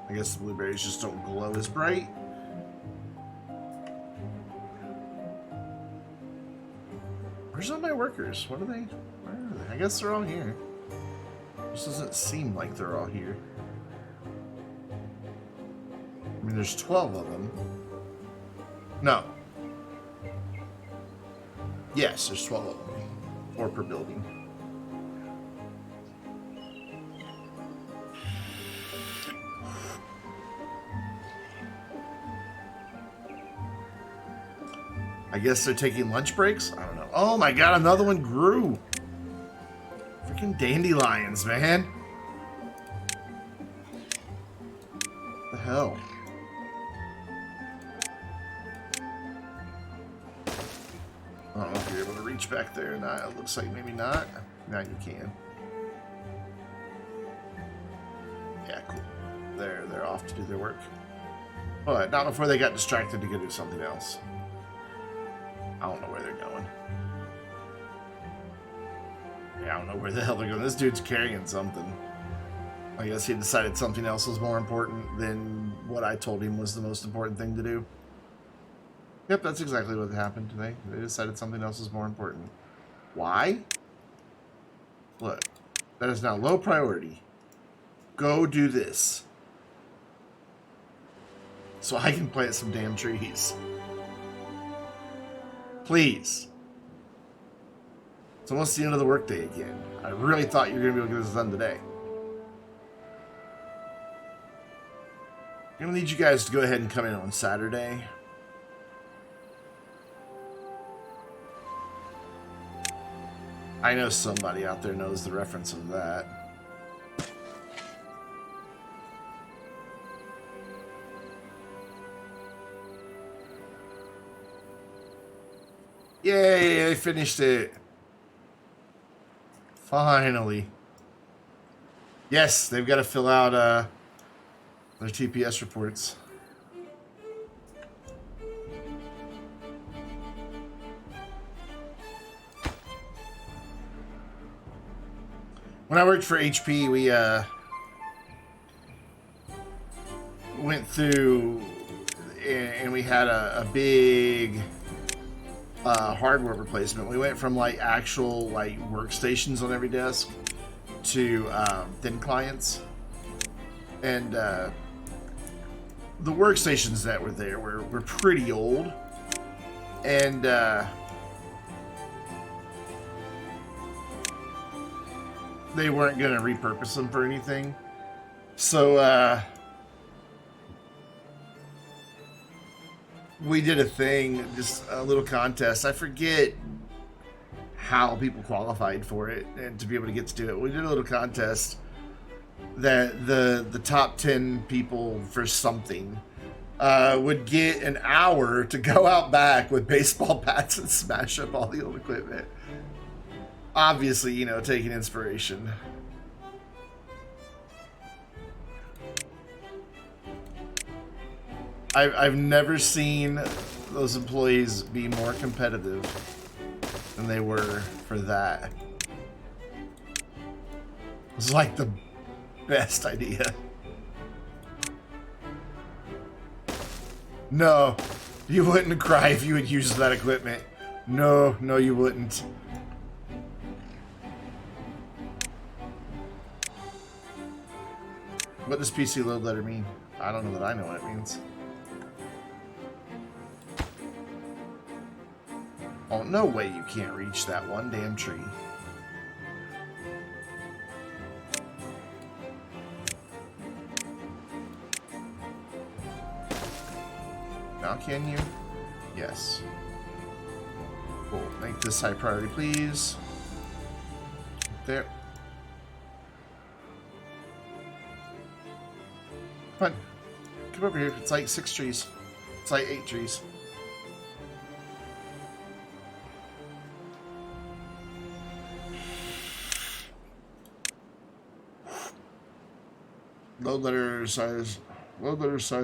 I guess the blueberries just don't glow as bright. Where's all my workers? What are they? Where are they? I guess they're all here. This doesn't seem like they're all here. I mean, there's 12 of them. No. Yes, there's 12 of them. 4 per building. I guess they're taking lunch breaks? I don't know. Oh my god, another one grew! Freaking dandelions, man! What the hell? I don't know if you're able to reach back there or not. It looks like maybe not. Now you can. Yeah, cool. They're off to do their work. But not before they got distracted to go do something else. I don't know where they're going. Yeah, I don't know where the hell they're going. This dude's carrying something. I guess he decided something else was more important than what I told him was the most important thing to do. Yep, that's exactly what happened today. They decided something else is more important. Why? Look, that is now low priority. Go do this. So I can plant some damn trees. Please. It's almost the end of the workday again. I really thought you were going to be able to get this done today. I'm going to need you guys to go ahead and come in on Saturday. I know somebody out there knows the reference of that. Yay, they finished it. Finally. Yes, they've got to fill out their TPS reports. When I worked for HP, we went through and we had a big hardware replacement. We went from like actual like workstations on every desk to thin clients, and the workstations that were there were pretty old, and they weren't going to repurpose them for anything. So we did a thing, just a little contest. I forget how people qualified for it and to be able to get to do it. We did a little contest that the top 10 people for something would get an hour to go out back with baseball bats and smash up all the old equipment. Obviously, you know, taking inspiration. I've never seen those employees be more competitive than they were for that. It was like the best idea. No, you wouldn't cry if you had used that equipment. No, you wouldn't. What does PC load letter mean? I don't know that I know what it means. Oh, no way you can't reach that one damn tree. Now can you? Yes. Cool. Make this high priority, please. There. Come on. Come over here. It's like 6 trees. It's like 8 trees. Load letter size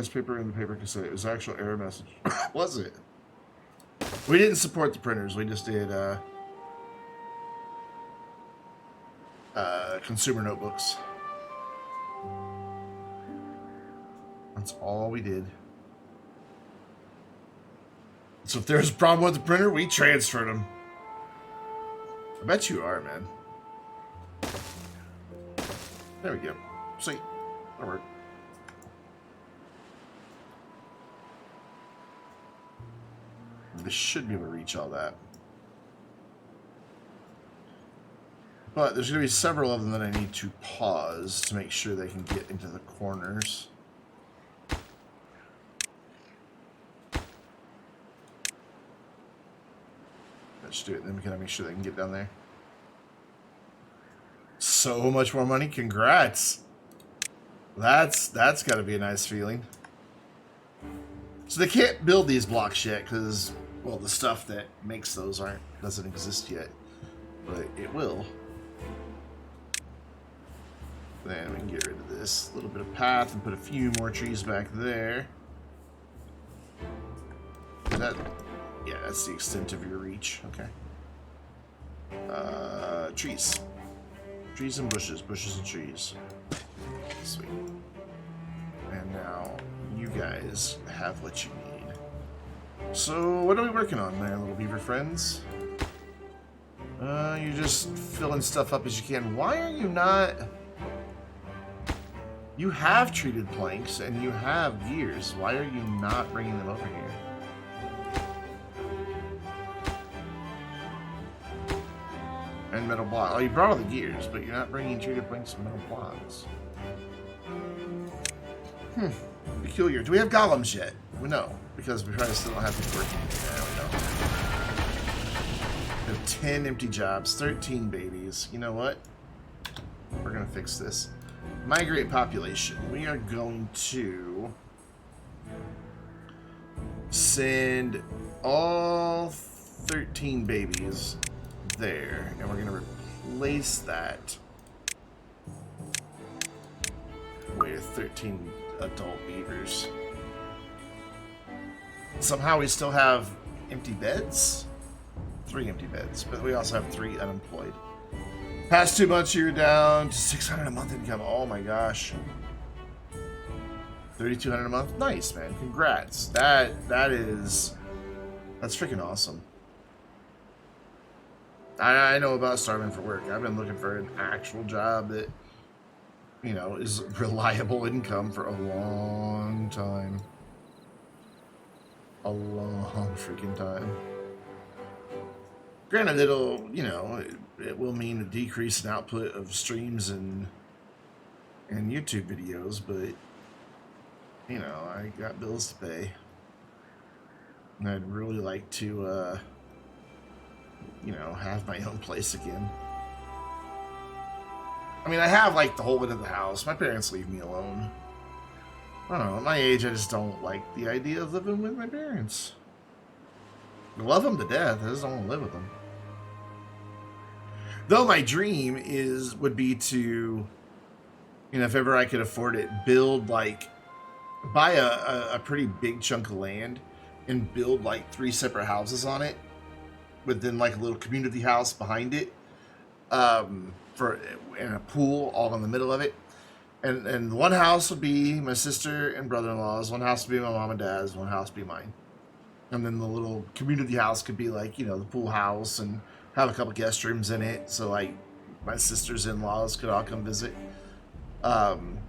paper in the paper cassette. It was actual error message. Was it? We didn't support the printers. We just did consumer notebooks. That's all we did. So if there's a problem with the printer, we transferred them. I bet you are, man. There we go. Sweet. That worked. They should be able to reach all that. But there's going to be several of them that I need to pause to make sure they can get into the corners. Let's do it. Then we can make sure they can get down there. So much more money. Congrats. That's got to be a nice feeling. So they can't build these blocks yet because, well, the stuff that makes those doesn't exist yet. But it will. Then we can get rid of this little bit of path and put a few more trees back there. Yeah, that's the extent of your reach. Okay. Trees. Trees and bushes. Bushes and trees. Sweet. And now you guys have what you need. So what are we working on there, little beaver friends? You're just filling stuff up as you can. Why are you not... You have treated planks and you have gears. Why are you not bringing them over here? And metal blocks. Oh, you brought all the gears, but you're not bringing treated planks and metal blocks. Peculiar. Do we have golems yet? We know, because we probably still don't have people working. Yeah, we don't. We have 10 empty jobs, 13 babies. You know what? We're going to fix this. Migrate population. We are going to send all 13 babies there, and we're going to replace that with 13 adult beavers. Somehow we still have empty beds? 3 empty beds, but we also have 3 unemployed. Past 2 months, you're down to $600 a month income. Oh my gosh. $3,200 a month? Nice, man. Congrats. That's freaking awesome. I know about starving for work. I've been looking for an actual job that, you know, is reliable income for a long time. A long freaking time. Granted, it'll, you know, it will mean a decrease in output of streams and YouTube videos, but, you know, I got bills to pay. And I'd really like to, you know, have my own place again. I mean, I have, like, the whole bit of the house. My parents leave me alone. I don't know, at my age, I just don't like the idea of living with my parents. I love them to death, I just don't want to live with them. Though my dream would be to, you know, if ever I could afford it, build, like, buy a pretty big chunk of land and build, like, 3 separate houses on it, with then, like, a little community house behind it, and a pool all in the middle of it. And one house would be my sister and brother-in-law's, one house would be my mom and dad's, one house would be mine. And then the little community house could be like, you know, the pool house and have a couple guest rooms in it. So, like, my sister's in-laws could all come visit. And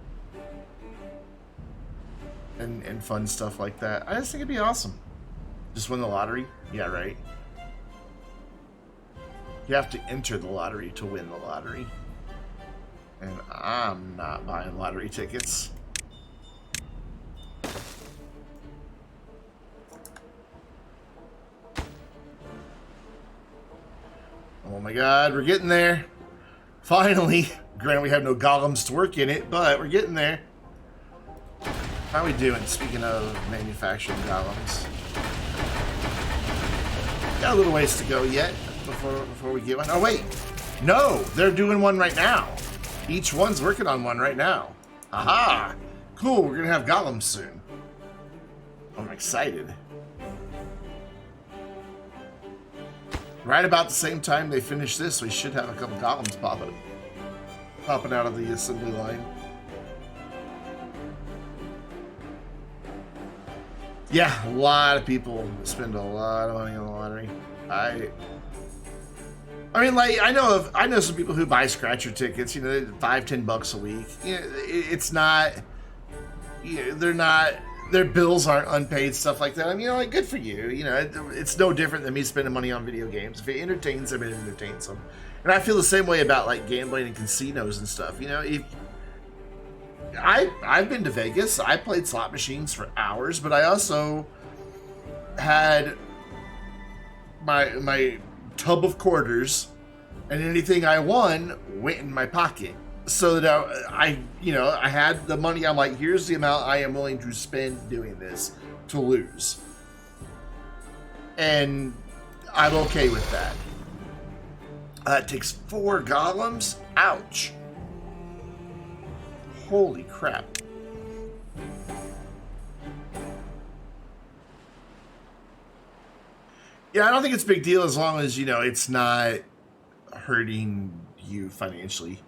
fun stuff like that. I just think it'd be awesome. Just win the lottery? Yeah, right. You have to enter the lottery to win the lottery. And I'm not buying lottery tickets. Oh my god, we're getting there. Finally. Granted, we have no golems to work in it, but we're getting there. How are we doing, speaking of manufacturing golems? Got a little ways to go yet before we get one. Oh, wait. No, they're doing one right now. Each one's working on one right now. Aha! Cool, we're going to have golems soon. I'm excited. Right about the same time they finish this, we should have a couple golems popping out of the assembly line. Yeah, a lot of people spend a lot of money on the lottery. I mean, like, I know some people who buy scratcher tickets, you know, $5-10 a week. You know, it's not, you know, their bills aren't unpaid, stuff like that. I mean, you know, like, good for you. You know, it's no different than me spending money on video games. If it entertains them, it entertains them. And I feel the same way about, like, gambling and casinos and stuff. You know, I've been to Vegas. I played slot machines for hours, but I also had my tub of quarters, and anything I won went in my pocket. So that I had the money. I'm like, here's the amount I am willing to spend doing this to lose. And I'm okay with that. It takes 4 golems. Ouch. Holy crap. Yeah, I don't think it's a big deal as long as, you know, it's not hurting you financially.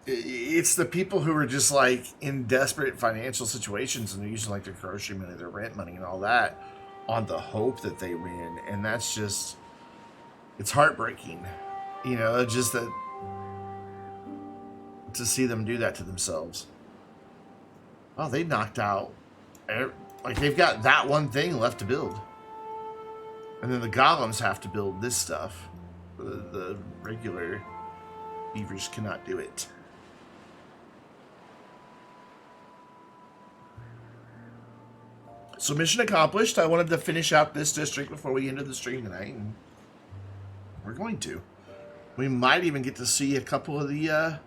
It's the people who are just like in desperate financial situations and they're using like their grocery money, their rent money and all that on the hope that they win. And that's just, it's heartbreaking, you know, just that to see them do that to themselves. Oh, they knocked out, like they've got that one thing left to build. And then the golems have to build this stuff. The regular beavers cannot do it. So mission accomplished. I wanted to finish out this district before we ended the stream tonight, and we're going to. We might even get to see a couple of the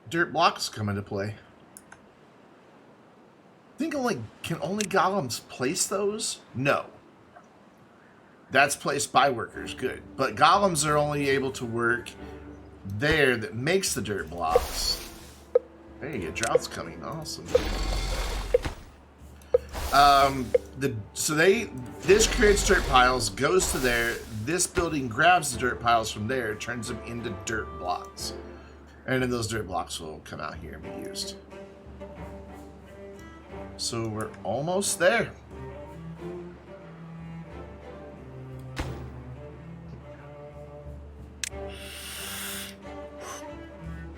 dirt blocks come into play. I think can only golems place those? No. That's placed by workers, good. But golems are only able to work there that makes the dirt blocks. There you go, drought's coming, awesome. This creates dirt piles, goes to there, this building grabs the dirt piles from there, turns them into dirt blocks. And then those dirt blocks will come out here and be used. So we're almost there.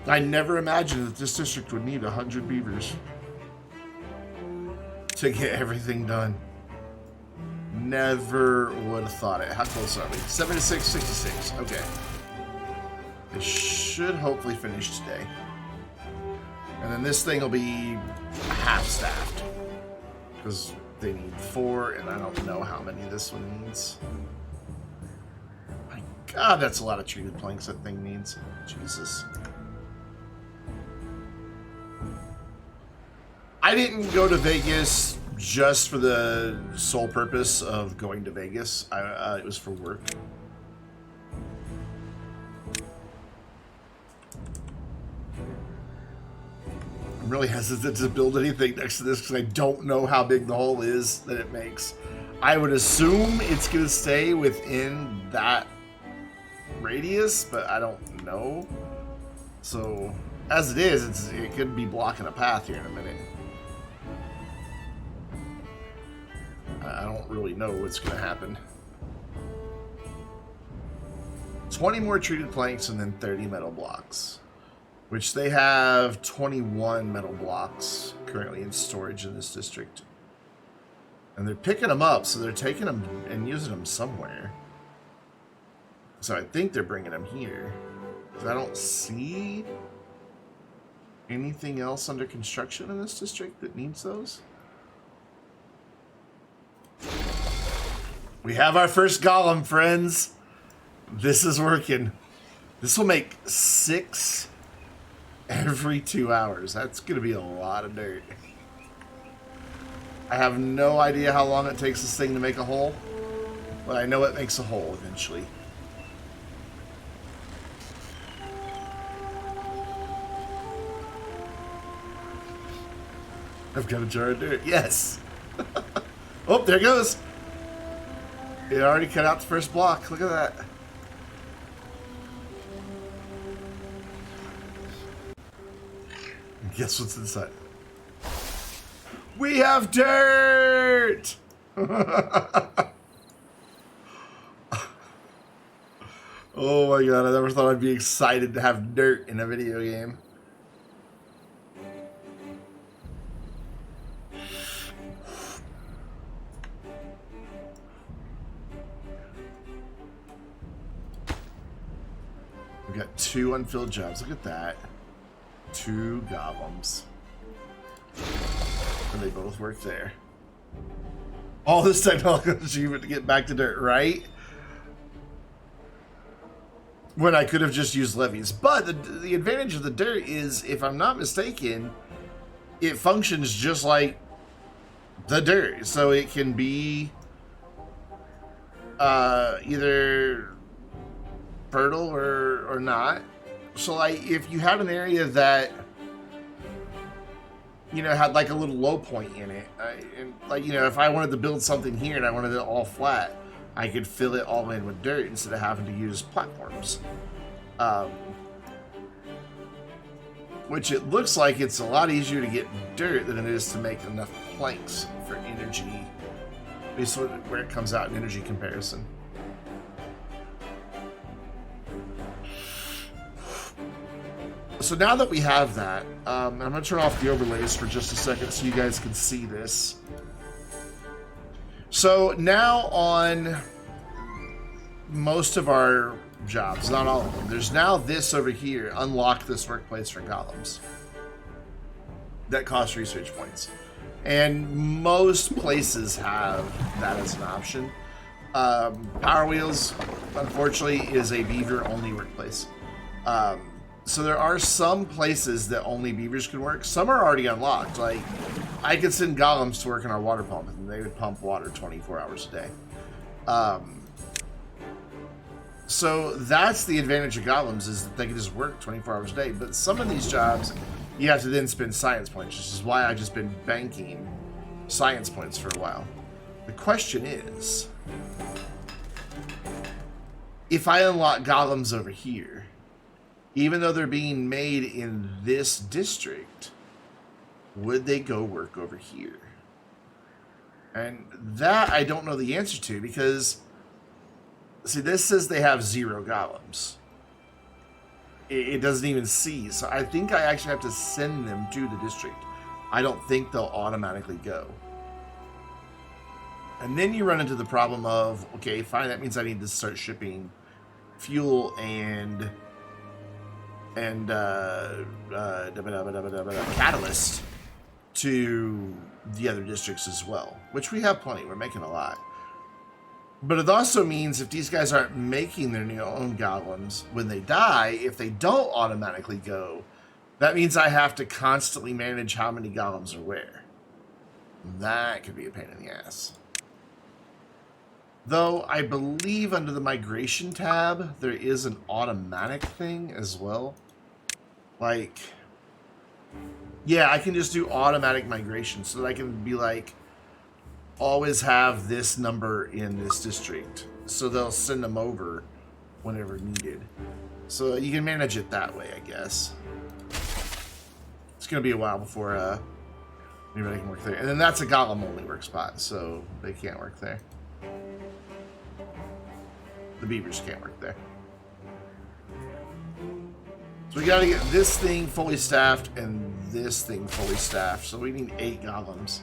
I never imagined that this district would need 100 beavers to get everything done. Never would have thought it. How close are we? 76, 66. Okay. They should hopefully finish today. And then this thing will be half-staffed. Because they need 4, and I don't know how many this one needs. My God, that's a lot of treated planks that thing needs. Jesus. I didn't go to Vegas just for the sole purpose of going to Vegas. It was for work. I'm really hesitant to build anything next to this because I don't know how big the hole is that it makes. I would assume it's going to stay within that radius, but I don't know. So, as it is, it could be blocking a path here in a minute. I don't really know what's going to happen. 20 more treated planks and then 30 metal blocks. Which they have 21 metal blocks currently in storage in this district. And they're picking them up, so they're taking them and using them somewhere. So I think they're bringing them here. Because I don't see anything else under construction in this district that needs those. We have our first golem, friends. This is working. This will make 6 Every 2 hours. That's going to be a lot of dirt. I have no idea how long it takes this thing to make a hole, but I know it makes a hole eventually. I've got a jar of dirt. Yes! Oh, there it goes! It already cut out the first block. Look at that. Guess what's inside? We have dirt! Oh my god, I never thought I'd be excited to have dirt in a video game. We've got 2 unfilled jobs. Look at that. 2 golems. And they both work there. All this technological achievement to get back to dirt, right? When I could have just used levees. But the advantage of the dirt is, if I'm not mistaken, it functions just like the dirt. So it can be either fertile or not. So like if you had an area that, you know, had like a little low point in it, and like, you know, if I wanted to build something here and I wanted it all flat, I could fill it all in with dirt instead of having to use platforms. Which it looks like it's a lot easier to get dirt than it is to make enough planks for energy, based on where it comes out in energy comparison. So now that we have that, I'm going to turn off the overlays for just a second so you guys can see this. So now on most of our jobs, not all of them, there's now this over here, unlock this workplace for golems. That costs research points. And most places have that as an option. Power Wheels, unfortunately, is a beaver-only workplace. So there are some places that only beavers can work. Some are already unlocked. Like, I could send golems to work in our water pump, and they would pump water 24 hours a day. So that's the advantage of golems, is that they can just work 24 hours a day. But some of these jobs, you have to then spend science points, which is why I've just been banking science points for a while. The question is, if I unlock golems over here, even though they're being made in this district, would they go work over here? And that I don't know the answer to, because, see, this says they have 0 golems. It doesn't even see. So I think I actually have to send them to the district. I don't think they'll automatically go. And then you run into the problem of, okay, fine, that means I need to start shipping fuel and catalyst to the other districts as well, which we have plenty. We're making a lot. But it also means if these guys aren't making their new own golems, when they die, if they don't automatically go, that means I have to constantly manage how many golems are where. That could be a pain in the ass. Though I believe under the migration tab, there is an automatic thing as well. Like, yeah, I can just do automatic migration so that I can be like, always have this number in this district. So they'll send them over whenever needed. So you can manage it that way, I guess. It's going to be a while before anybody can work there. And then that's a golem only work spot, so they can't work there. The beavers can't work there. So we gotta get this thing fully staffed and this thing fully staffed. So we need 8 golems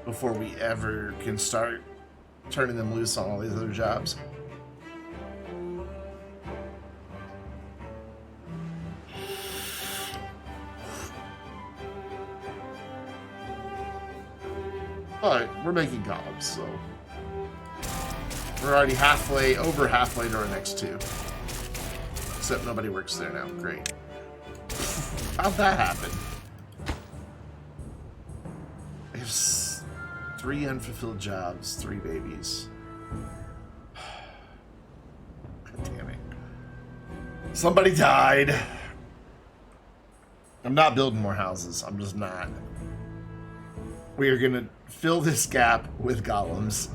before we ever can start turning them loose on all these other jobs. Alright, we're making golems, so we're already over halfway to our next 2. Except nobody works there now. Great. How'd that happen? I have 3 unfulfilled jobs, 3 babies. God damn it. Somebody died. I'm not building more houses. I'm just not. We are going to fill this gap with golems.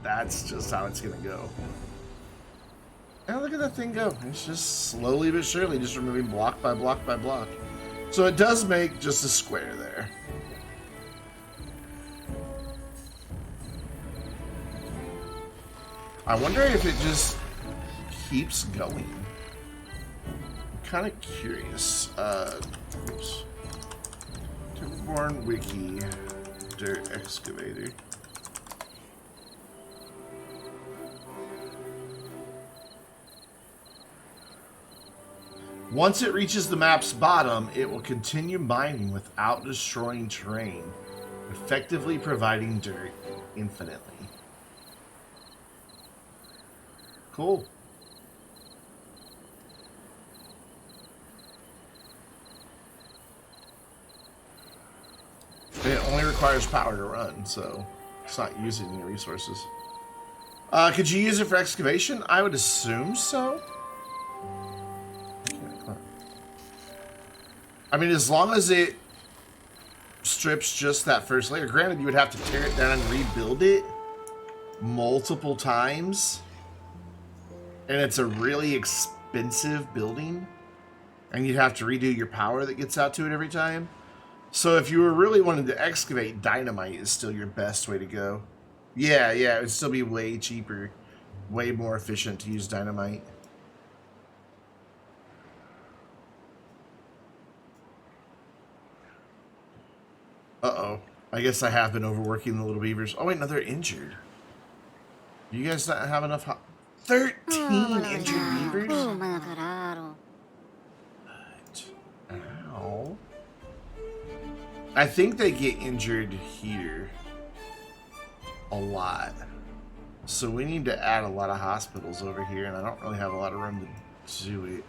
That's just how it's going to go. And look at that thing go. It's just slowly but surely just removing block by block by block. So it does make just a square there. I wonder if it just keeps going. I'm kind of curious. Oops. Timberborn wiki. Dirt excavator. Once it reaches the map's bottom, it will continue mining without destroying terrain, effectively providing dirt infinitely. Cool. It only requires power to run, so it's not using any resources. Could you use it for excavation? I would assume so. I mean, as long as it strips just that first layer. Granted, you would have to tear it down and rebuild it multiple times. And it's a really expensive building. And you'd have to redo your power that gets out to it every time. So if you were really wanting to excavate, dynamite is still your best way to go. Yeah, it would still be way cheaper, way more efficient to use dynamite. Uh-oh. I guess I have been overworking the little beavers. Oh, wait, no, they're injured. You guys not have enough... 13 injured beavers? Ow. I think they get injured here a lot. So we need to add a lot of hospitals over here, and I don't really have a lot of room to do it.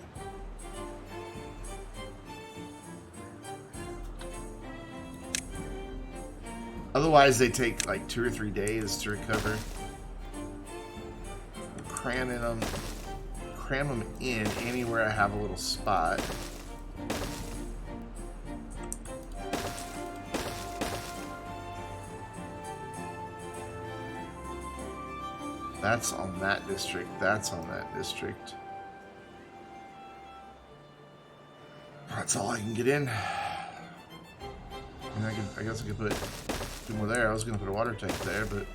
Otherwise, they take like 2 or 3 days to recover. Cram them in anywhere I have a little spot. That's on that district. That's on that district. That's all I can get in. And I guess I could put 2 more there. I was going to put a water tank there, but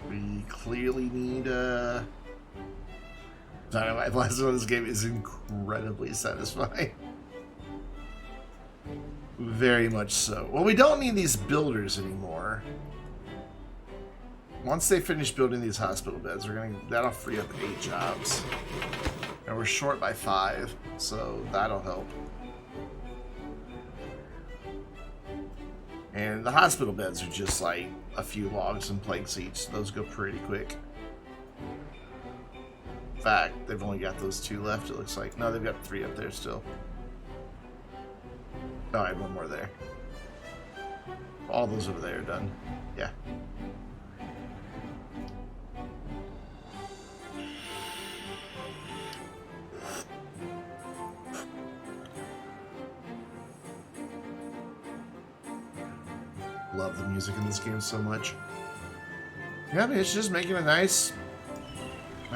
we clearly need dynamite blaster on this game is incredibly satisfying. Very much so. Well, we don't need these builders anymore. Once they finish building these hospital beds, that'll free up 8 jobs. And we're short by 5, so that'll help. And the hospital beds are just like a few logs and planks each. Those go pretty quick. In fact, they've only got those 2 left, it looks like. No, they've got 3 up there still. Oh, I had 1 more there. All those over there are done. Yeah. Love the music in this game so much. Yeah, I mean, it's just making a nice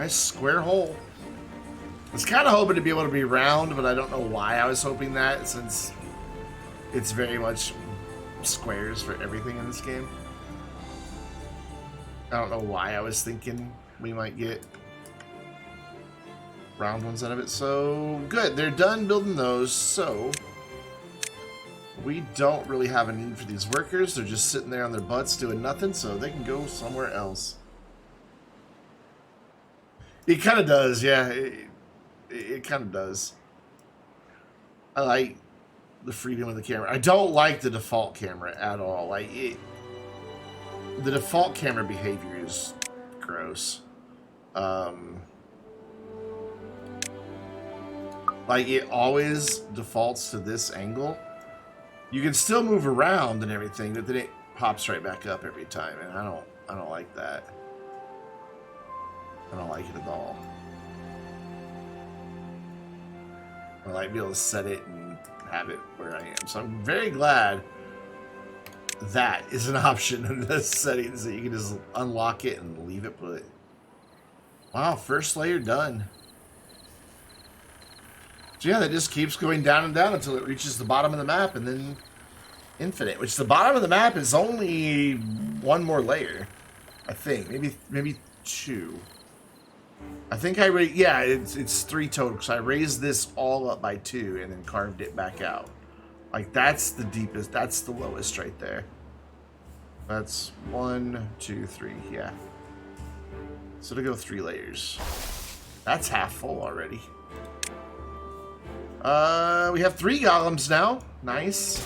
square hole. I was kind of hoping to be able to be round, but I don't know why I was hoping that, since it's very much squares for everything in this game. I don't know why I was thinking we might get round ones out of it. So, good. They're done building those, so we don't really have a need for these workers. They're just sitting there on their butts doing nothing, so they can go somewhere else. It kind of does, yeah. It kind of does. I like the freedom of the camera. I don't like the default camera at all. Like, the default camera behavior is gross. Like, it always defaults to this angle. You can still move around and everything, but then it pops right back up every time, and I don't like that. I don't like it at all. I like to be able to set it and have it where I am. So I'm very glad that is an option in the settings, that you can just unlock it and leave it put. Wow, first layer done. So yeah, that just keeps going down and down until it reaches the bottom of the map, and then infinite. Which the bottom of the map is only one more layer, I think. Maybe two. I think yeah, it's 3 total, because I raised this all up by 2 and then carved it back out. Like, that's the deepest, that's the lowest right there. That's 1, 2, 3, yeah. So to go 3 layers. That's half full already. We have 3 golems now. Nice.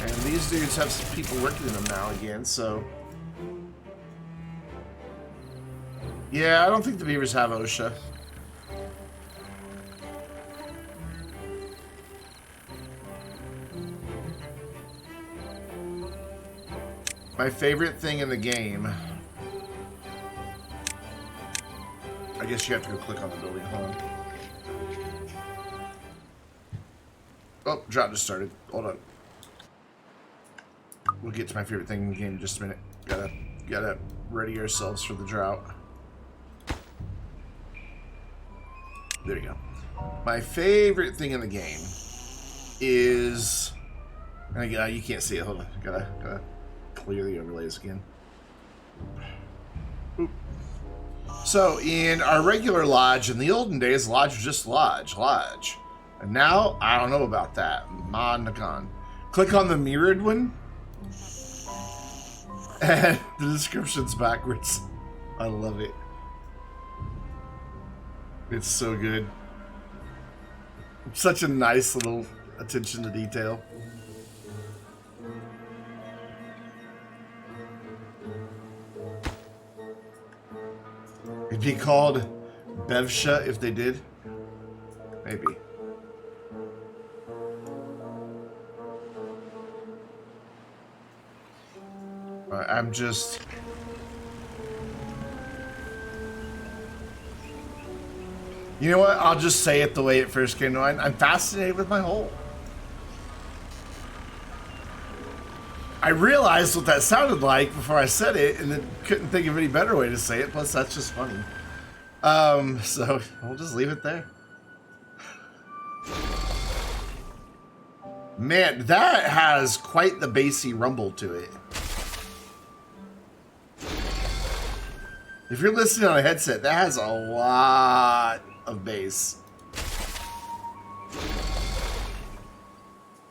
And these dudes have some people working in them now again, so... Yeah, I don't think the beavers have OSHA. My favorite thing in the game... I guess you have to go click on the building. Hold on. Oh, drought just started. Hold on. We'll get to my favorite thing in the game in just a minute. Gotta ready ourselves for the drought. There you go. My favorite thing in the game is... you can't see it. Hold on. Gotta clear the overlays again. Oop. So, in our regular lodge, in the olden days, lodge was just lodge. And now, I don't know about that. Ma Nakan. Click on the mirrored one. And the description's backwards. I love it. It's so good. Such a nice little attention to detail. It'd be called Bevsha if they did. Maybe. I'm just... You know what? I'll just say it the way it first came to mind. I'm fascinated with my hole. I realized what that sounded like before I said it, and then couldn't think of any better way to say it. Plus, that's just funny. So we'll just leave it there. Man, that has quite the bassy rumble to it. If you're listening on a headset, that has a lot of bass.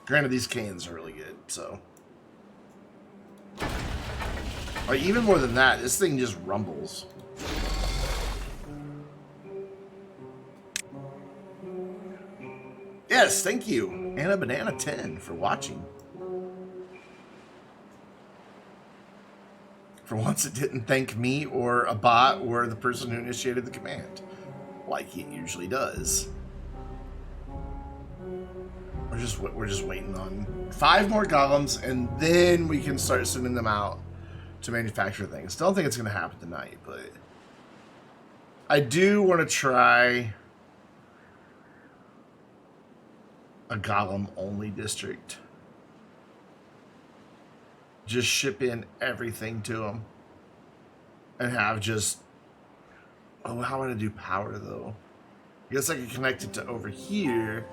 Granted, these canes are really good, so. Like, even more than that, this thing just rumbles. Yes, thank you, Anna Banana 10, for watching. For once, it didn't thank me or a bot or the person who initiated the command, like it usually does. We're just waiting on 5 more golems, and then we can start sending them out to manufacture things. Don't think it's going to happen tonight, but I do want to try a golem-only district. Just ship in everything to them and have just... Oh, how would I do power, though? I guess I could connect it to over here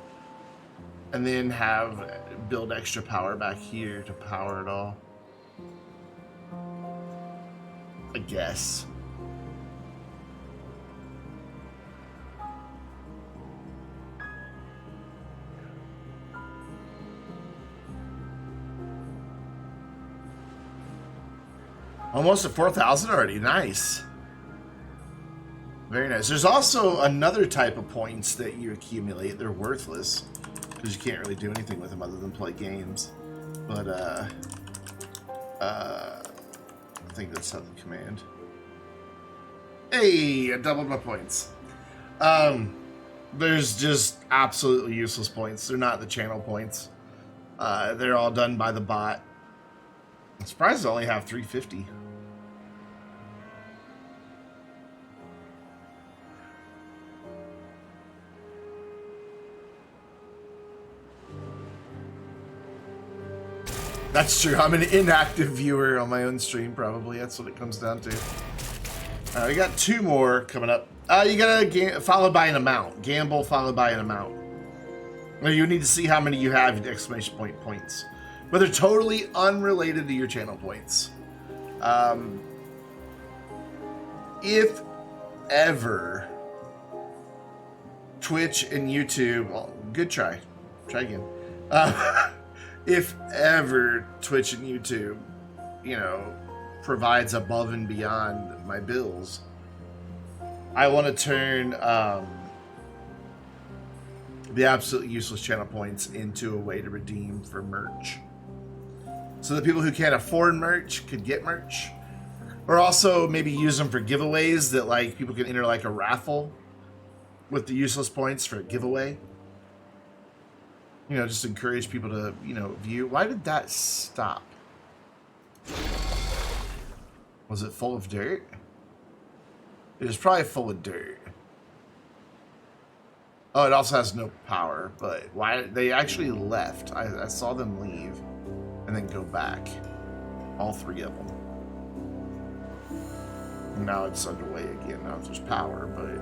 and then build extra power back here to power it all. I guess. Almost at 4,000 already. Nice. Very nice. There's also another type of points that you accumulate. They're worthless because you can't really do anything with them other than play games. But I think that's how the command. Hey, I doubled my points. There's just absolutely useless points. They're not the channel points. They're all done by the bot. I'm surprised I only have 350. That's true. I'm an inactive viewer on my own stream, probably. That's what it comes down to. We got 2 more coming up. You gotta followed by an amount. Gamble followed by an amount. Well, you need to see how many you have exclamation point points. But they're totally unrelated to your channel points. If ever Twitch and YouTube, well, good try. Try again. If ever Twitch and YouTube, you know, provides above and beyond my bills, I want to turn the absolutely useless channel points into a way to redeem for merch. So the people who can't afford merch could get merch. Or also maybe use them for giveaways that like people can enter like a raffle with the useless points for a giveaway. You know, just encourage people to, you know, view. Why did that stop? Was it full of dirt? It was probably full of dirt. Oh, it also has no power, but why? They actually left. I saw them leave and then go back. All 3 of them. Now it's underway again. Now there's power, but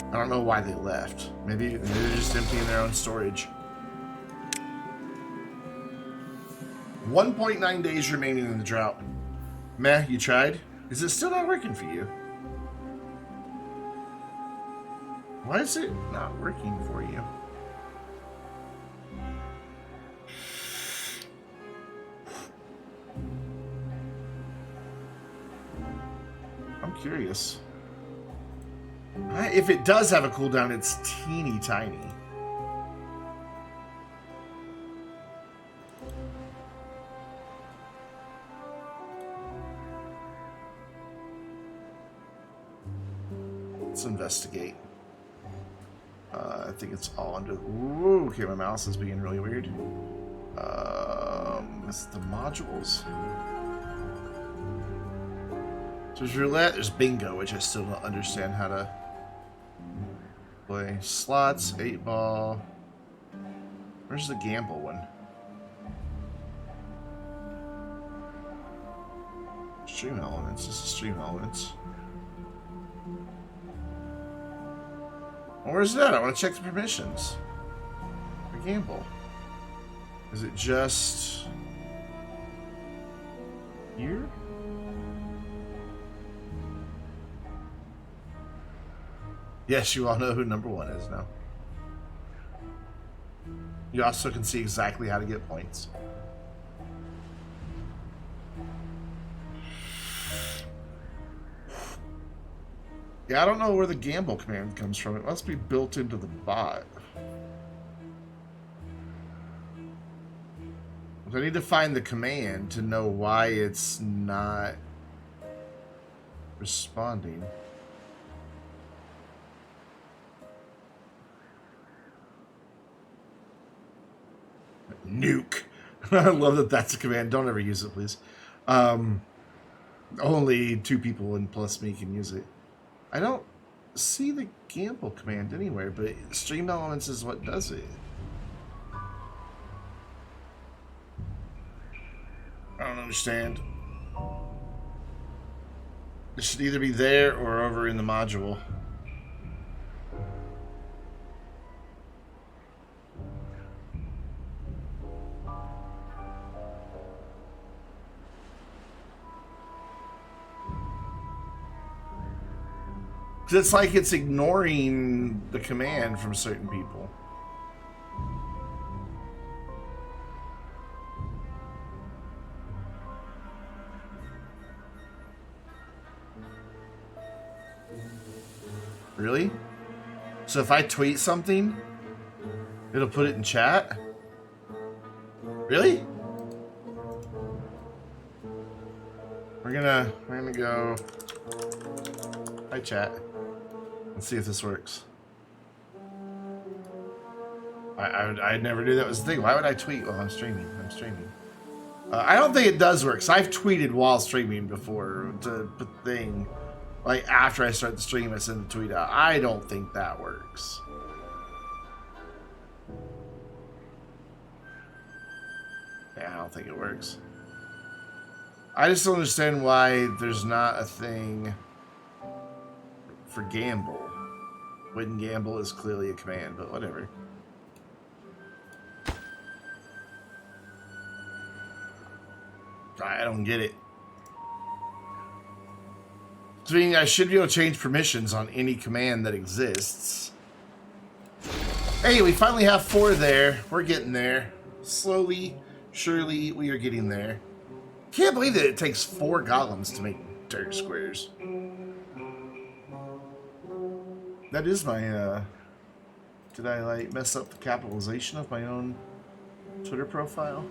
I don't know why they left. Maybe they're just emptying their own storage. 1.9 days remaining in the drought. Meh, you tried? Is it still not working for you? Why is it not working for you? I'm curious. If it does have a cooldown, it's teeny tiny. Let's investigate. I think it's all under. Ooh, okay, my mouse is being really weird. It's the modules. So there's roulette, there's bingo, which I still don't understand how to play. Slots, 8-ball. Where's the gamble one? Stream elements. This is stream elements. Well, where's that? I want to check the permissions. For gamble. Is it just here? Yes, you all know who number 1 is now. You also can see exactly how to get points. Yeah, I don't know where the gamble command comes from. It must be built into the bot. I need to find the command to know why it's not responding. Nuke. I love that that's a command. Don't ever use it, please. Only 2 people and plus me can use it. I don't see the gamble command anywhere, but stream elements is what does it. I don't understand. It should either be there or over in the module. It's like it's ignoring the command from certain people. Really? So if I tweet something, it'll put it in chat? Really? We're gonna go. Hi chat. Let's see if this works. I never knew that was the thing. Why would I tweet while I'm streaming? I'm streaming. I don't think it does work. So I've tweeted while streaming before to the thing. Like after I start the stream, I send the tweet out. I don't think that works. Yeah, I don't think it works. I just don't understand why there's not a thing for gamble. When gamble is clearly a command, but whatever. I don't get it. So meaning I should be able to change permissions on any command that exists. Hey, we finally have 4 there. We're getting there. Slowly, surely, we are getting there. Can't believe that it takes 4 golems to make dirt squares. That is my, did I, like, mess up the capitalization of my own Twitter profile?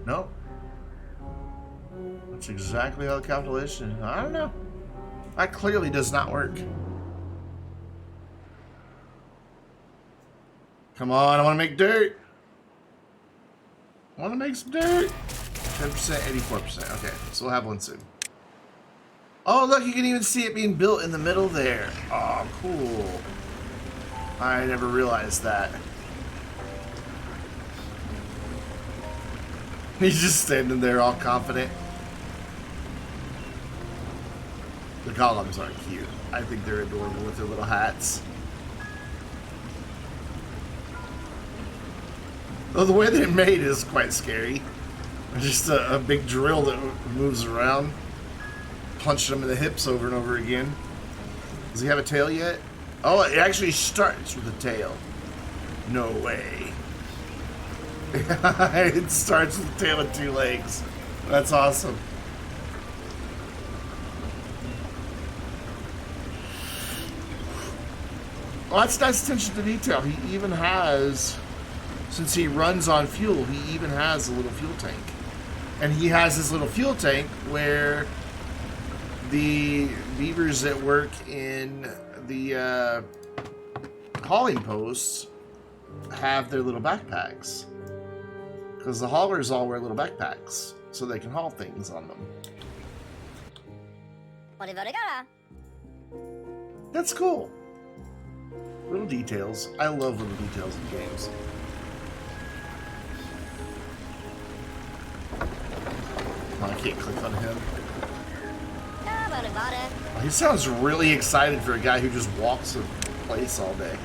Nope. That's exactly how the capitalization. I don't know. That clearly does not work. Come on, I want to make dirt. I want to make some dirt. 10%, 84%. Okay, so we'll have one soon. Oh, look, you can even see it being built in the middle there. Oh, cool. I never realized that. He's just standing there all confident. The golems are cute. I think they're adorable with their little hats. Though the way they're made is quite scary. Just a big drill that moves around. Punching him in the hips over and over again. Does he have a tail yet? Oh, it actually starts with a tail. No way. It starts with a tail and 2 legs. That's awesome. Well, that's nice attention to detail. He even has, since he runs on fuel, he even has a little fuel tank. And he has this little fuel tank where the beavers that work in the hauling posts have their little backpacks. Because the haulers all wear little backpacks so they can haul things on them. That's cool. Little details. I love little details in games. Oh, I can't click on him. He sounds really excited for a guy who just walks a place all day.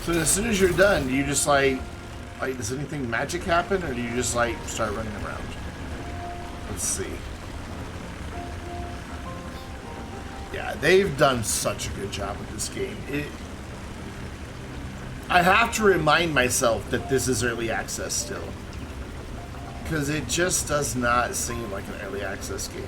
So as soon as you're done, do you just like does anything magic happen, or do you just like start running around? Let's see. Yeah, they've done such a good job with this game. I have to remind myself that this is early access still. Because it just does not seem like an early access game.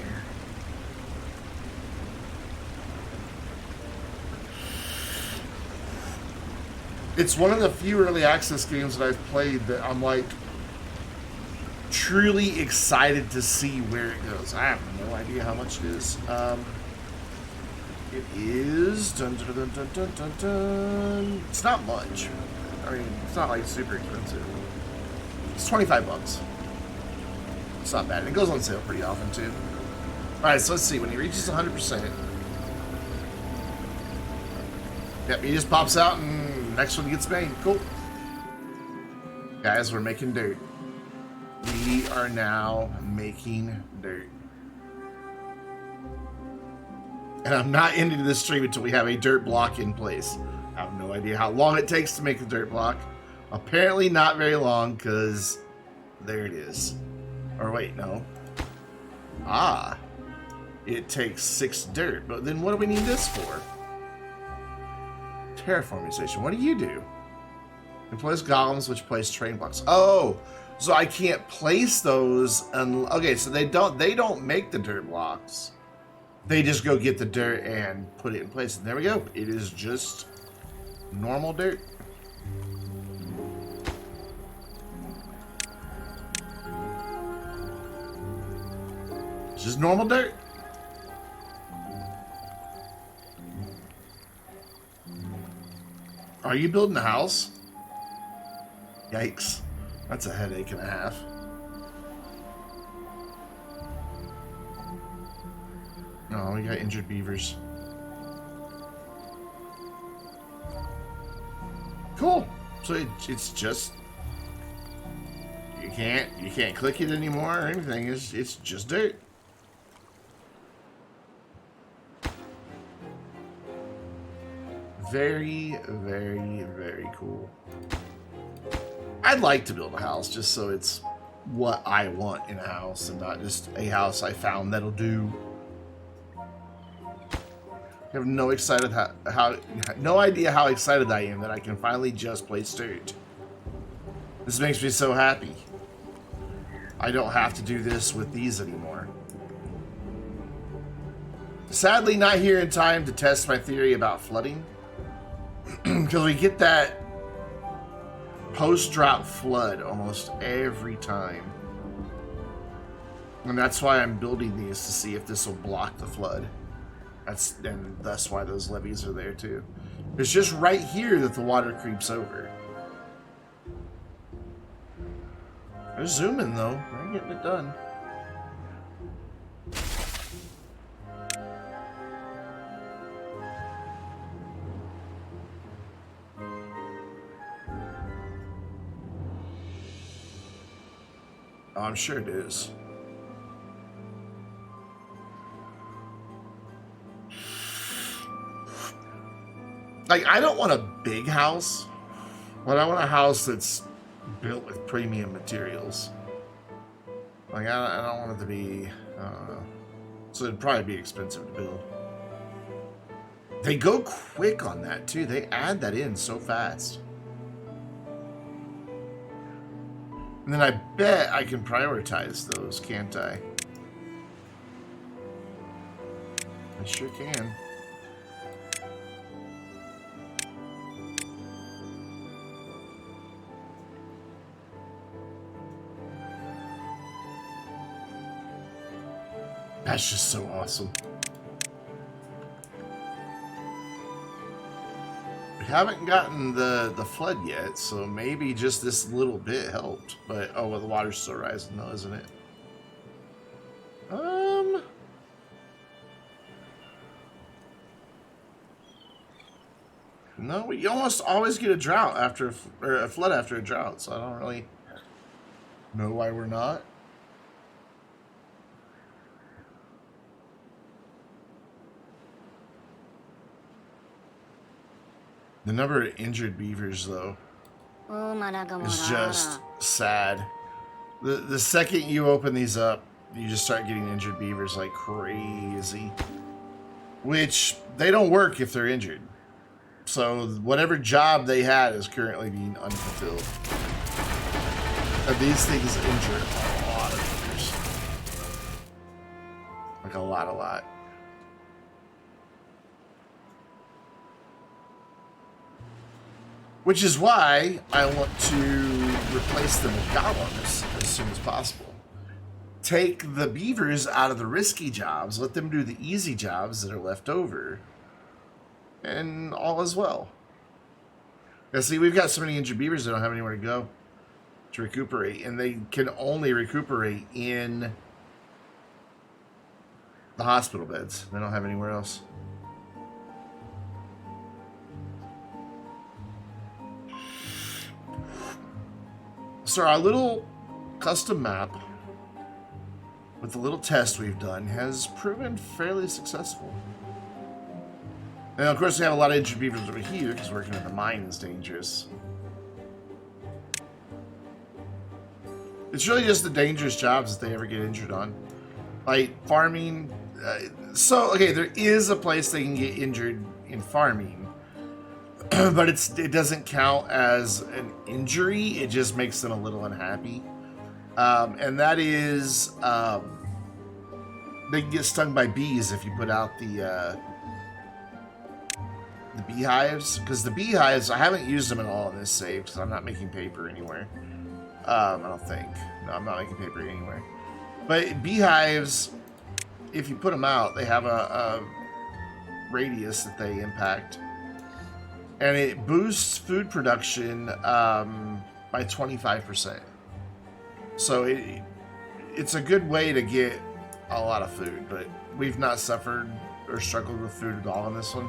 It's one of the few early access games that I've played that I'm like truly excited to see where it goes. I have no idea how much it is. It is dun, dun, dun, dun, dun, dun, dun. It's not much. I mean, it's not like super expensive. It's 25 bucks. It's not bad. It goes on sale pretty often too. Alright, so let's see. When he reaches 100%, yep, he just pops out and next one gets made. Cool. Guys, we're making dirt. We are now making dirt. And I'm not ending this stream until we have a dirt block in place. I have no idea how long it takes to make the dirt block. Apparently not very long, because there it is. Or wait, no. Ah. It takes 6 dirt. But then what do we need this for? Terraforming station. What do you do? Employs golems which place train blocks. Oh, so I can't place those. Okay, so they don't make the dirt blocks. They just go get the dirt and put it in place. And there we go. It is just normal dirt. It's just normal dirt. Are you building a house? Yikes. That's a headache and a half. Oh, we got injured beavers. Cool. So it's just you can't click it anymore or anything. It's just dirt. Very, very, very cool. I'd like to build a house just so it's what I want in a house and not just a house I found that'll do. I have no idea how excited I am that I can finally just place dirt. This makes me so happy. I don't have to do this with these anymore. Sadly, not here in time to test my theory about flooding. Because we get that post-drought flood almost every time. And that's why I'm building these, to see if this will block the flood. And that's why those levees are there too. It's just right here that the water creeps over. They're zooming though. They're getting it done. Oh, I'm sure it is. Like, I don't want a big house, but I want a house that's built with premium materials. Like, I don't want it to be, I don't know. So it'd probably be expensive to build. They go quick on that, too. They add that in so fast. And then I bet I can prioritize those, can't I? I sure can. That's just so awesome. We haven't gotten the flood yet, so maybe just this little bit helped. But oh well, the water's still rising though, isn't it? No, you almost always get a drought after a flood after a drought, so I don't really know why we're not. The number of injured beavers, though, is just sad. The second you open these up, you just start getting injured beavers like crazy. Which, they don't work if they're injured. So, whatever job they had is currently being unfulfilled. And these things injure a lot of beavers. Like a lot. Which is why I want to replace them with golems as soon as possible. Take the beavers out of the risky jobs, let them do the easy jobs that are left over, and all is well. Now see, we've got so many injured beavers that don't have anywhere to go to recuperate, and they can only recuperate in the hospital beds. They don't have anywhere else. So our little custom map with the little test we've done has proven fairly successful. And of course we have a lot of injured beavers over here because working in the mine is dangerous. It's really just the dangerous jobs that they ever get injured on. Like farming. Okay, there is a place they can get injured in farming. But it doesn't count as an injury. It just makes them a little unhappy. And that is, they can get stung by bees if you put out the beehives. Because the beehives, I haven't used them at all in this save because I'm not making paper anywhere. I don't think. No, I'm not making paper anywhere. But beehives, if you put them out, they have a radius that they impact. and it boosts food production by 25%. So it's a good way to get a lot of food, but we've not suffered or struggled with food at all in this one,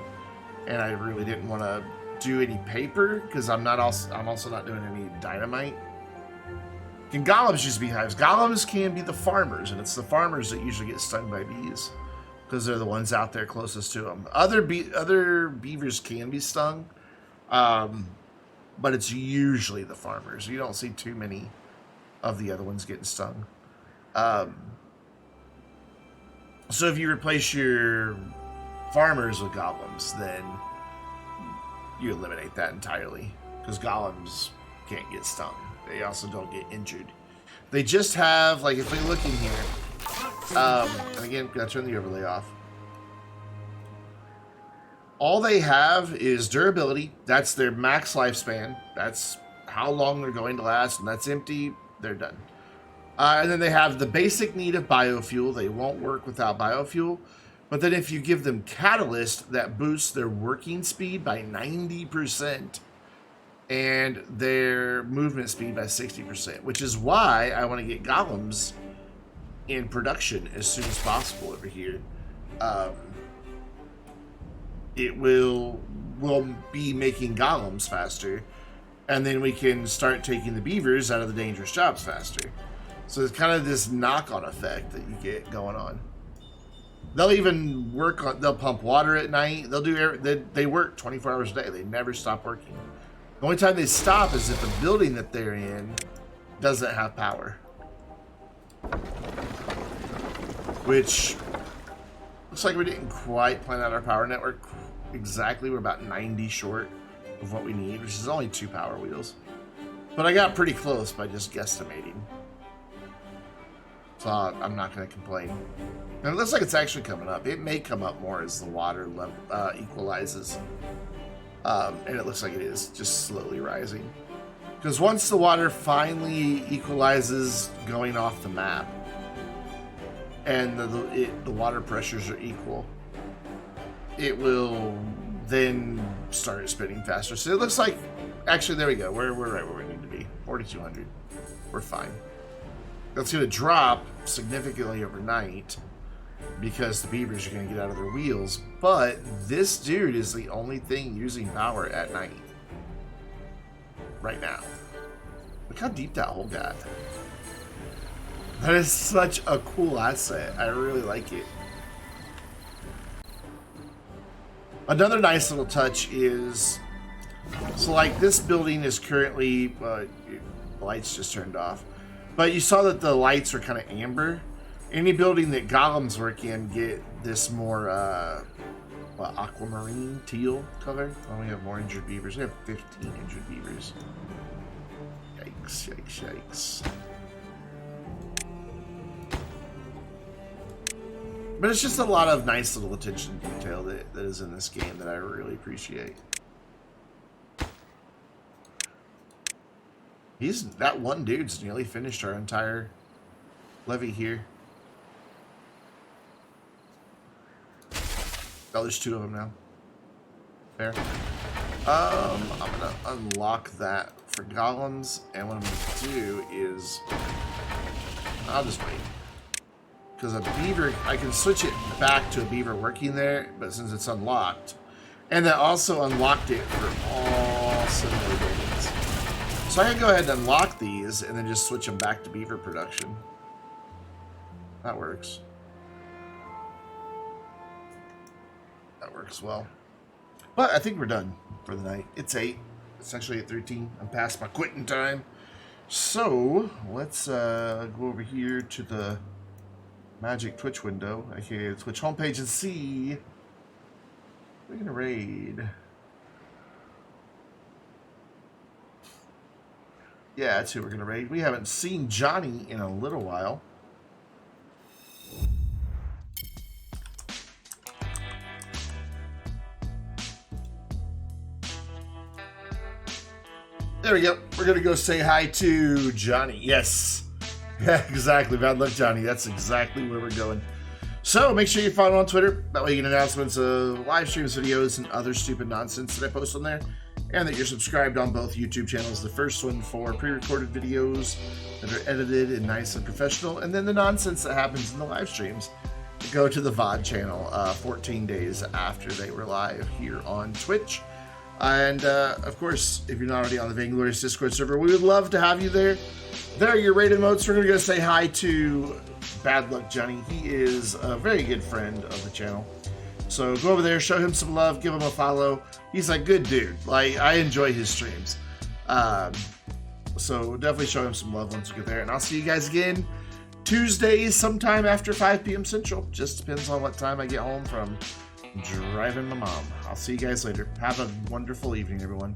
and I really didn't want to do any paper because I'm also not doing any dynamite. And golems use beehives. Golems can be the farmers, and it's the farmers that usually get stung by bees because they're the ones out there closest to them. Other beavers can be stung, but it's usually the farmers. You don't see too many of the other ones getting stung. So if you replace your farmers with golems, then you eliminate that entirely because golems can't get stung. They also don't get injured. They just have, like, if we look in here, and again, gotta turn the overlay off. All they have is durability. That's their max lifespan. That's how long they're going to last, and that's empty. They're done. And then they have the basic need of biofuel. They won't work without biofuel. But then if you give them catalyst, that boosts their working speed by 90% and their movement speed by 60%, which is why I want to get golems in production as soon as possible over here. It will be making golems faster, and then we can start taking the beavers out of the dangerous jobs faster. So it's kind of this knock-on effect that you get going on. They'll even work on, they'll pump water at night. They'll do, they work 24 hours a day. They never stop working. The only time they stop is if the building that they're in doesn't have power. Which looks like we didn't quite plan out our power network exactly. We're about 90 short of what we need, which is only 2 power wheels. But I got pretty close by just guesstimating. So I'm not going to complain. And it looks like it's actually coming up. It may come up more as the water level equalizes. And it looks like it is just slowly rising. Because once the water finally equalizes going off the map, and the water pressures are equal, it will then start spinning faster. So it looks like, actually, there we go. We're right where we need to be. 4,200. We're fine. That's going to drop significantly overnight because the beavers are going to get out of their wheels. But this dude is the only thing using power at night. Right now. Look how deep that hole got. That is such a cool asset. I really like it. Another nice little touch is, so like this building is currently, the lights just turned off. But you saw that the lights are kind of amber. Any building that golems work in get this more aquamarine teal color. Oh, we have more injured beavers. We have 15 injured beavers. Yikes, yikes, yikes. But it's just a lot of nice little attention to detail that is in this game that I really appreciate. That one dude's nearly finished our entire levy here. Oh, there's 2 of them now. There. I'm gonna unlock that for golems, and what I'm gonna do is I'll just wait. Because a beaver, I can switch it back to a beaver working there, but since it's unlocked, and that also unlocked it for all similar buildings. So I can go ahead and unlock these and then just switch them back to beaver production. That works. That works well. But I think we're done for the night. It's 8. It's actually 8:13. I'm past my quitting time. So let's go over here to the Magic Twitch window, aka the Twitch homepage, and see. We're gonna raid. Yeah, that's who we're gonna raid. We haven't seen Johnny in a little while. There we go. We're gonna go say hi to Johnny. Yes. Yeah, exactly. Bad luck, Johnny. That's exactly where we're going. So make sure you follow on Twitter. That way you get announcements of live streams, videos, and other stupid nonsense that I post on there. And that you're subscribed on both YouTube channels. The first one for pre-recorded videos that are edited and nice and professional. And then the nonsense that happens in the live streams. Go to the VOD channel 14 days after they were live here on Twitch. And of course, if you're not already on the Vainglorious Discord server, we would love to have you there. There are your rated emotes. We're going to go say hi to Bad Luck Johnny. He is a very good friend of the channel. So go over there, show him some love, give him a follow. He's a good dude. Like, I enjoy his streams. So definitely show him some love once we get there. And I'll see you guys again Tuesdays sometime after 5 p.m. Central. Just depends on what time I get home from driving my mom. I'll see you guys later. Have a wonderful evening, everyone.